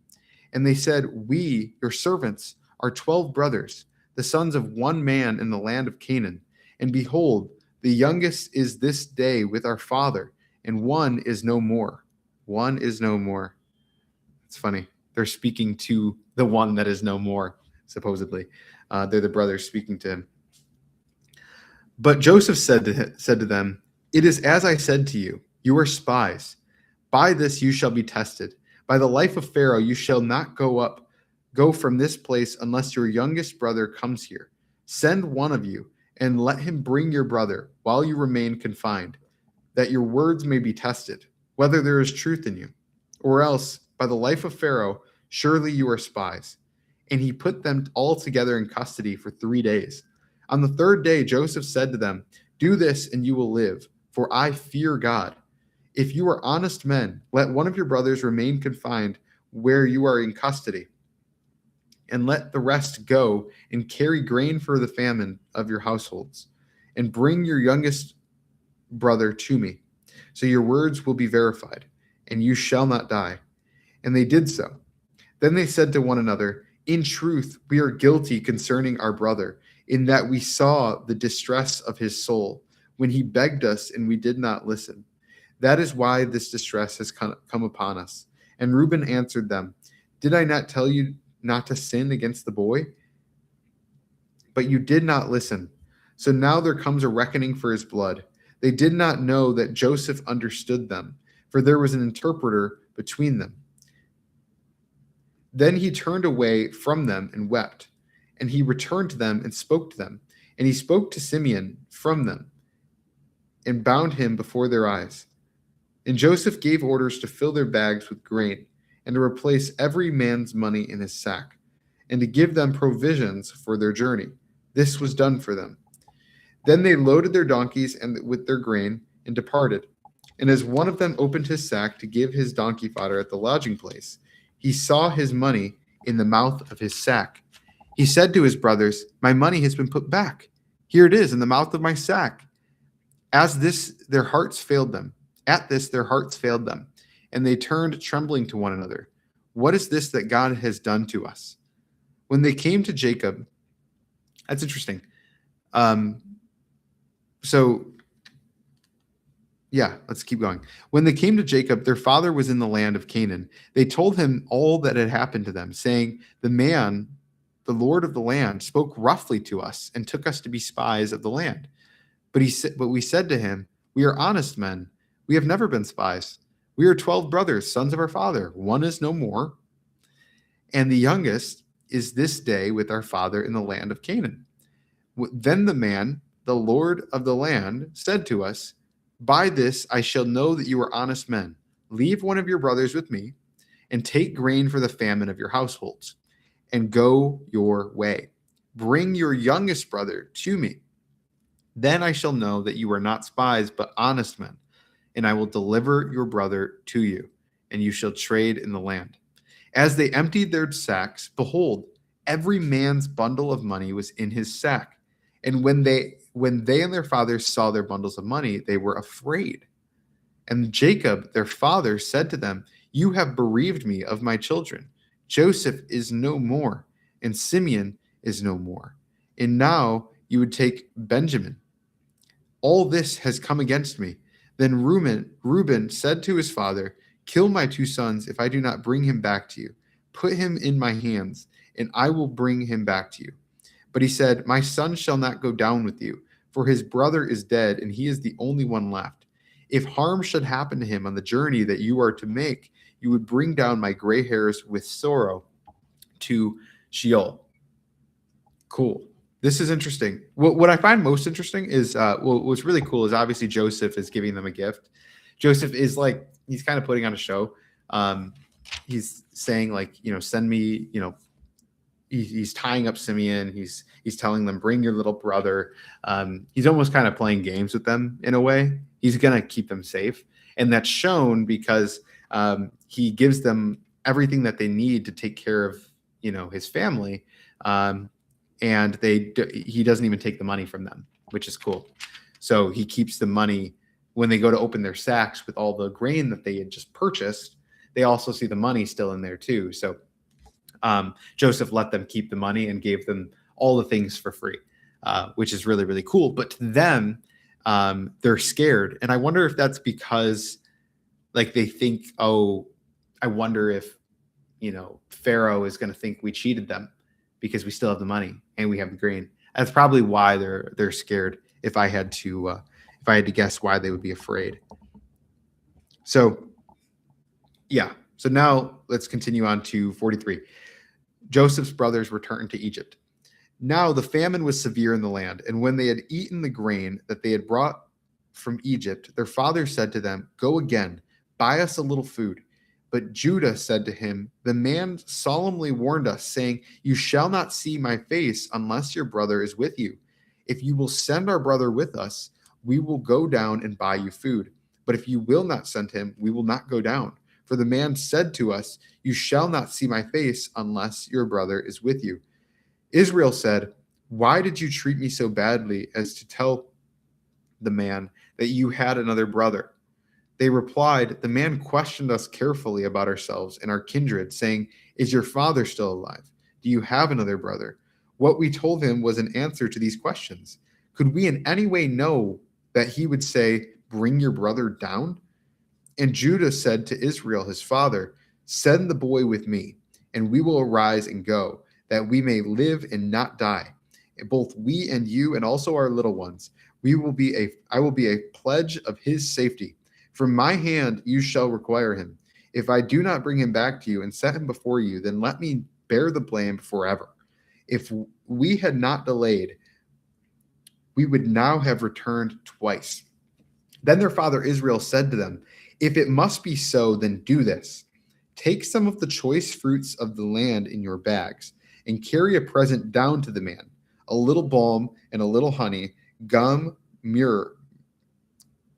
And they said, "We, your servants, are 12 brothers, the sons of one man in the land of Canaan. And behold, the youngest is this day with our father, and one is no more." One is no more. It's funny. They're speaking to the one that is no more, supposedly. They're the brothers speaking to him. But Joseph said to them, "It is as I said to you, you are spies. By this you shall be tested. By the life of Pharaoh you shall not go from this place unless your youngest brother comes here. Send one of you, and let him bring your brother while you remain confined, that your words may be tested, whether there is truth in you. Or else, by the life of Pharaoh, surely you are spies." And he put them all together in custody for 3 days. On the third day, Joseph said to them, "Do this and you will live, for I fear God. If you are honest men, let one of your brothers remain confined where you are in custody, and let the rest go and carry grain for the famine of your households, and bring your youngest brother to me. So your words will be verified, and you shall not die." And they did so. Then they said to one another, "In truth, we are guilty concerning our brother, in that we saw the distress of his soul when he begged us and we did not listen. That is why this distress has come upon us." And Reuben answered them, "Did I not tell you not to sin against the boy? But you did not listen. So now there comes a reckoning for his blood." They did not know that Joseph understood them, for there was an interpreter between them. Then he turned away from them and wept. And he returned to them and spoke to them. And he spoke to Simeon from them and bound him before their eyes. And Joseph gave orders to fill their bags with grain, and to replace every man's money in his sack, and to give them provisions for their journey. This was done for them. Then they loaded their donkeys with their grain and departed. And as one of them opened his sack to give his donkey fodder at the lodging place, he saw his money in the mouth of his sack. He said to his brothers, "My money has been put back. Here it is in the mouth of my sack. As this, their hearts failed them. At this, their hearts failed them, and they turned trembling to one another. What is this that God has done to us? When they came to Jacob, that's interesting. Um, so, yeah, let's keep going. When they came to Jacob, their father was in the land of Canaan. They told him all that had happened to them, saying, the man, the Lord of the land, spoke roughly to us and took us to be spies of the land. But we said to him, we are honest men. We have never been spies. We are 12 brothers, sons of our father. One is no more, and the youngest is this day with our father in the land of Canaan. Then the man, the Lord of the land, said to us, by this I shall know that you are honest men. Leave one of your brothers with me, and take grain for the famine of your households, and go your way. Bring your youngest brother to me. Then I shall know that you are not spies, but honest men, and I will deliver your brother to you, and you shall trade in the land. As they emptied their sacks, behold, every man's bundle of money was in his sack. And when they and their father saw their bundles of money, they were afraid. And Jacob, their father, said to them, you have bereaved me of my children. Joseph is no more, and Simeon is no more. And now you would take Benjamin. All this has come against me. Then Reuben said to his father, kill my 2 sons if I do not bring him back to you. Put him in my hands, and I will bring him back to you. But he said, my son shall not go down with you, for his brother is dead, and he is the only one left. If harm should happen to him on the journey that you are to make, you would bring down my gray hairs with sorrow to Sheol. Cool. This is interesting. What I find most interesting is, what's really cool is obviously Joseph is giving them a gift. Joseph is like, he's kind of putting on a show. He's saying like, send me, he's tying up Simeon. He's telling them, bring your little brother. He's almost kind of playing games with them in a way. He's going to keep them safe. And that's shown because he gives them everything that they need to take care of, his family. And he doesn't even take the money from them, which is cool. So he keeps the money when they go to open their sacks with all the grain that they had just purchased. They also see the money still in there too. So Joseph let them keep the money and gave them all the things for free, which is really, really cool. But to them, they're scared. And I wonder if that's because like they think, oh, I wonder if, Pharaoh is going to think we cheated them because we still have the money and we have the grain. That's probably why they're scared. If I had to guess why they would be afraid. So, yeah. So now let's continue on to 43. Joseph's brothers returned to Egypt. Now the famine was severe in the land, and when they had eaten the grain that they had brought from Egypt, their father said to them, go again, buy us a little food. But Judah said to him, the man solemnly warned us, saying, you shall not see my face unless your brother is with you. If you will send our brother with us, we will go down and buy you food. But if you will not send him, we will not go down. For the man said to us, you shall not see my face unless your brother is with you. Israel said, why did you treat me so badly as to tell the man that you had another brother? They replied, the man questioned us carefully about ourselves and our kindred, saying, is your father still alive? Do you have another brother? What we told him was an answer to these questions. Could we in any way know that he would say, bring your brother down? And Judah said to Israel, his father, send the boy with me, and we will arise and go, that we may live and not die. Both we and you and also our little ones, I will be a pledge of his safety. From my hand you shall require him. If I do not bring him back to you and set him before you, then let me bear the blame forever. If we had not delayed, we would now have returned twice. Then their father Israel said to them, if it must be so, then do this. Take some of the choice fruits of the land in your bags and carry a present down to the man, a little balm and a little honey, gum, myrrh,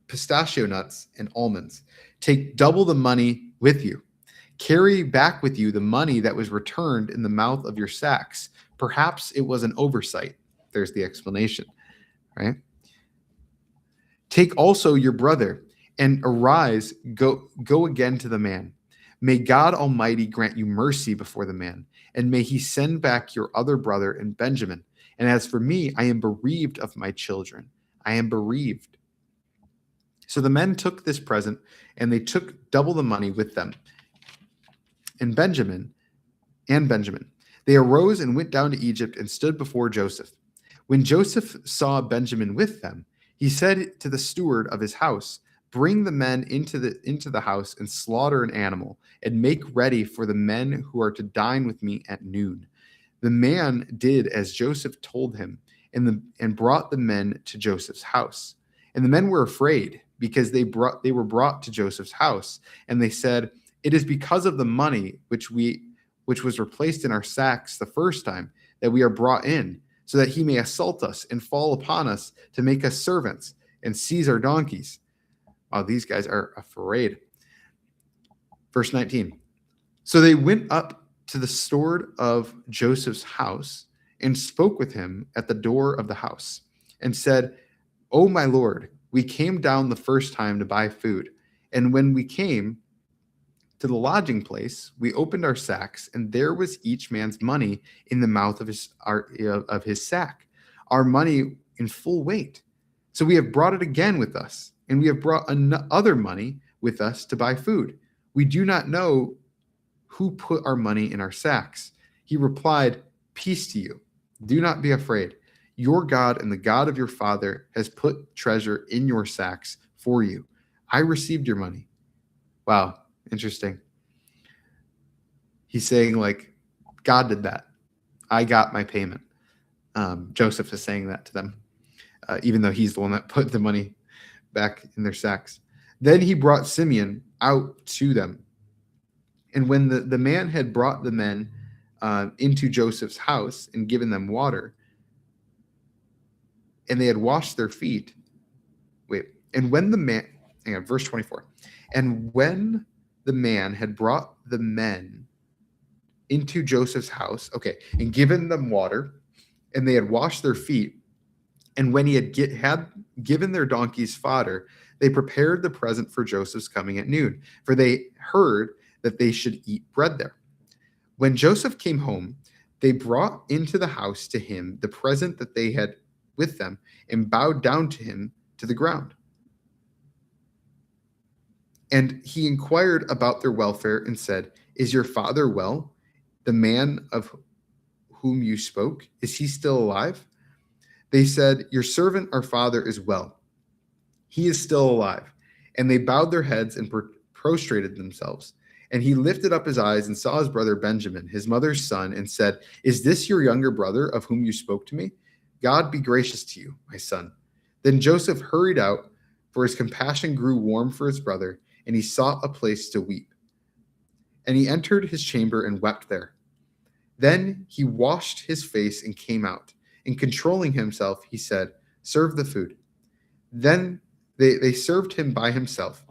pistachio nuts, and almonds. Take double the money with you. Carry back with you the money that was returned in the mouth of your sacks. Perhaps it was an oversight. There's the explanation, right? Take also your brother and arise, go again to the man. May God Almighty grant you mercy before the man, and may he send back your other brother and Benjamin. And as for me, I am bereaved of my children. I am bereaved. So the men took this present, and they took double the money with them. And Benjamin. They arose and went down to Egypt and stood before Joseph. When Joseph saw Benjamin with them, he said to the steward of his house, "Bring the men into the house and slaughter an animal, and make ready for the men who are to dine with me at noon." The man did as Joseph told him, and brought the men to Joseph's house. And the men were afraid, because they were brought to Joseph's house, and they said, "It is because of the money which was replaced in our sacks the first time that we are brought in, so that he may assault us and fall upon us to make us servants and seize our donkeys." Oh, these guys are afraid. Verse 19. So they went up to the steward of Joseph's house and spoke with him at the door of the house and said, "O my lord, we came down the first time to buy food. And when we came to the lodging place, we opened our sacks, and there was each man's money in the mouth of his sack, our money in full weight. So we have brought it again with us, and we have brought other money with us to buy food. We do not know who put our money in our sacks." He replied, "Peace to you. Do not be afraid. Your God and the God of your father has put treasure in your sacks for you. I received your money." Wow, interesting. He's saying, like, God did that. I got my payment. Joseph is saying that to them, even though he's the one that put the money back in their sacks. Then he brought Simeon out to them. And when the man had brought the men into Joseph's house and given them water, and they had washed their feet. Verse 24. And when the man had brought the men into Joseph's house, and given them water, and they had washed their feet, and when he had given their donkeys fodder, they prepared the present for Joseph's coming at noon, for they heard that they should eat bread there. When Joseph came home, they brought into the house to him the present that they had with them, and bowed down to him to the ground. And he inquired about their welfare and said, "Is your father well? The man of whom you spoke, is he still alive?" They said, "Your servant, our father, is well. He is still alive." And they bowed their heads and prostrated themselves. And he lifted up his eyes and saw his brother Benjamin, his mother's son, and said, "Is this your younger brother of whom you spoke to me? God be gracious to you, my son." Then Joseph hurried out, for his compassion grew warm for his brother, and he sought a place to weep. And he entered his chamber and wept there. Then he washed his face and came out. And controlling himself, he said, "Serve the food." Then they served him by himself,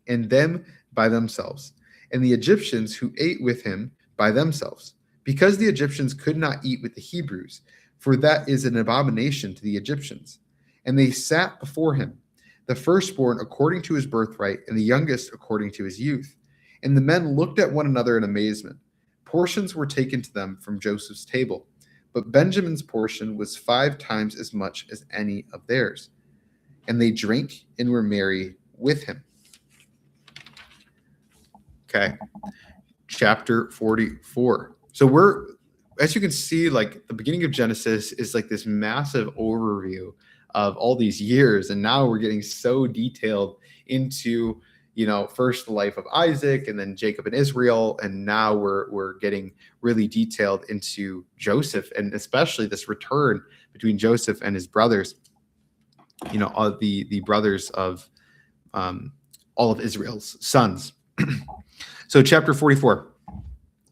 and them by themselves, and the Egyptians who ate with him by themselves, because the Egyptians could not eat with the Hebrews, for that is an abomination to the Egyptians. And they sat before him, the firstborn according to his birthright, and the youngest according to his youth. And the men looked at one another in amazement. Portions were taken to them from Joseph's table, but Benjamin's portion was 5 times as much as any of theirs. And they drank and were merry with him. Okay, chapter 44. So as you can see, like the beginning of Genesis is like this massive overview of all these years. And now we're getting so detailed into, first the life of Isaac and then Jacob and Israel. And now we're getting really detailed into Joseph, and especially this return between Joseph and his brothers, the brothers of all of Israel's sons. So chapter 44.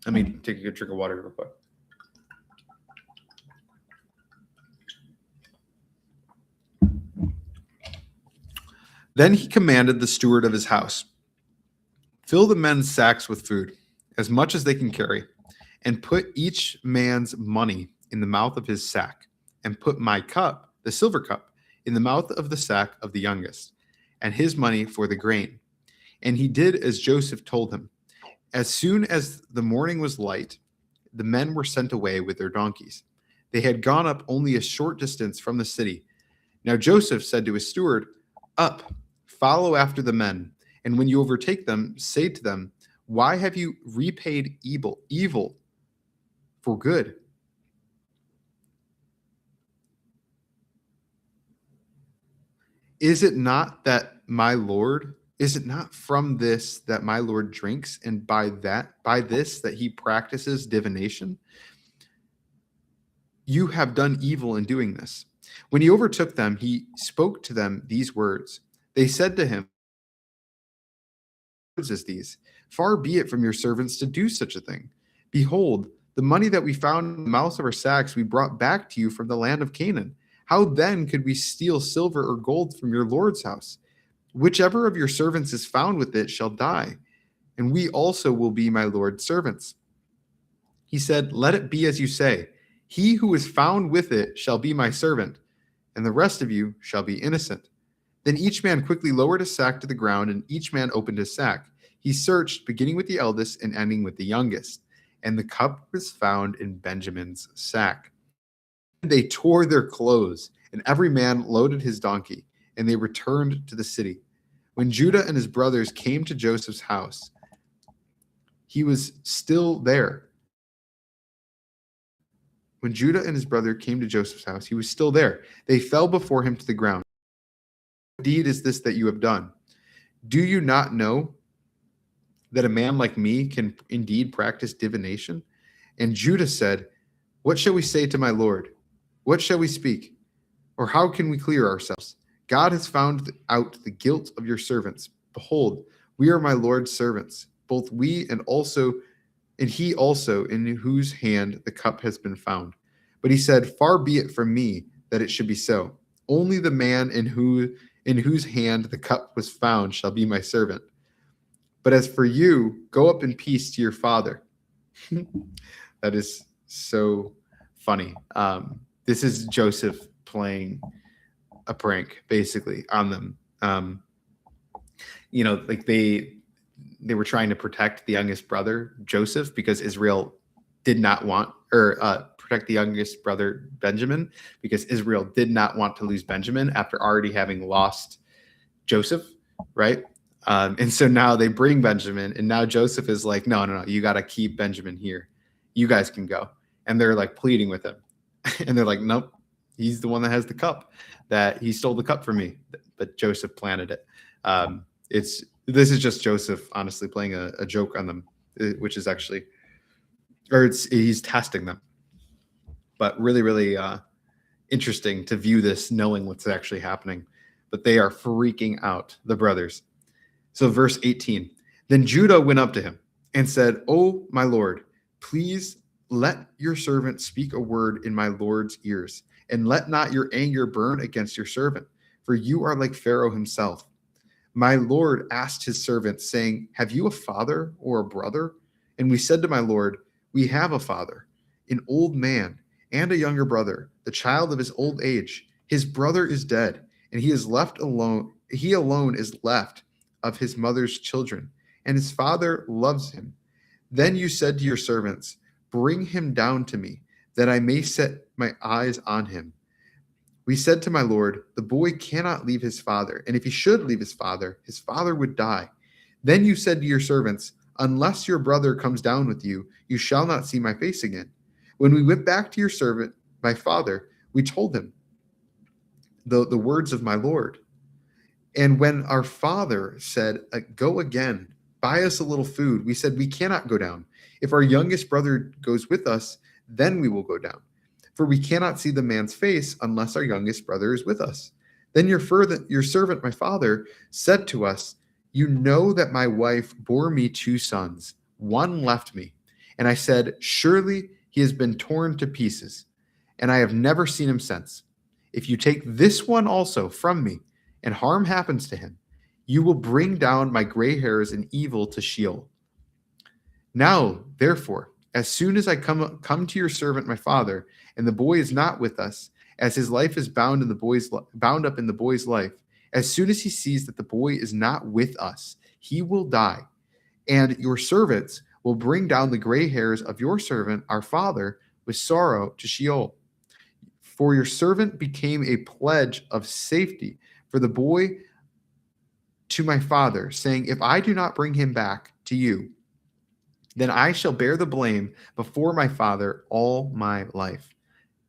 Let me take a good drink of water real quick. Then he commanded the steward of his house, "Fill the men's sacks with food, as much as they can carry, and put each man's money in the mouth of his sack, and put my cup, the silver cup, in the mouth of the sack of the youngest, and his money for the grain. And he did as Joseph told him. As soon as the morning was light, the men were sent away with their donkeys. They had gone up only a short distance from the city. Now Joseph said to his steward, "Up, follow after the men, and when you overtake them, say to them, 'Why have you repaid evil for good?' Is it not that my Lord, is it not from this that my Lord drinks, and by this that he practices divination? You have done evil in doing this." When he overtook them, he spoke to them these words. They said to him, "Words as these, far be it from your servants to do such a thing. Behold, the money that we found in the mouths of our sacks we brought back to you from the land of Canaan. How then could we steal silver or gold from your Lord's house? Whichever of your servants is found with it shall die, and we also will be my Lord's servants." He said, "Let it be as you say. He who is found with it shall be my servant, and the rest of you shall be innocent." Then each man quickly lowered his sack to the ground, and each man opened his sack. He searched, beginning with the eldest and ending with the youngest, and the cup was found in Benjamin's sack. They tore their clothes, and every man loaded his donkey, and they returned to the city. When Judah and his brothers came to Joseph's house, he was still there. When Judah and his brother came to Joseph's house, he was still there. They fell before him to the ground. "What deed is this that you have done? Do you not know that a man like me can indeed practice divination?" And Judah said, "What shall we say to my Lord? What shall we speak? Or how can we clear ourselves? God has found out the guilt of your servants. Behold, we are my Lord's servants, both we and he also, in whose hand the cup has been found." But he said, "Far be it from me that it should be so. Only the man in whose hand the cup was found shall be my servant. But as for you, go up in peace to your father." That is so funny. This is Joseph playing a prank, basically, on them. Like they were trying to protect the youngest brother, Joseph, because Israel did not want, or protect the youngest brother, Benjamin, because Israel did not want to lose Benjamin after already having lost Joseph, right? And so now they bring Benjamin, and now Joseph is like, no, you got to keep Benjamin here. You guys can go. And they're like pleading with him. And they're like, nope, he's the one that has the cup, that he stole the cup from me, but Joseph planted it. This is just Joseph honestly playing a joke on them, which is actually, he's testing them. But really, really interesting to view this knowing what's actually happening. But they are freaking out, the brothers. So verse 18, then Judah went up to him and said, "Oh, my Lord, please let your servant speak a word in my Lord's ears, and let not your anger burn against your servant, for you are like Pharaoh himself. My Lord asked his servant, saying, 'Have you a father or a brother?' And we said to my Lord, 'We have a father, an old man, and a younger brother, the child of his old age. His brother is dead, and he is left alone. He alone is left of his mother's children, and his father loves him. Then you said to your servants, bring him down to me, that I may set my eyes on him. We said to my Lord, the boy cannot leave his father, and if he should leave his father would die. Then you said to your servants, unless your brother comes down with you, you shall not see my face again. When we went back to your servant, my father, we told him the words of my Lord. And when our father said, go again, buy us a little food, we said, we cannot go down. If our youngest brother goes with us, then we will go down. For we cannot see the man's face unless our youngest brother is with us. Then your servant, my father, said to us, you know that my wife bore me 2 sons. One left me. And I said, surely he has been torn to pieces, and I have never seen him since. If you take this one also from me, and harm happens to him, you will bring down my gray hairs in evil to Sheol. Now, therefore, as soon as I come to your servant, my father, and the boy is not with us, as his life is bound up in the boy's life. As soon as he sees that the boy is not with us, he will die. And your servants will bring down the gray hairs of your servant, our father, with sorrow to Sheol. For your servant became a pledge of safety for the boy to my father, saying, if I do not bring him back to you, then I shall bear the blame before my father all my life.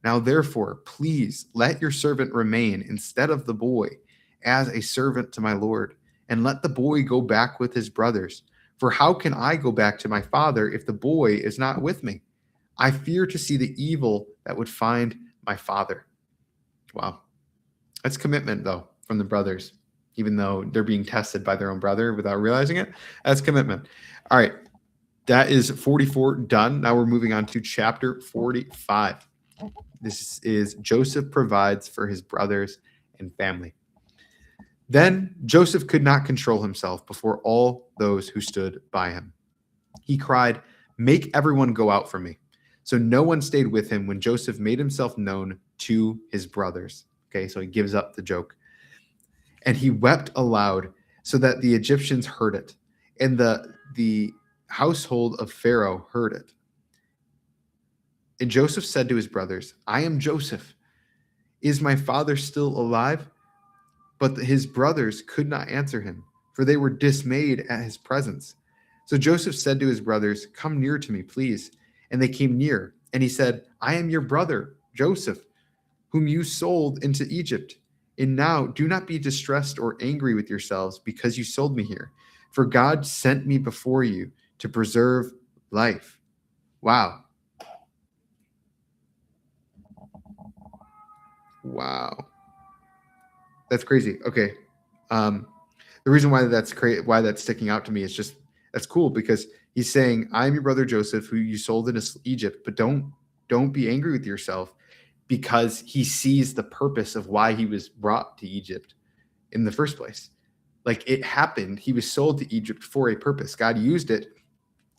Now, therefore, please let your servant remain instead of the boy as a servant to my Lord, and let the boy go back with his brothers. For how can I go back to my father if the boy is not with me? I fear to see the evil that would find my father. Wow. That's commitment, though, from the brothers, even though they're being tested by their own brother without realizing it. That's commitment. All right. That is 44 done. Now we're moving on to chapter 45. This is Joseph provides for his brothers and family. Then Joseph could not control himself before all those who stood by him. He cried, make everyone go out from me. So no one stayed with him when Joseph made himself known to his brothers. Okay, so he gives up the joke. And he wept aloud so that the Egyptians heard it. And the household of Pharaoh heard it. And Joseph said to his brothers, I am Joseph. Is my father still alive? But his brothers could not answer him, for they were dismayed at his presence. So Joseph said to his brothers, come near to me, please. And they came near. And he said, I am your brother, Joseph, whom you sold into Egypt. And now do not be distressed or angry with yourselves because you sold me here. For God sent me before you to preserve life. Wow. Wow. That's crazy. Okay. The reason why why that's sticking out to me is just, that's cool because he's saying, I'm your brother Joseph, who you sold into Egypt, but don't be angry with yourself, because he sees the purpose of why he was brought to Egypt in the first place. Like, it happened. He was sold to Egypt for a purpose. God used it.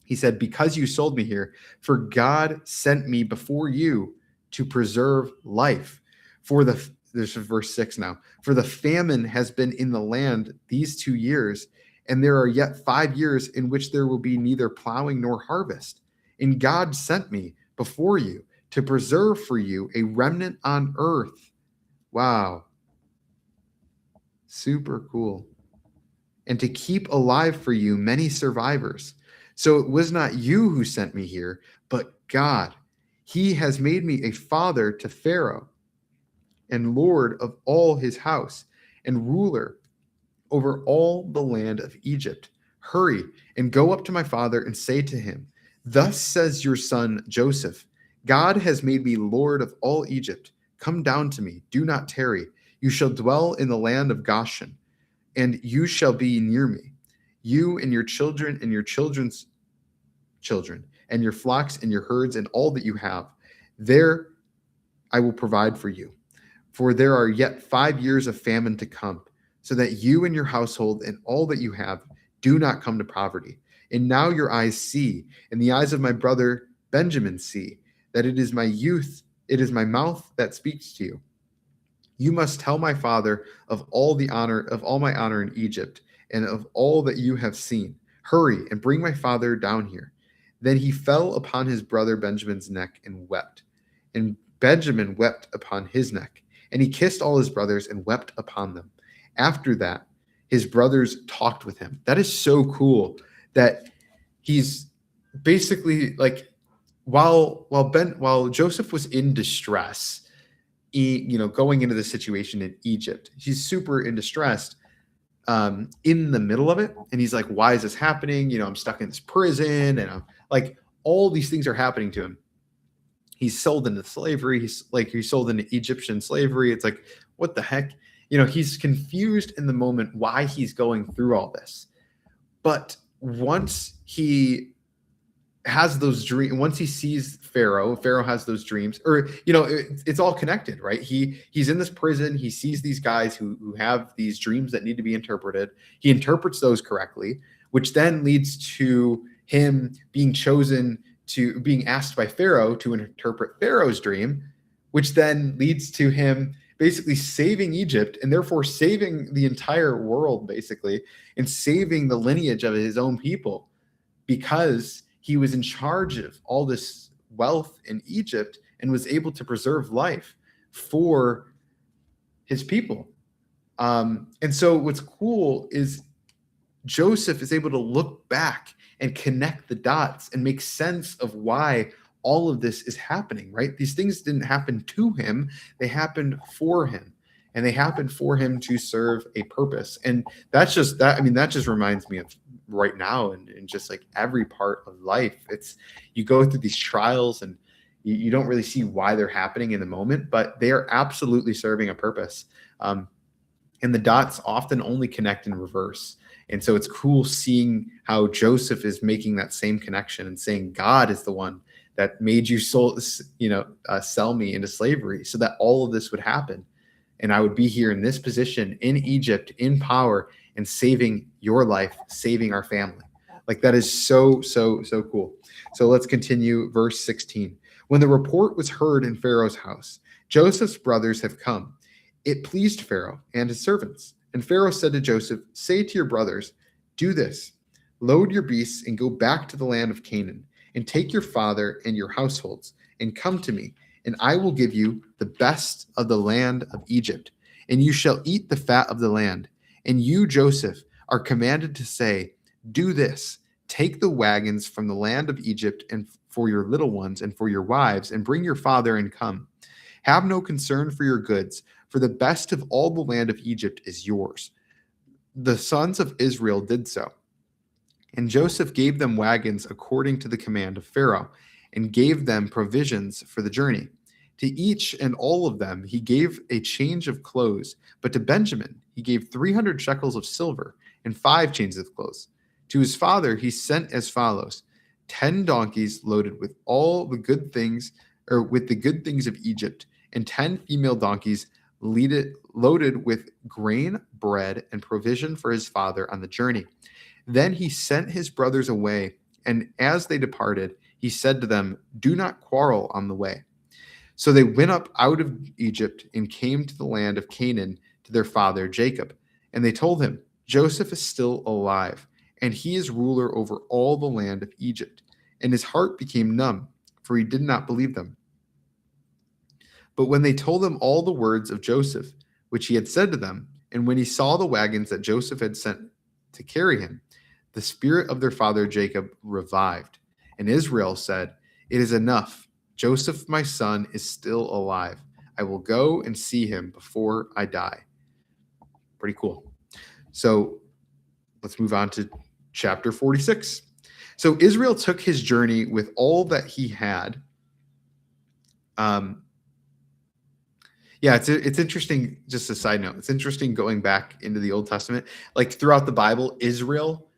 He said, because you sold me here, for God sent me before you to preserve life. There's verse 6 now. For the famine has been in the land these 2 years, and there are yet 5 years in which there will be neither plowing nor harvest. And God sent me before you to preserve for you a remnant on earth. Wow. Super cool. And to keep alive for you many survivors. So it was not you who sent me here, but God. He has made me a father to Pharaoh, and lord of all his house, and ruler over all the land of Egypt. Hurry and go up to my father and say to him, thus says your son Joseph, God has made me lord of all Egypt. Come down to me, do not tarry. You shall dwell in the land of Goshen, and you shall be near me, you and your children and your children's children, and your flocks and your herds and all that you have. There I will provide for you. For there are yet 5 years of famine to come, so that you and your household and all that you have do not come to poverty. And now your eyes see, and the eyes of my brother Benjamin see, that it is my youth, it is my mouth that speaks to you. You must tell my father of all my honor in Egypt, and of all that you have seen. Hurry and bring my father down here. Then he fell upon his brother Benjamin's neck and wept. And Benjamin wept upon his neck. And he kissed all his brothers and wept upon them. After that, his brothers talked with him. That is so cool that he's basically like, while Joseph was in distress, going into the situation in Egypt, he's super in distress in the middle of it. And he's like, why is this happening? I'm stuck in this prison, and I'm like, all these things are happening to him. He's sold into slavery. He's sold into Egyptian slavery. It's like, what the heck? He's confused in the moment why he's going through all this. But once he has those dreams, once he sees Pharaoh has those dreams, or, it's all connected, right? He's in this prison. He sees these guys who have these dreams that need to be interpreted. He interprets those correctly, which then leads to him being asked by Pharaoh to interpret Pharaoh's dream, which then leads to him basically saving Egypt and therefore saving the entire world, basically, and saving the lineage of his own people because he was in charge of all this wealth in Egypt and was able to preserve life for his people. And so what's cool is Joseph is able to look back and connect the dots and make sense of why all of this is happening, right? These things didn't happen to him, they happened for him. And they happened for him to serve a purpose. And that's just that. I mean, that just reminds me of right now and just like every part of life. It's you go through these trials and you don't really see why they're happening in the moment, but they are absolutely serving a purpose. And the dots often only connect in reverse. And so it's cool seeing how Joseph is making that same connection and saying, God is the one that made you sell me into slavery so that all of this would happen. And I would be here in this position in Egypt, in power, and saving your life, saving our family. Like that is so cool. So let's continue verse 16. When the report was heard in Pharaoh's house, Joseph's brothers have come. It pleased Pharaoh and his servants. And Pharaoh said to Joseph, say to your brothers, do this, load your beasts and go back to the land of Canaan, and take your father and your households, and come to me, and I will give you the best of the land of Egypt, and you shall eat the fat of the land. And you, Joseph, are commanded to say, do this, take the wagons from the land of Egypt, and for your little ones and for your wives, and bring your father and come. Have no concern for your goods, for the best of all the land of Egypt is yours. The sons of Israel did so. And Joseph gave them wagons according to the command of Pharaoh, and gave them provisions for the journey. To each and all of them he gave a change of clothes, but to Benjamin he gave 300 shekels of silver and 5 changes of clothes. To his father he sent as follows: 10 donkeys loaded with all the good things, or with the good things of Egypt, and 10 female donkeys loaded with grain, bread, and provision for his father on the journey. Then he sent his brothers away, and as they departed, he said to them, do not quarrel on the way. So they went up out of Egypt and came to the land of Canaan to their father Jacob. And they told him, Joseph is still alive, and he is ruler over all the land of Egypt. And his heart became numb, for he did not believe them. But when they told him all the words of Joseph, which he had said to them, and when he saw the wagons that Joseph had sent to carry him, the spirit of their father Jacob revived. And Israel said, it is enough. Joseph, my son, is still alive. I will go and see him before I die. Pretty cool. So let's move on to chapter 46. So Israel took his journey with all that he had. It's interesting, just a side note, it's interesting going back into the Old Testament. Like throughout the Bible, Israel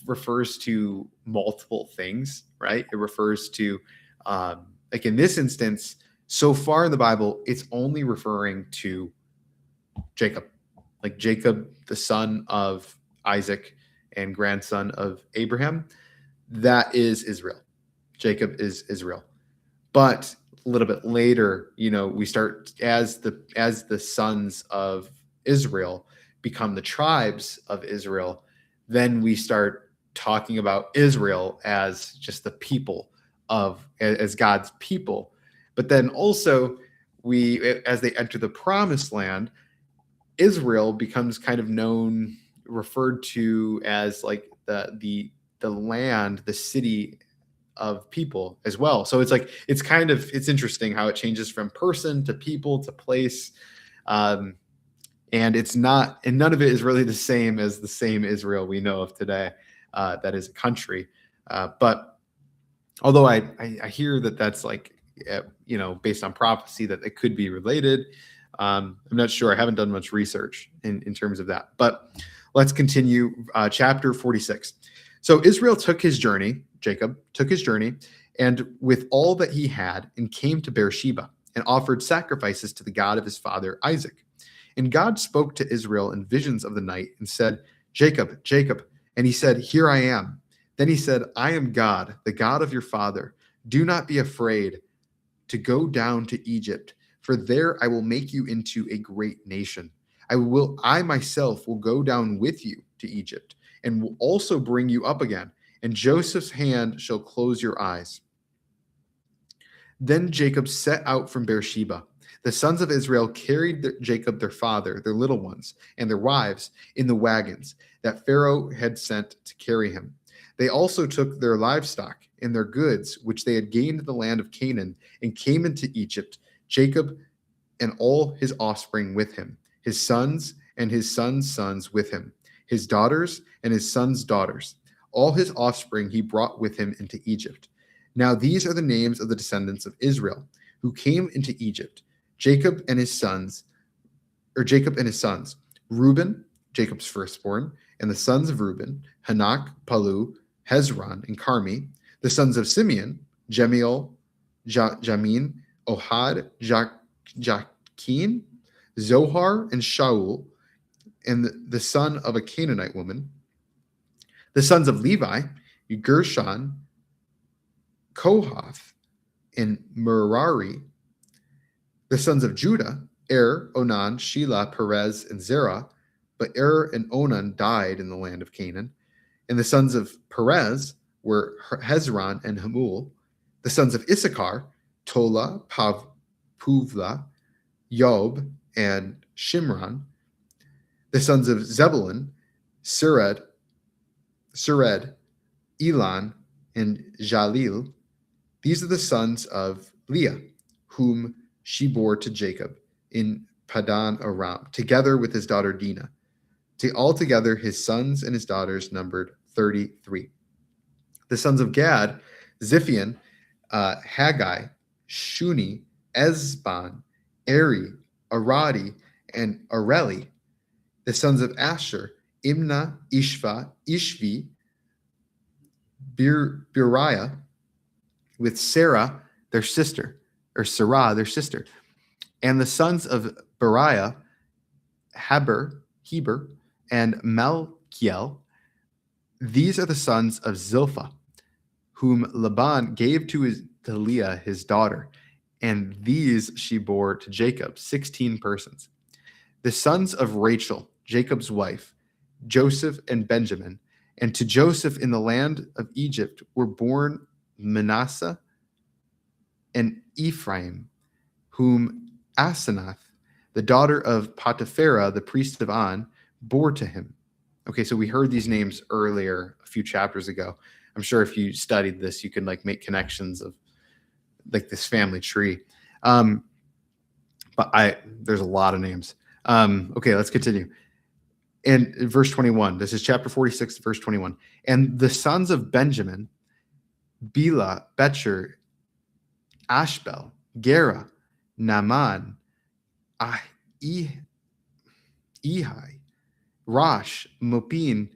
refers to multiple things, right? It refers to, like in this instance, so far in the Bible, it's only referring to Jacob, like Jacob, the son of Isaac and grandson of Abraham. That is Israel. Jacob is Israel. But a little bit later, we start as the sons of Israel become the tribes of Israel, then we start talking about Israel as just the people as God's people. But then also as they enter the promised land, Israel becomes kind of referred to as like the land, the city of people as well. So it's like, it's interesting how it changes from person to people to place. And none of it is really the same as the same Israel we know of today. That is a country. But although I hear that that's like, based on prophecy that it could be related. I'm not sure. I haven't done much research in terms of that, but let's continue. Chapter 46. So Israel took his journey. Jacob took his journey, and with all that he had, and came to Beersheba, and offered sacrifices to the God of his father Isaac. And God spoke to Israel in visions of the night, and said, Jacob, Jacob. And he said, here I am. Then he said, I am God, the God of your father. Do not be afraid to go down to Egypt, for there I will make you into a great nation. I myself will go down with you to Egypt and will also bring you up again, and Joseph's hand shall close your eyes. Then Jacob set out from Beersheba. The sons of Israel carried Jacob their father, their little ones, and their wives in the wagons that Pharaoh had sent to carry him. They also took their livestock and their goods, which they had gained in the land of Canaan, and came into Egypt, Jacob and all his offspring with him, his sons and his sons' sons with him, his daughters and his sons' daughters. All his offspring he brought with him into Egypt. Now these are the names of the descendants of Israel who came into Egypt, Jacob and his sons, Reuben, Jacob's firstborn, and the sons of Reuben, Hanok, Palu, Hezron, and Carmi, the sons of Simeon, Jemiel, Jamin, Ohad, Jachin, Zohar, and Shaul, and the son of a Canaanite woman, the sons of Levi, Gershon, Kohath, and Merari, the sons of Judah, Onan, Shelah, Perez, and Zerah, but and Onan died in the land of Canaan. And the sons of Perez were Hezron and Hamul. The sons of Issachar, Tola, Puvla, Yob, and Shimron. The sons of Zebulun, Sered, Elon, and Jalil. These are the sons of Leah, whom she bore to Jacob in Padan Aram, together with his daughter Dinah. Altogether, his sons and his daughters numbered 33. The sons of Gad, Ziphion, Haggai, Shuni, Ezban, Eri, Aradi, and Areli. The sons of Asher, Imnah, Ishvi, Beriah, with Sarah, their sister, and the sons of Beriah, Heber, and Malkiel. These are the sons of Zilpah, whom Laban gave to Leah his daughter, and these she bore to Jacob, 16 persons. The sons of Rachel, Jacob's wife, Joseph and Benjamin, and to Joseph in the land of Egypt were born Manasseh and Ephraim, whom Asenath, the daughter of Potipharah, the priest of On, bore to him. Okay, so we heard these names earlier, a few chapters ago. I'm sure if you studied this, you can make connections of this family tree. But there's a lot of names. Okay, let's continue. And verse 21, this is chapter 46, verse 21. And the sons of Benjamin, Bela, Betcher, Ashbel, Gera, Naaman, Ehi, Rosh, Mupim,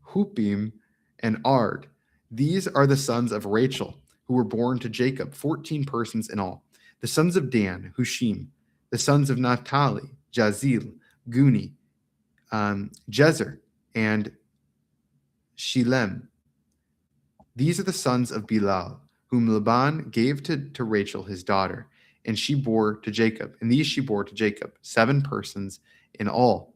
Hupim, and Ard. These are the sons of Rachel, who were born to Jacob, 14 persons in all. The sons of Dan, Hushim. The sons of Naphtali, Jazil, Guni, Jezer, and Shilem. These are the sons of Bilal, whom Laban gave to Rachel his daughter, and she bore to Jacob. And these she bore to Jacob, 7 persons in all.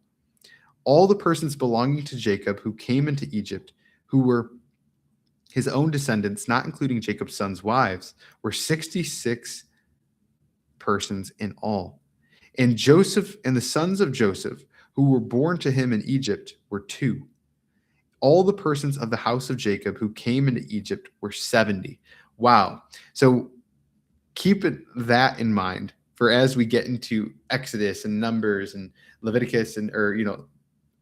All the persons belonging to Jacob who came into Egypt, who were his own descendants, not including Jacob's sons' wives, were 66 persons in all. And Joseph and the sons of Joseph, who were born to him in Egypt, were 2. All the persons of the house of Jacob who came into Egypt were 70. Wow. So keep that in mind for as we get into Exodus and Numbers and Leviticus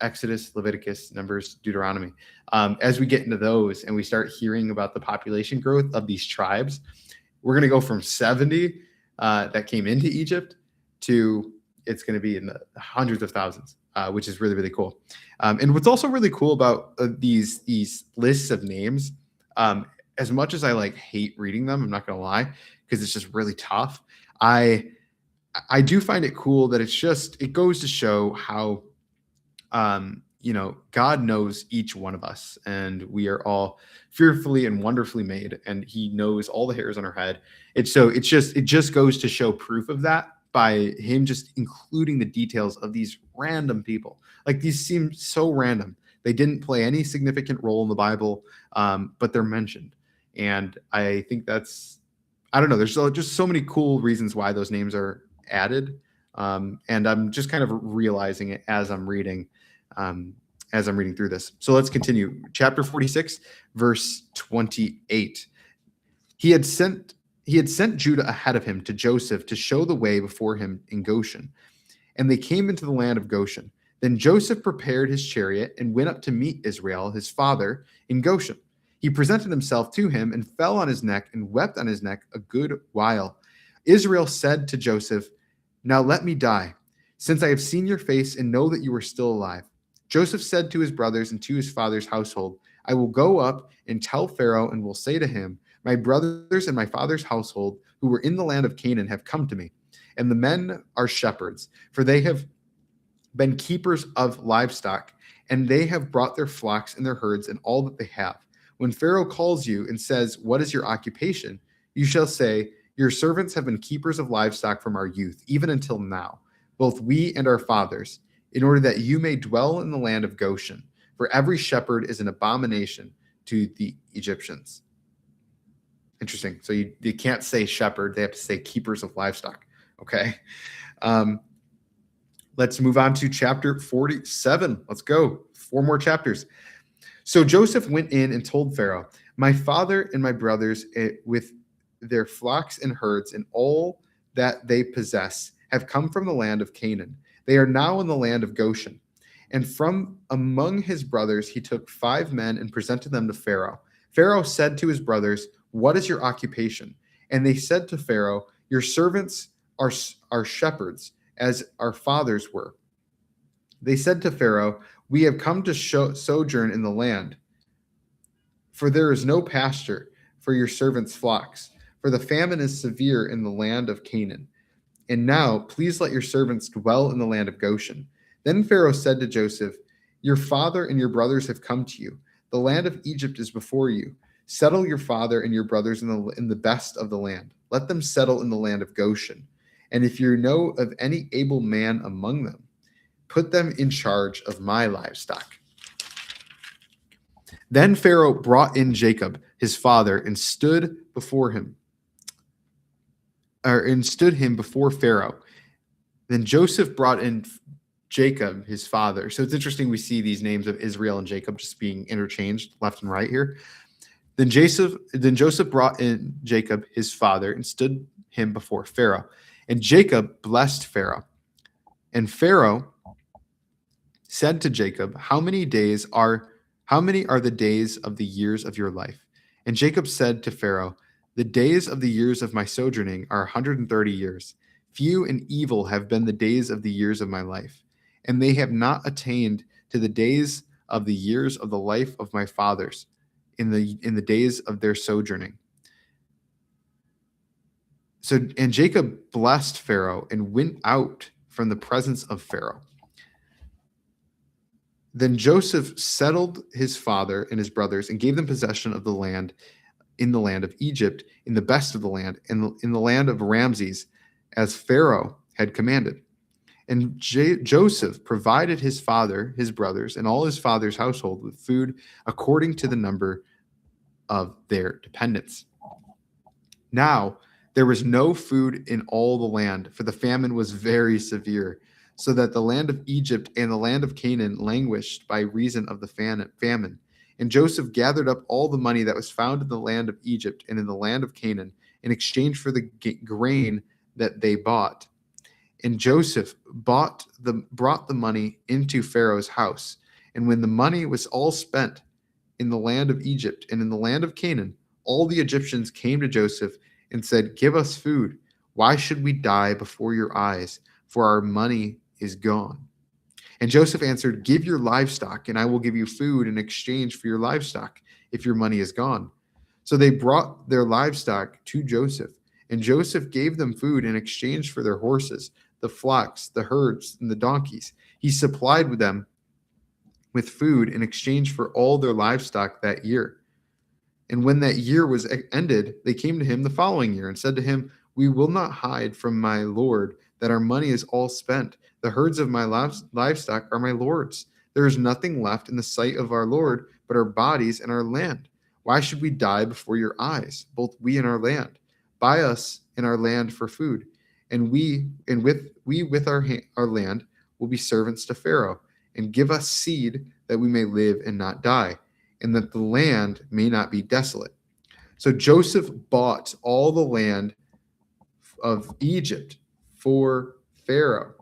Exodus, Leviticus, Numbers, Deuteronomy. As we get into those and we start hearing about the population growth of these tribes, we're going to go from 70 that came into Egypt to it's going to be in the hundreds of thousands, which is really, really cool. And what's also really cool about these lists of names, as much as I hate reading them, I'm not going to lie, because it's just really tough. I do find it cool that it goes to show how, God knows each one of us, and we are all fearfully and wonderfully made, and he knows all the hairs on our head. It just goes to show proof of that by him just including the details of these random people. Like, these seem so random. They didn't play any significant role in the Bible, but they're mentioned. And I think I don't know, there's just so many cool reasons why those names are added. And I'm just kind of realizing it as I'm reading through this. So let's continue. Chapter 46, verse 28. He had sent Judah ahead of him to Joseph to show the way before him in Goshen. And they came into the land of Goshen. Then Joseph prepared his chariot and went up to meet Israel, his father, in Goshen. He presented himself to him and fell on his neck and wept on his neck a good while. Israel said to Joseph, "Now let me die, since I have seen your face and know that you are still alive." Joseph said to his brothers and to his father's household, "I will go up and tell Pharaoh and will say to him, 'My brothers and my father's household who were in the land of Canaan have come to me, and the men are shepherds, for they have been keepers of livestock, and they have brought their flocks and their herds and all that they have. When Pharaoh calls you and says, 'What is your occupation?' you shall say, 'Your servants have been keepers of livestock from our youth, even until now, both we and our fathers, in order that you may dwell in the land of Goshen. For every shepherd is an abomination to the Egyptians.'" Interesting. So you can't say shepherd. They have to say keepers of livestock. Okay. Let's move on to chapter 47. Let's go. 4 more chapters. So Joseph went in and told Pharaoh, "My father and my brothers with their flocks and herds and all that they possess have come from the land of Canaan. They are now in the land of Goshen." And from among his brothers he took 5 men and presented them to Pharaoh. Pharaoh said to his brothers, "What is your occupation?" And they said to Pharaoh, "Your servants are shepherds, as our fathers were." They said to Pharaoh, "We have come to sojourn in the land, for there is no pasture for your servants' flocks, for the famine is severe in the land of Canaan. And now, please let your servants dwell in the land of Goshen." Then Pharaoh said to Joseph, "Your father and your brothers have come to you. The land of Egypt is before you. Settle your father and your brothers in the best of the land. Let them settle in the land of Goshen. And if you know of any able man among them, put them in charge of my livestock." Then Pharaoh brought in Jacob, his father, and stood him before Pharaoh. Then Joseph brought in Jacob, his father. So it's interesting, we see these names of Israel and Jacob just being interchanged left and right here. Then Joseph brought in Jacob, his father, and stood him before Pharaoh. And Jacob blessed Pharaoh. And Pharaoh said to Jacob, How many are the days of the years of your life?" And Jacob said to Pharaoh, "The days of the years of my sojourning are 130 years. Few and evil have been the days of the years of my life, and they have not attained to the days of the years of the life of my fathers in the days of their sojourning." And Jacob blessed Pharaoh and went out from the presence of Pharaoh. Then Joseph settled his father and his brothers and gave them possession of the land in the land of Egypt, in the best of the land, and in the land of Ramses, as Pharaoh had commanded. And Joseph provided his father, his brothers, and all his father's household with food according to the number of their dependents. Now there was no food in all the land, for the famine was very severe, so that the land of Egypt and the land of Canaan languished by reason of the famine. And Joseph gathered up all the money that was found in the land of Egypt and in the land of Canaan in exchange for the grain that they bought. And Joseph brought the money into Pharaoh's house. And when the money was all spent in the land of Egypt and in the land of Canaan, all the Egyptians came to Joseph and said, "Give us food. Why should we die before your eyes? For our money is gone." And Joseph answered, "Give your livestock, and I will give you food in exchange for your livestock, if your money is gone." So they brought their livestock to Joseph, and Joseph gave them food in exchange for their horses, the flocks, the herds, and the donkeys. He supplied them with food in exchange for all their livestock that year. And when that year was ended, they came to him the following year and said to him, "We will not hide from my Lord that our money is all spent. The herds of my livestock are my Lord's. There is nothing left in the sight of our Lord but our bodies and our land. Why should we die before your eyes, both we and our land? Buy us and our land for food, and with our land will be servants to Pharaoh, and give us seed that we may live and not die, and that the land may not be desolate." So Joseph bought all the land of Egypt for Pharaoh.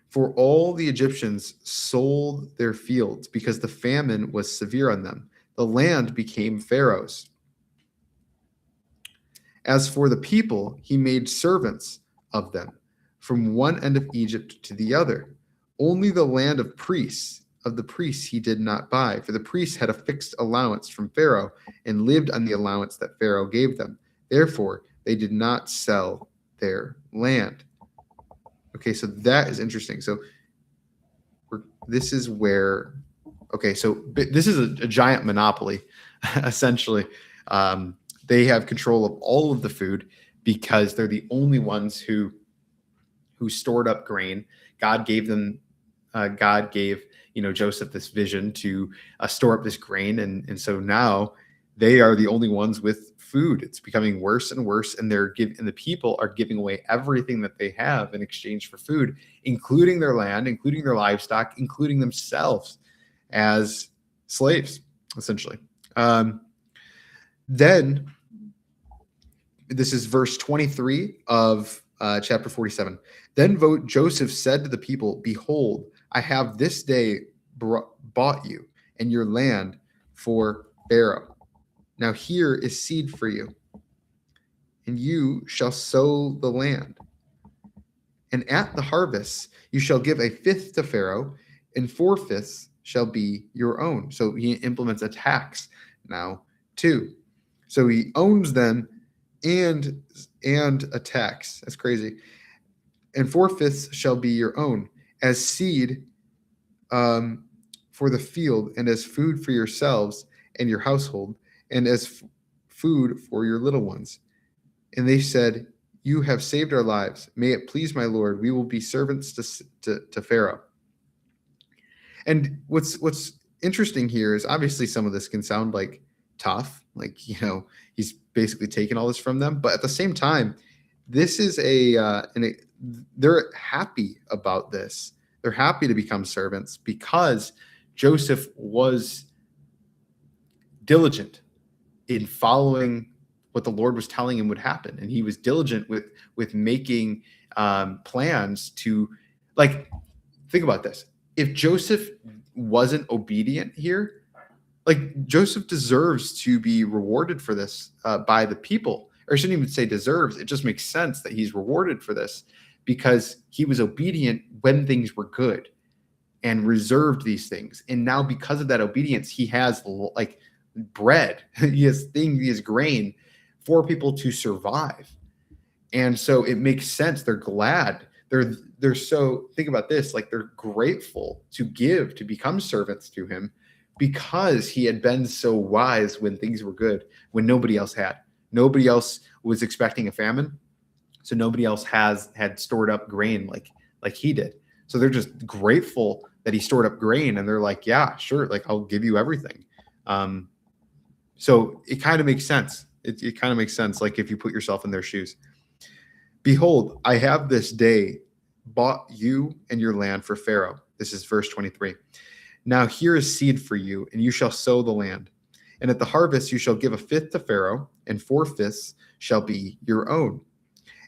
For all the Egyptians sold their fields because the famine was severe on them. The land became Pharaoh's. As for the people, he made servants of them from one end of Egypt to the other. Only the land of the priests he did not buy, for the priests had a fixed allowance from Pharaoh and lived on the allowance that Pharaoh gave them. Therefore, they did not sell their land. Okay, so that is interesting. So this is where, okay, so this is a giant monopoly, essentially. They have control of all of the food because they're the only ones who stored up grain. God gave Joseph this vision to store up this grain, and so now they are the only ones with food. It's becoming worse and worse, and the people are giving away everything that they have in exchange for food, including their land, including their livestock, including themselves as slaves, essentially. Then this is verse 23 of chapter 47. Then Joseph said to the people, "Behold, I have this day bought you and your land for Pharaoh. Now here is seed for you, and you shall sow the land. And at the harvest you shall give a fifth to Pharaoh, and 4/5 shall be your own." So he implements a tax now too. So he owns them and a tax. That's crazy. "And 4/5 shall be your own, as seed for the field, and as food for yourselves and your household, and as food for your little ones." And they said, "You have saved our lives. May it please my Lord, we will be servants to Pharaoh." And what's interesting here is obviously some of this can sound like tough, like, he's basically taken all this from them. But at the same time, this is they're happy about this. They're happy to become servants because Joseph was diligent in following what the Lord was telling him would happen. And he was diligent with making plans to, like, think about this. If Joseph wasn't obedient here, like, Joseph deserves to be rewarded for this by the people. Or I shouldn't even say deserves. It just makes sense that he's rewarded for this because he was obedient when things were good and reserved these things. And now because of that obedience, he has like bread, he has grain for people to survive. And so it makes sense. They're glad. They're so, think about this, like, they're grateful to become servants to him because he had been so wise when things were good, when nobody else had. Nobody else was expecting a famine. So nobody else had stored up grain like he did. So they're just grateful that he stored up grain, and they're like, "Yeah, sure, like, I'll give you everything." So it kind of makes sense. It kind of makes sense, like, if you put yourself in their shoes. "Behold, I have this day bought you and your land for Pharaoh." This is verse 23. "Now here is seed for you, and you shall sow the land. And at the harvest you shall give a fifth to Pharaoh, and 4/5 shall be your own,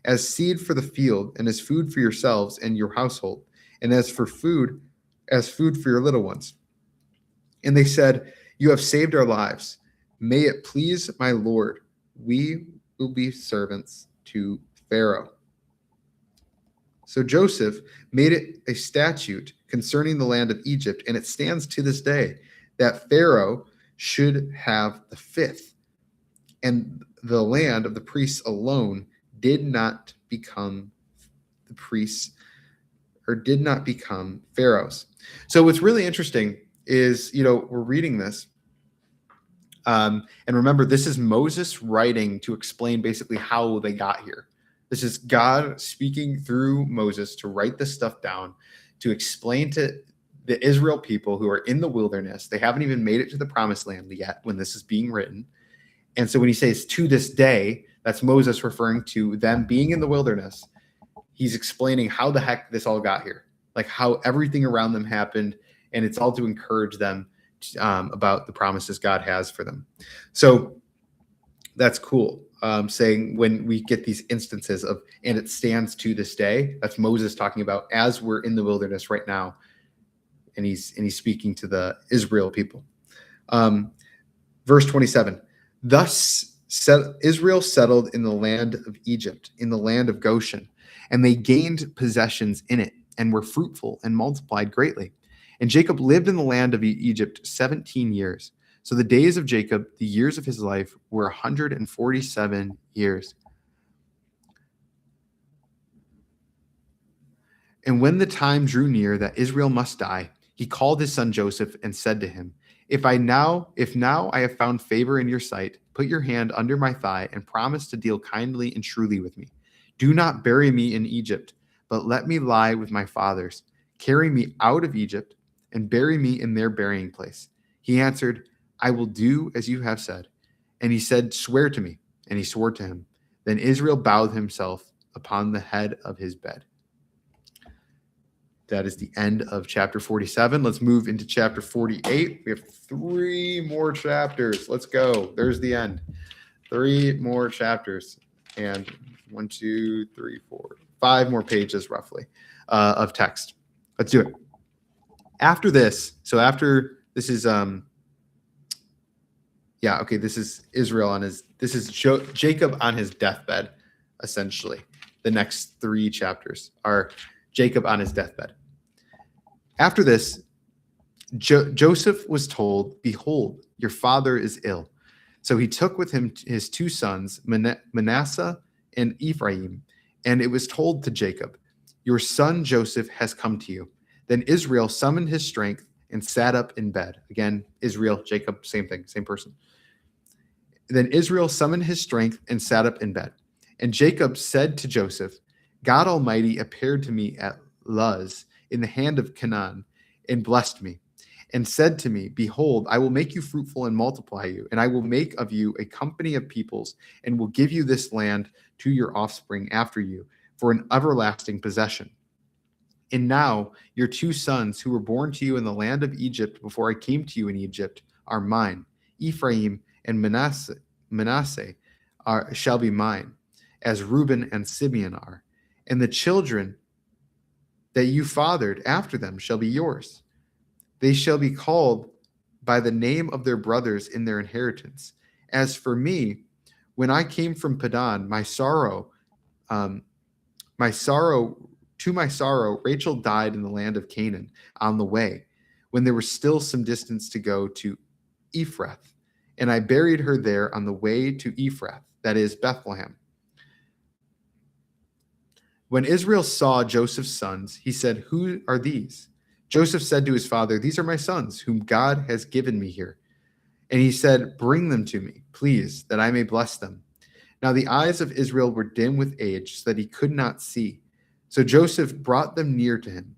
as seed for the field, and as food for yourselves and your household, and as food for your little ones." And they said, "You have saved our lives. May it please my Lord, we will be servants to Pharaoh." So Joseph made it a statute concerning the land of Egypt, and it stands to this day, that Pharaoh should have the fifth, and the land of the priests alone did not become the priests, or did not become pharaohs. So what's really interesting is, we're reading this. And remember, this is Moses writing to explain basically how they got here. This is God speaking through Moses to write this stuff down, to explain to the Israel people who are in the wilderness. They haven't even made it to the promised land yet when this is being written. And so when he says to this day, that's Moses referring to them being in the wilderness. He's explaining how the heck this all got here, like how everything around them happened. And it's all to encourage them about the promises God has for them. So that's cool. Saying when we get these instances of, and it stands to this day, that's Moses talking about as we're in the wilderness right now. And he's speaking to the Israel people. Verse 27, thus Israel settled in the land of Egypt, in the land of Goshen, and they gained possessions in it and were fruitful and multiplied greatly. And Jacob lived in the land of Egypt 17 years. So the days of Jacob, the years of his life, were 147 years. And when the time drew near that Israel must die, he called his son Joseph and said to him, If now I have found favor in your sight, put your hand under my thigh and promise to deal kindly and truly with me. Do not bury me in Egypt, but let me lie with my fathers. Carry me out of Egypt and bury me in their burying place. He answered, I will do as you have said. And he said, Swear to me. And he swore to him. Then Israel bowed himself upon the head of his bed. That is the end of chapter 47. Let's move into chapter 48. We have 3 more chapters. Let's go. There's the end. 3 more chapters. And 1, 2, 3, 4, 5 more pages roughly of text. Let's do it. After this, this is this is Israel this is Jacob on his deathbed, essentially. The next 3 chapters are Jacob on his deathbed. After this, Joseph was told, Behold, your father is ill. So he took with him his 2 sons, Manasseh and Ephraim, and it was told to Jacob, Your son Joseph has come to you. Then Israel summoned his strength and sat up in bed. Again, Israel, Jacob, same thing, same person. Then Israel summoned his strength and sat up in bed. And Jacob said to Joseph, God Almighty appeared to me at Luz in the hand of Canaan and blessed me and said to me, Behold, I will make you fruitful and multiply you, and I will make of you a company of peoples and will give you this land to your offspring after you for an everlasting possession. And now your 2 sons who were born to you in the land of Egypt before I came to you in Egypt are mine. Ephraim and Manasseh shall be mine, as Reuben and Simeon are. And the children that you fathered after them shall be yours. They shall be called by the name of their brothers in their inheritance. As for me, when I came from Padan, to my sorrow, Rachel died in the land of Canaan on the way, when there was still some distance to go to Ephrath. And I buried her there on the way to Ephrath, that is Bethlehem. When Israel saw Joseph's sons, he said, Who are these? Joseph said to his father, These are my sons, whom God has given me here. And he said, Bring them to me, please, that I may bless them. Now the eyes of Israel were dim with age, so that he could not see. So Joseph brought them near him,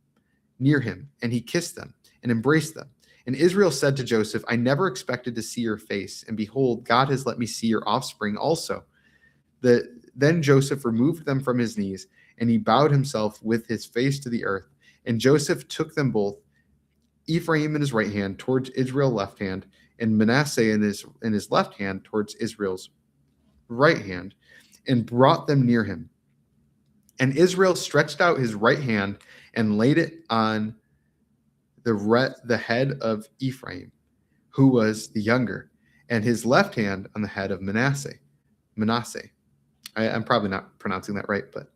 and he kissed them and embraced them. And Israel said to Joseph, I never expected to see your face, and behold, God has let me see your offspring also. Then Joseph removed them from his knees, and he bowed himself with his face to the earth. And Joseph took them both, Ephraim in his right hand towards Israel's left hand, and Manasseh in his left hand towards Israel's right hand, and brought them near him. And Israel stretched out his right hand and laid it on the head of Ephraim, who was the younger, and his left hand on the head of Manasseh. I'm probably not pronouncing that right, but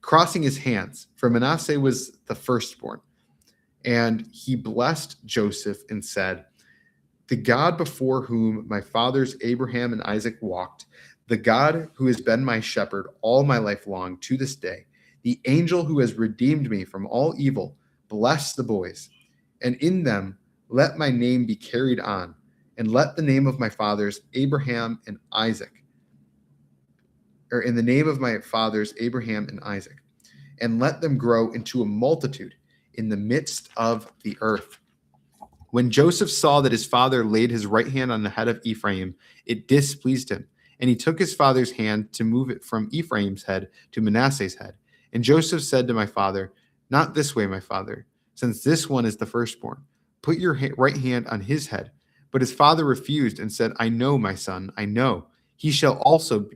crossing his hands, for Manasseh was the firstborn. And he blessed Joseph and said, The God before whom my fathers Abraham and Isaac walked, the God who has been my shepherd all my life long to this day, The angel who has redeemed me from all evil, bless the boys, and in them let my name be carried on, and let the name of my fathers Abraham and Isaac, or in the name of my fathers Abraham and Isaac, and let them grow into a multitude in the midst of the earth. When Joseph saw that his father laid his right hand on the head of Ephraim, it displeased him, and he took his father's hand to move it from Ephraim's head to Manasseh's head. And Joseph said to my father, not this way, my father, since this one is the firstborn. Put your right hand on his head. But his father refused and said, I know, my son, I know. He also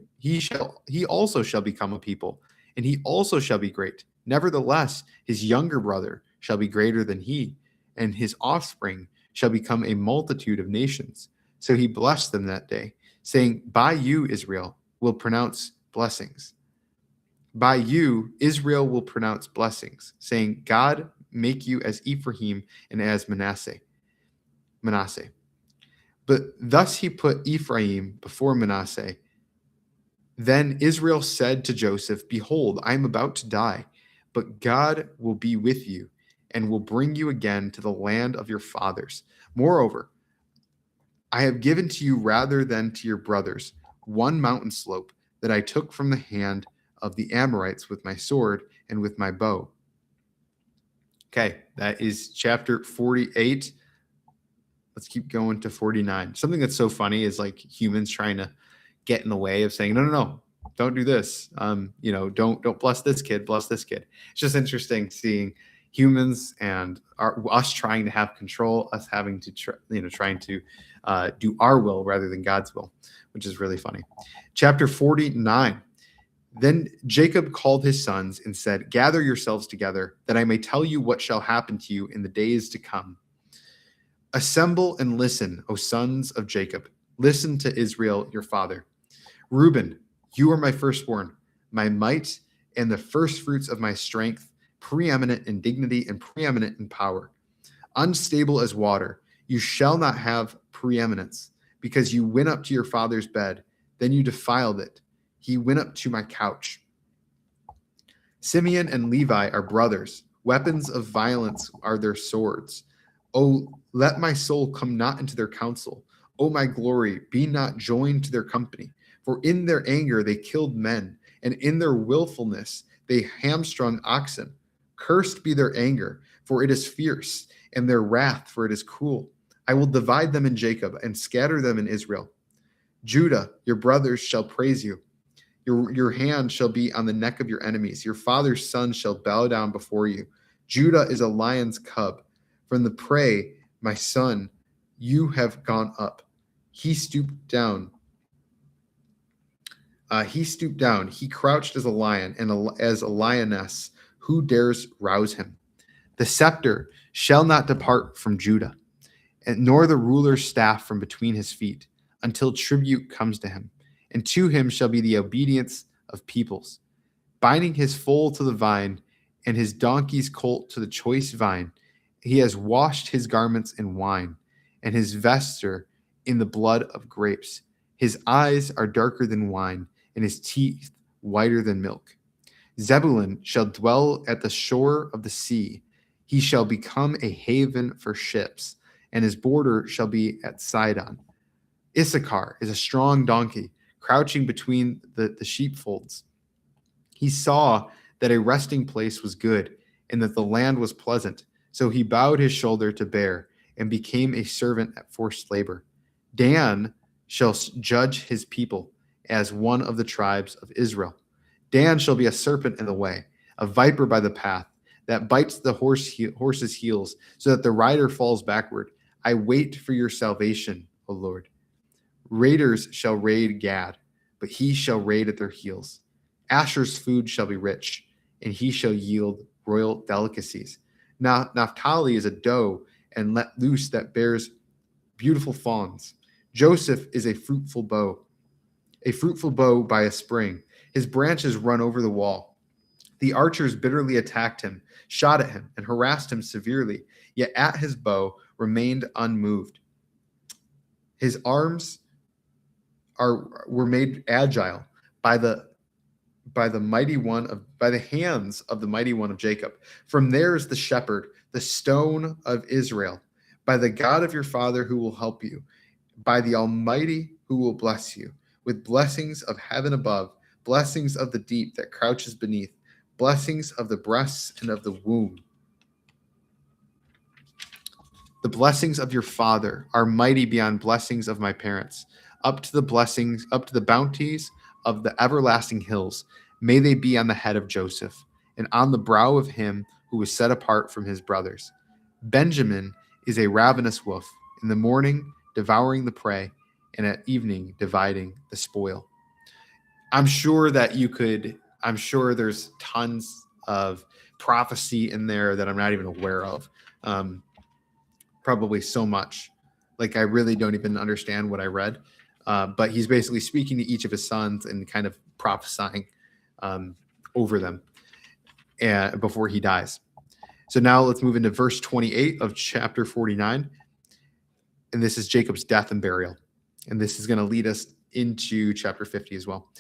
shall become a people, and he also shall be great. Nevertheless, his younger brother shall be greater than he, and his offspring shall become a multitude of nations. So he blessed them that day, saying, by you, Israel, will pronounce blessings. By you, Israel will pronounce blessings, saying, God make you as Ephraim and as Manasseh. But thus he put Ephraim before Manasseh. Then Israel said to Joseph, behold, I am about to die, but God will be with you and will bring you again to the land of your fathers. Moreover, I have given to you rather than to your brothers one mountain slope that I took from the hand of the Amorites with my sword and with my bow. Okay, that is chapter 48. Let's keep going to 49. Something that's so funny is like humans trying to get in the way of saying, no, don't do this. Don't bless this kid, bless this kid. It's just interesting seeing humans and us trying to have control, us having to trying to do our will rather than God's will, which is really funny. Chapter 49. Then Jacob called his sons and said, gather yourselves together, that I may tell you what shall happen to you in the days to come. Assemble and listen, O sons of Jacob. Listen to Israel, your father. Reuben, you are my firstborn, my might, and the firstfruits of my strength, preeminent in dignity and preeminent in power. Unstable as water, you shall not have preeminence, because you went up to your father's bed, then you defiled it. He went up to my couch. Simeon and Levi are brothers. Weapons of violence are their swords. Oh, let my soul come not into their counsel. O my glory, be not joined to their company. For in their anger they killed men, and in their willfulness they hamstrung oxen. Cursed be their anger, for it is fierce, and their wrath, for it is cruel. I will divide them in Jacob, and scatter them in Israel. Judah, your brothers shall praise you. Your hand shall be on the neck of your enemies. Your father's son shall bow down before you. Judah is a lion's cub. From the prey, my son, you have gone up. He stooped down. He crouched as a lion and as a lioness. Who dares rouse him? The scepter shall not depart from Judah, and nor the ruler's staff from between his feet, until tribute comes to him. And to him shall be the obedience of peoples. Binding his foal to the vine, and his donkey's colt to the choice vine, he has washed his garments in wine, and his vesture in the blood of grapes. His eyes are darker than wine, and his teeth whiter than milk. Zebulun shall dwell at the shore of the sea. He shall become a haven for ships, and his border shall be at Sidon. Issachar is a strong donkey, crouching between the sheepfolds. He saw that a resting place was good, and that the land was pleasant. So he bowed his shoulder to bear, and became a servant at forced labor. Dan shall judge his people as one of the tribes of Israel. Dan shall be a serpent in the way, a viper by the path, that bites the horse's heels, so that the rider falls backward. I wait for your salvation, O Lord. Raiders shall raid Gad, but he shall raid at their heels. Asher's food shall be rich, and he shall yield royal delicacies. Now Naphtali is a doe and let loose that bears beautiful fawns. Joseph is a fruitful bow by a spring. His branches run over the wall. The archers bitterly attacked him, shot at him, and harassed him severely, yet at his bow remained unmoved. His arms were made agile by the by the hands of the mighty one of Jacob. From there is the shepherd, the stone of Israel, by the God of your father who will help you, by the Almighty who will bless you, with blessings of heaven above, blessings of the deep that crouches beneath, blessings of the breasts and of the womb. The blessings of your father are mighty beyond blessings of my parents, up to the bounties of the everlasting hills. May they be on the head of Joseph, and on the brow of him who was set apart from his brothers. Benjamin is a ravenous wolf, in the morning devouring the prey, and at evening dividing the spoil. I'm sure there's tons of prophecy in there that I'm not even aware of. Probably so much. Like I really don't even understand what I read. But he's basically speaking to each of his sons and kind of prophesying over them before he dies. So now let's move into verse 28 of chapter 49. And this is Jacob's death and burial. And this is going to lead us into chapter 50 as well.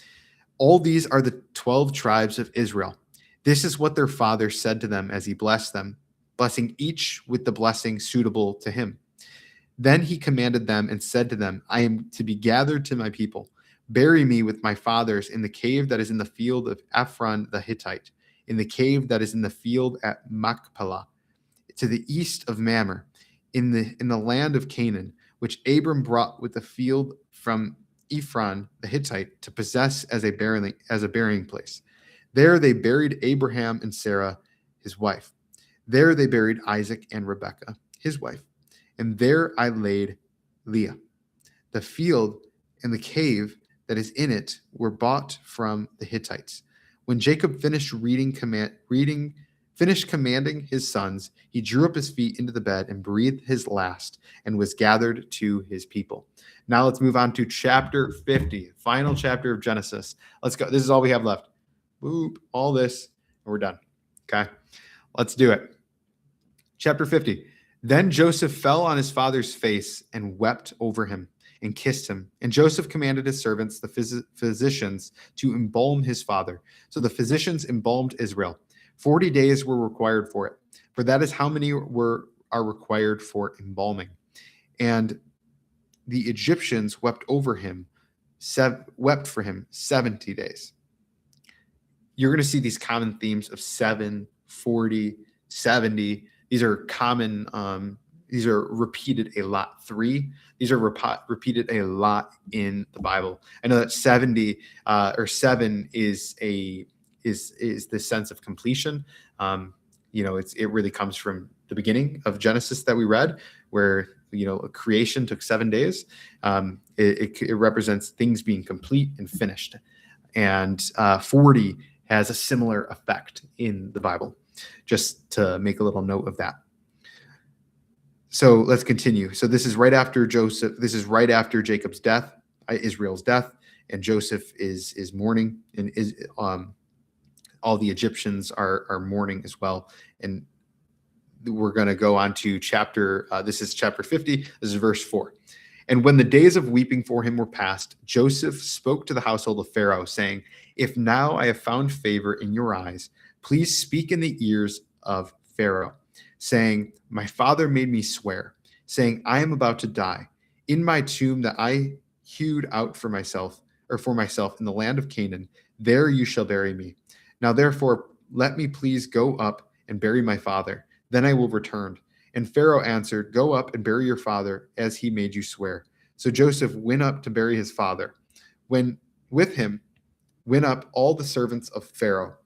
All these are the 12 tribes of Israel. This is what their father said to them as he blessed them, blessing each with the blessing suitable to him. Then he commanded them and said to them, I am to be gathered to my people. Bury me with my fathers in the cave that is in the field of Ephron the Hittite, in the cave that is in the field at Machpelah, to the east of Mamre, in the land of Canaan, which Abram brought with the field from Ephron the Hittite to possess as a burying place. There they buried Abraham and Sarah, his wife. There they buried Isaac and Rebekah, his wife. And there I laid Leah. The field and the cave that is in it were bought from the Hittites. When Jacob finished commanding his sons, he drew up his feet into the bed and breathed his last and was gathered to his people. Now let's move on to chapter 50, final chapter of Genesis. Let's go. This is all we have left. Boop, all this, and we're done. Okay, let's do it. Chapter 50. Then Joseph fell on his father's face and wept over him and kissed him. And Joseph commanded his servants, the physicians, to embalm his father. So the physicians embalmed Israel. 40 days were required for it, for that is how many are required for embalming. And the Egyptians wept for him 70 days. You're going to see these common themes of 7, 40, 70. These are common, these are repeated a lot. 3, these are repeated a lot in the Bible. I know that 70 or 7 is the sense of completion. It really comes from the beginning of Genesis that we read, where creation took 7 days. It represents things being complete and finished, and 40 has a similar effect in the Bible. Just to make a little note of that. So let's continue. So this is right after Joseph. This is right after Jacob's death, Israel's death, and Joseph is mourning, and all the Egyptians are mourning as well. And we're going to go on to this is chapter 50. This is verse 4. And when the days of weeping for him were past, Joseph spoke to the household of Pharaoh, saying, if now I have found favor in your eyes, please speak in the ears of Pharaoh, saying, my father made me swear, saying, I am about to die. In my tomb that I hewed out for myself in the land of Canaan, there you shall bury me. Now therefore, let me please go up and bury my father. Then I will return. And Pharaoh answered, go up and bury your father as he made you swear. So Joseph went up to bury his father. When with him went up all the servants of Pharaoh,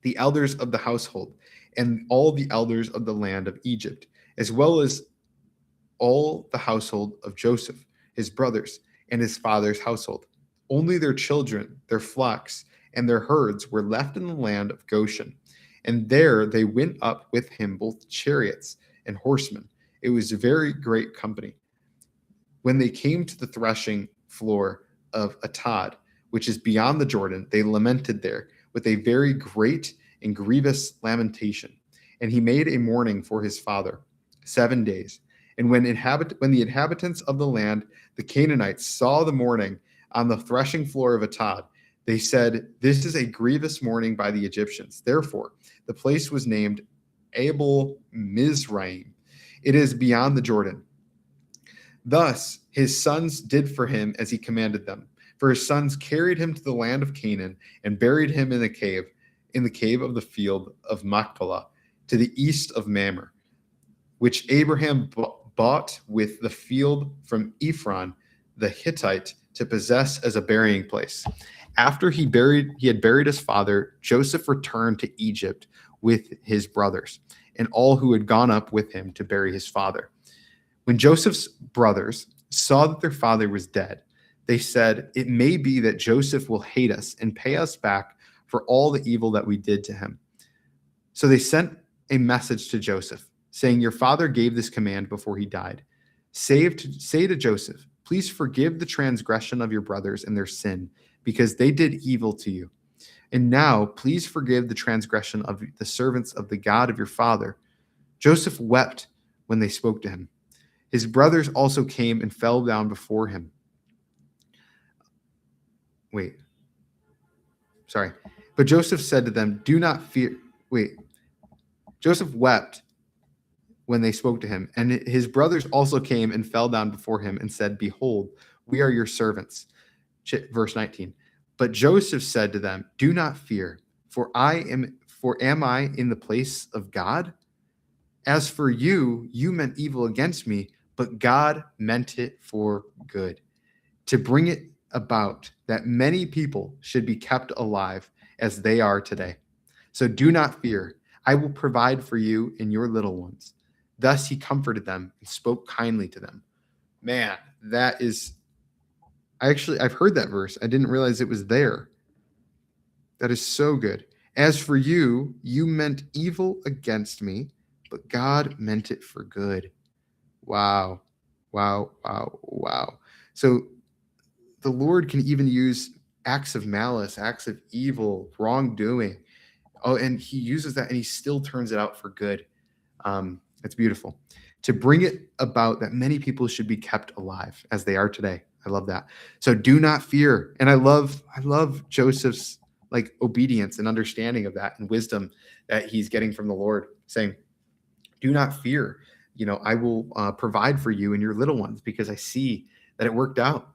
the elders of the household, and all the elders of the land of Egypt, as well as all the household of Joseph, his brothers, and his father's household. Only their children, their flocks, and their herds were left in the land of Goshen. And there they went up with him both chariots and horsemen. It was a very great company. When they came to the threshing floor of Atad, which is beyond the Jordan, they lamented there with a very great and grievous lamentation. And he made a mourning for his father 7 days. And when the inhabitants of the land, the Canaanites, saw the mourning on the threshing floor of Atad, They said, "This is a grievous mourning by the Egyptians." Therefore, the place was named Abel Mizraim. It is beyond the Jordan. Thus his sons did for him as he commanded them. For his sons carried him to the land of Canaan and buried him in the cave of the field of Machpelah, to the east of Mamre, which Abraham bought with the field from Ephron the Hittite to possess as a burying place. After he had buried his father, Joseph returned to Egypt with his brothers and all who had gone up with him to bury his father. When Joseph's brothers saw that their father was dead, they said, "It may be that Joseph will hate us and pay us back for all the evil that we did to him." So they sent a message to Joseph, saying, "Your father gave this command before he died. Say to Joseph, please forgive the transgression of your brothers and their sin, because they did evil to you. And now please forgive the transgression of the servants of the God of your father." Joseph wept when they spoke to him. His brothers also came and fell down before him. But Joseph said to them, "Do not fear." Joseph wept when they spoke to him, and his brothers also came and fell down before him and said, "Behold, we are your servants." Verse 19. But Joseph said to them, "Do not fear, for am I in the place of God? As for you, you meant evil against me, but God meant it for good, to bring it about that many people should be kept alive as they are today. So do not fear. I will provide for you and your little ones." Thus he comforted them and spoke kindly to them. Man, I've heard that verse. I didn't realize it was there. That is so good. "As for you, you meant evil against me, but God meant it for good." Wow. Wow, wow, wow. So the Lord can even use acts of malice, acts of evil, wrongdoing. Oh, and he uses that and he still turns it out for good. It's beautiful. To bring it about that many people should be kept alive as they are today. I love that. So do not fear. And I love Joseph's obedience and understanding of that and wisdom that he's getting from the Lord, saying, "Do not fear. I will provide for you and your little ones, because I see that it worked out."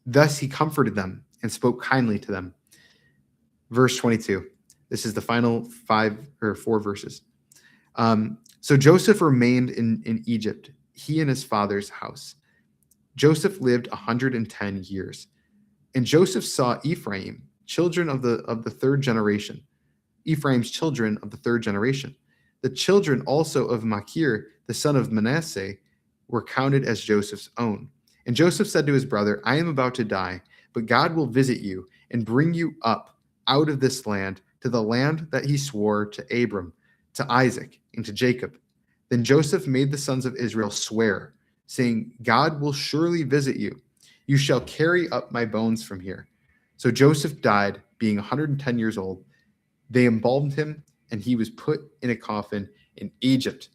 Thus he comforted them and spoke kindly to them. Verse 22. This is the final 4 verses. So Joseph remained in Egypt, he and his father's house. Joseph lived 110 years. And Joseph saw Ephraim's children of the third generation. The children also of Machir, the son of Manasseh, were counted as Joseph's own. And Joseph said to his brother, "I am about to die, but God will visit you and bring you up out of this land to the land that he swore to Abram, to Isaac, and to Jacob." Then Joseph made the sons of Israel swear, saying, "God will surely visit you. You shall carry up my bones from here." So Joseph died, being 110 years old. They embalmed him, and he was put in a coffin in Egypt.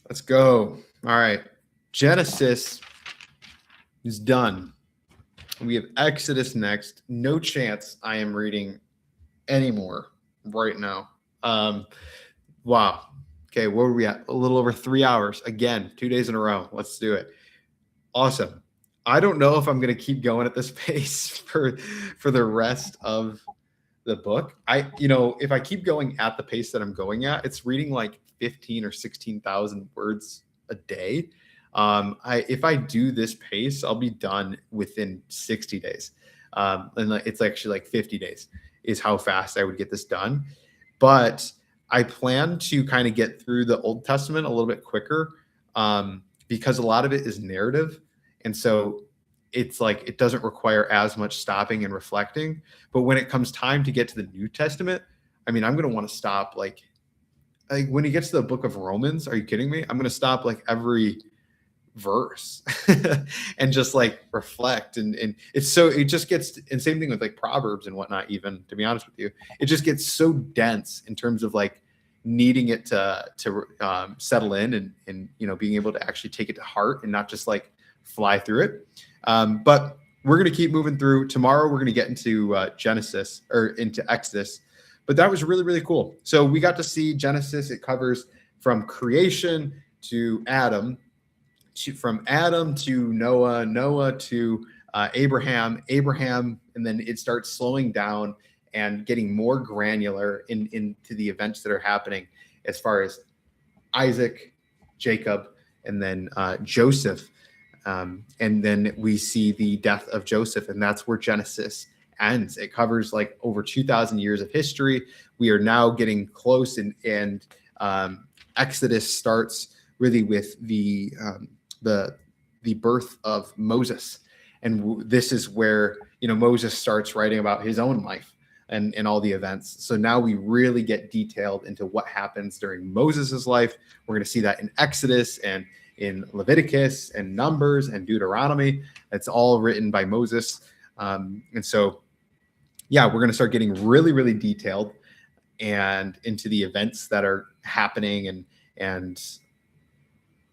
Let's go. All right. Genesis is done. We have Exodus next. No chance I am reading anymore right now. Wow. Okay, where are we at? A little over 3 hours. Again, 2 days in a row. Let's do it. Awesome. I don't know if I'm going to keep going at this pace for the rest of the book. If I keep going at the pace that I'm going at, it's reading like 15 or 16,000 words a day. If I do this pace, I'll be done within 60 days. And it's actually like 50 days is how fast I would get this done. But I plan to kind of get through the Old Testament a little bit quicker because a lot of it is narrative. And so it's like it doesn't require as much stopping and reflecting. But when it comes time to get to the New Testament, I'm going to want to stop like when he gets to the book of Romans, are you kidding me? I'm going to stop like every verse and just like reflect. And it just gets, and same thing with like Proverbs and whatnot, even to be honest with you, it just gets so dense in terms of like needing it to settle in and being able to actually take it to heart and not just like fly through it. But we're going to keep moving through. Tomorrow, we're going to get into Genesis or into Exodus. But that was really, really cool. So we got to see Genesis. It covers from creation to Adam, from Adam to Noah, Noah to Abraham, and then it starts slowing down and getting more granular into the events that are happening as far as Isaac, Jacob, and then Joseph. And then we see the death of Joseph, and that's where Genesis ends. It covers like over 2,000 years of history. We are now getting close, and Exodus starts really with the birth of Moses, and this is where Moses starts writing about his own life and all the events. So now we really get detailed into what happens during Moses's life. We're going to see that in Exodus and in Leviticus and Numbers and Deuteronomy. It's all written by Moses. And so, yeah, we're going to start getting really, really detailed and into the events that are happening. And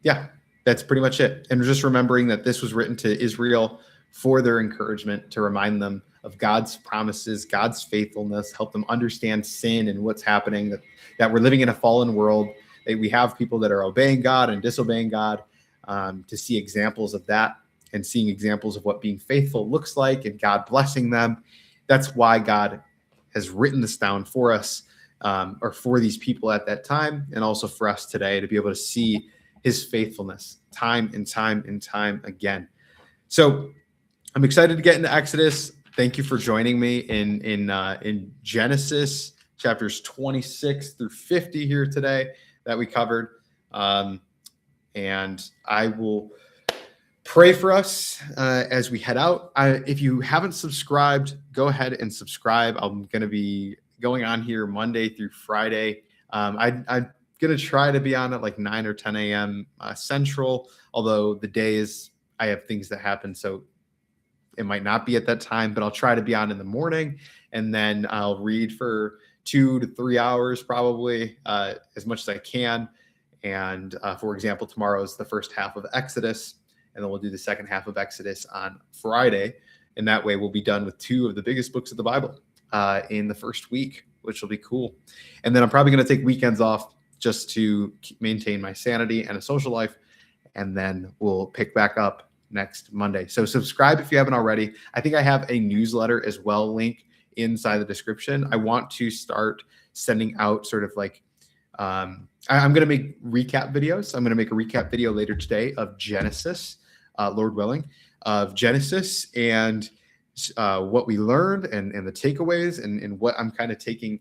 yeah, that's pretty much it. And just remembering that this was written to Israel for their encouragement, to remind them of God's promises, God's faithfulness, help them understand sin and what's happening, that we're living in a fallen world, that we have people that are obeying God and disobeying God, to see examples of that and seeing examples of what being faithful looks like and God blessing them. That's why God has written this down for us, or for these people at that time, and also for us today to be able to see his faithfulness time and time and time again. So I'm excited to get into Exodus. Thank you for joining me in Genesis chapters 26 through 50 here today that we covered. And I will pray for us as we head out. If you haven't subscribed, go ahead and subscribe. I'm going to be going on here Monday through Friday. I'm going to try to be on at like 9 or 10 a.m. Central, although the days I have things that happen, so it might not be at that time, but I'll try to be on in the morning, and then I'll read for 2 to 3 hours, probably as much as I can. And for example, tomorrow is the first half of Exodus, and then we'll do the second half of Exodus on Friday. And that way we'll be done with 2 of the biggest books of the Bible in the first week, which will be cool. And then I'm probably going to take weekends off just to maintain my sanity and a social life. And then we'll pick back up next Monday. So subscribe if you haven't already. I think I have a newsletter as well, link inside the description. I want to start sending out sort of like, I'm going to make recap videos. I'm going to make a recap video later today of Genesis, Lord willing, of Genesis and what we learned and the takeaways and what I'm kind of taking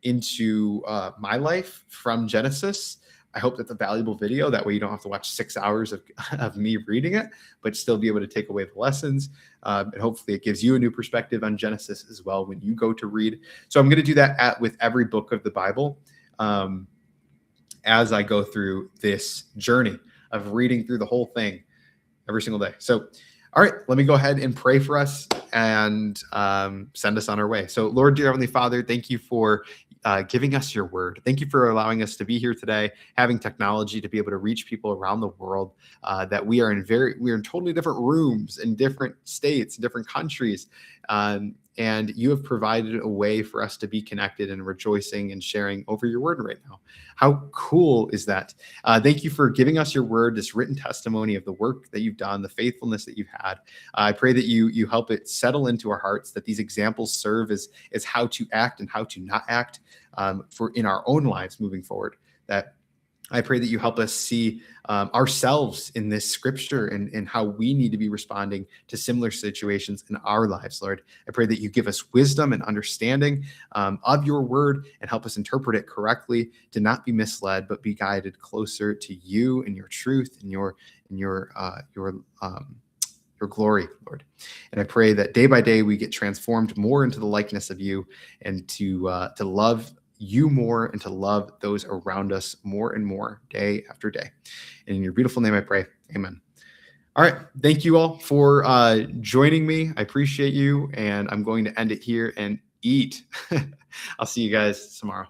into my life from Genesis. I hope that's a valuable video. That way you don't have to watch 6 hours of me reading it, but still be able to take away the lessons. And hopefully it gives you a new perspective on Genesis as well when you go to read. So I'm going to do that with every book of the Bible as I go through this journey of reading through the whole thing every single day. So, all right, let me go ahead and pray for us and send us on our way. So, Lord, dear Heavenly Father, thank you for giving us your word. Thank you for allowing us to be here today, having technology to be able to reach people around the world, that we are in totally different rooms in different states, different countries. And you have provided a way for us to be connected and rejoicing and sharing over your word right now. How cool is that? Thank you for giving us your word, this written testimony of the work that you've done, the faithfulness that you've had. I pray that you help it settle into our hearts, that these examples serve as how to act and how to not act for in our own lives moving forward. That I pray that you help us see ourselves in this scripture and how we need to be responding to similar situations in our lives, Lord. I pray that you give us wisdom and understanding of your word and help us interpret it correctly, to not be misled, but be guided closer to you and your truth and your glory, Lord. And I pray that day by day we get transformed more into the likeness of you, and to love you more and to love those around us more and more day after day. And in your beautiful name I pray, amen. All right. Thank you all for joining me. I appreciate you. And I'm going to end it here and eat. I'll see you guys tomorrow.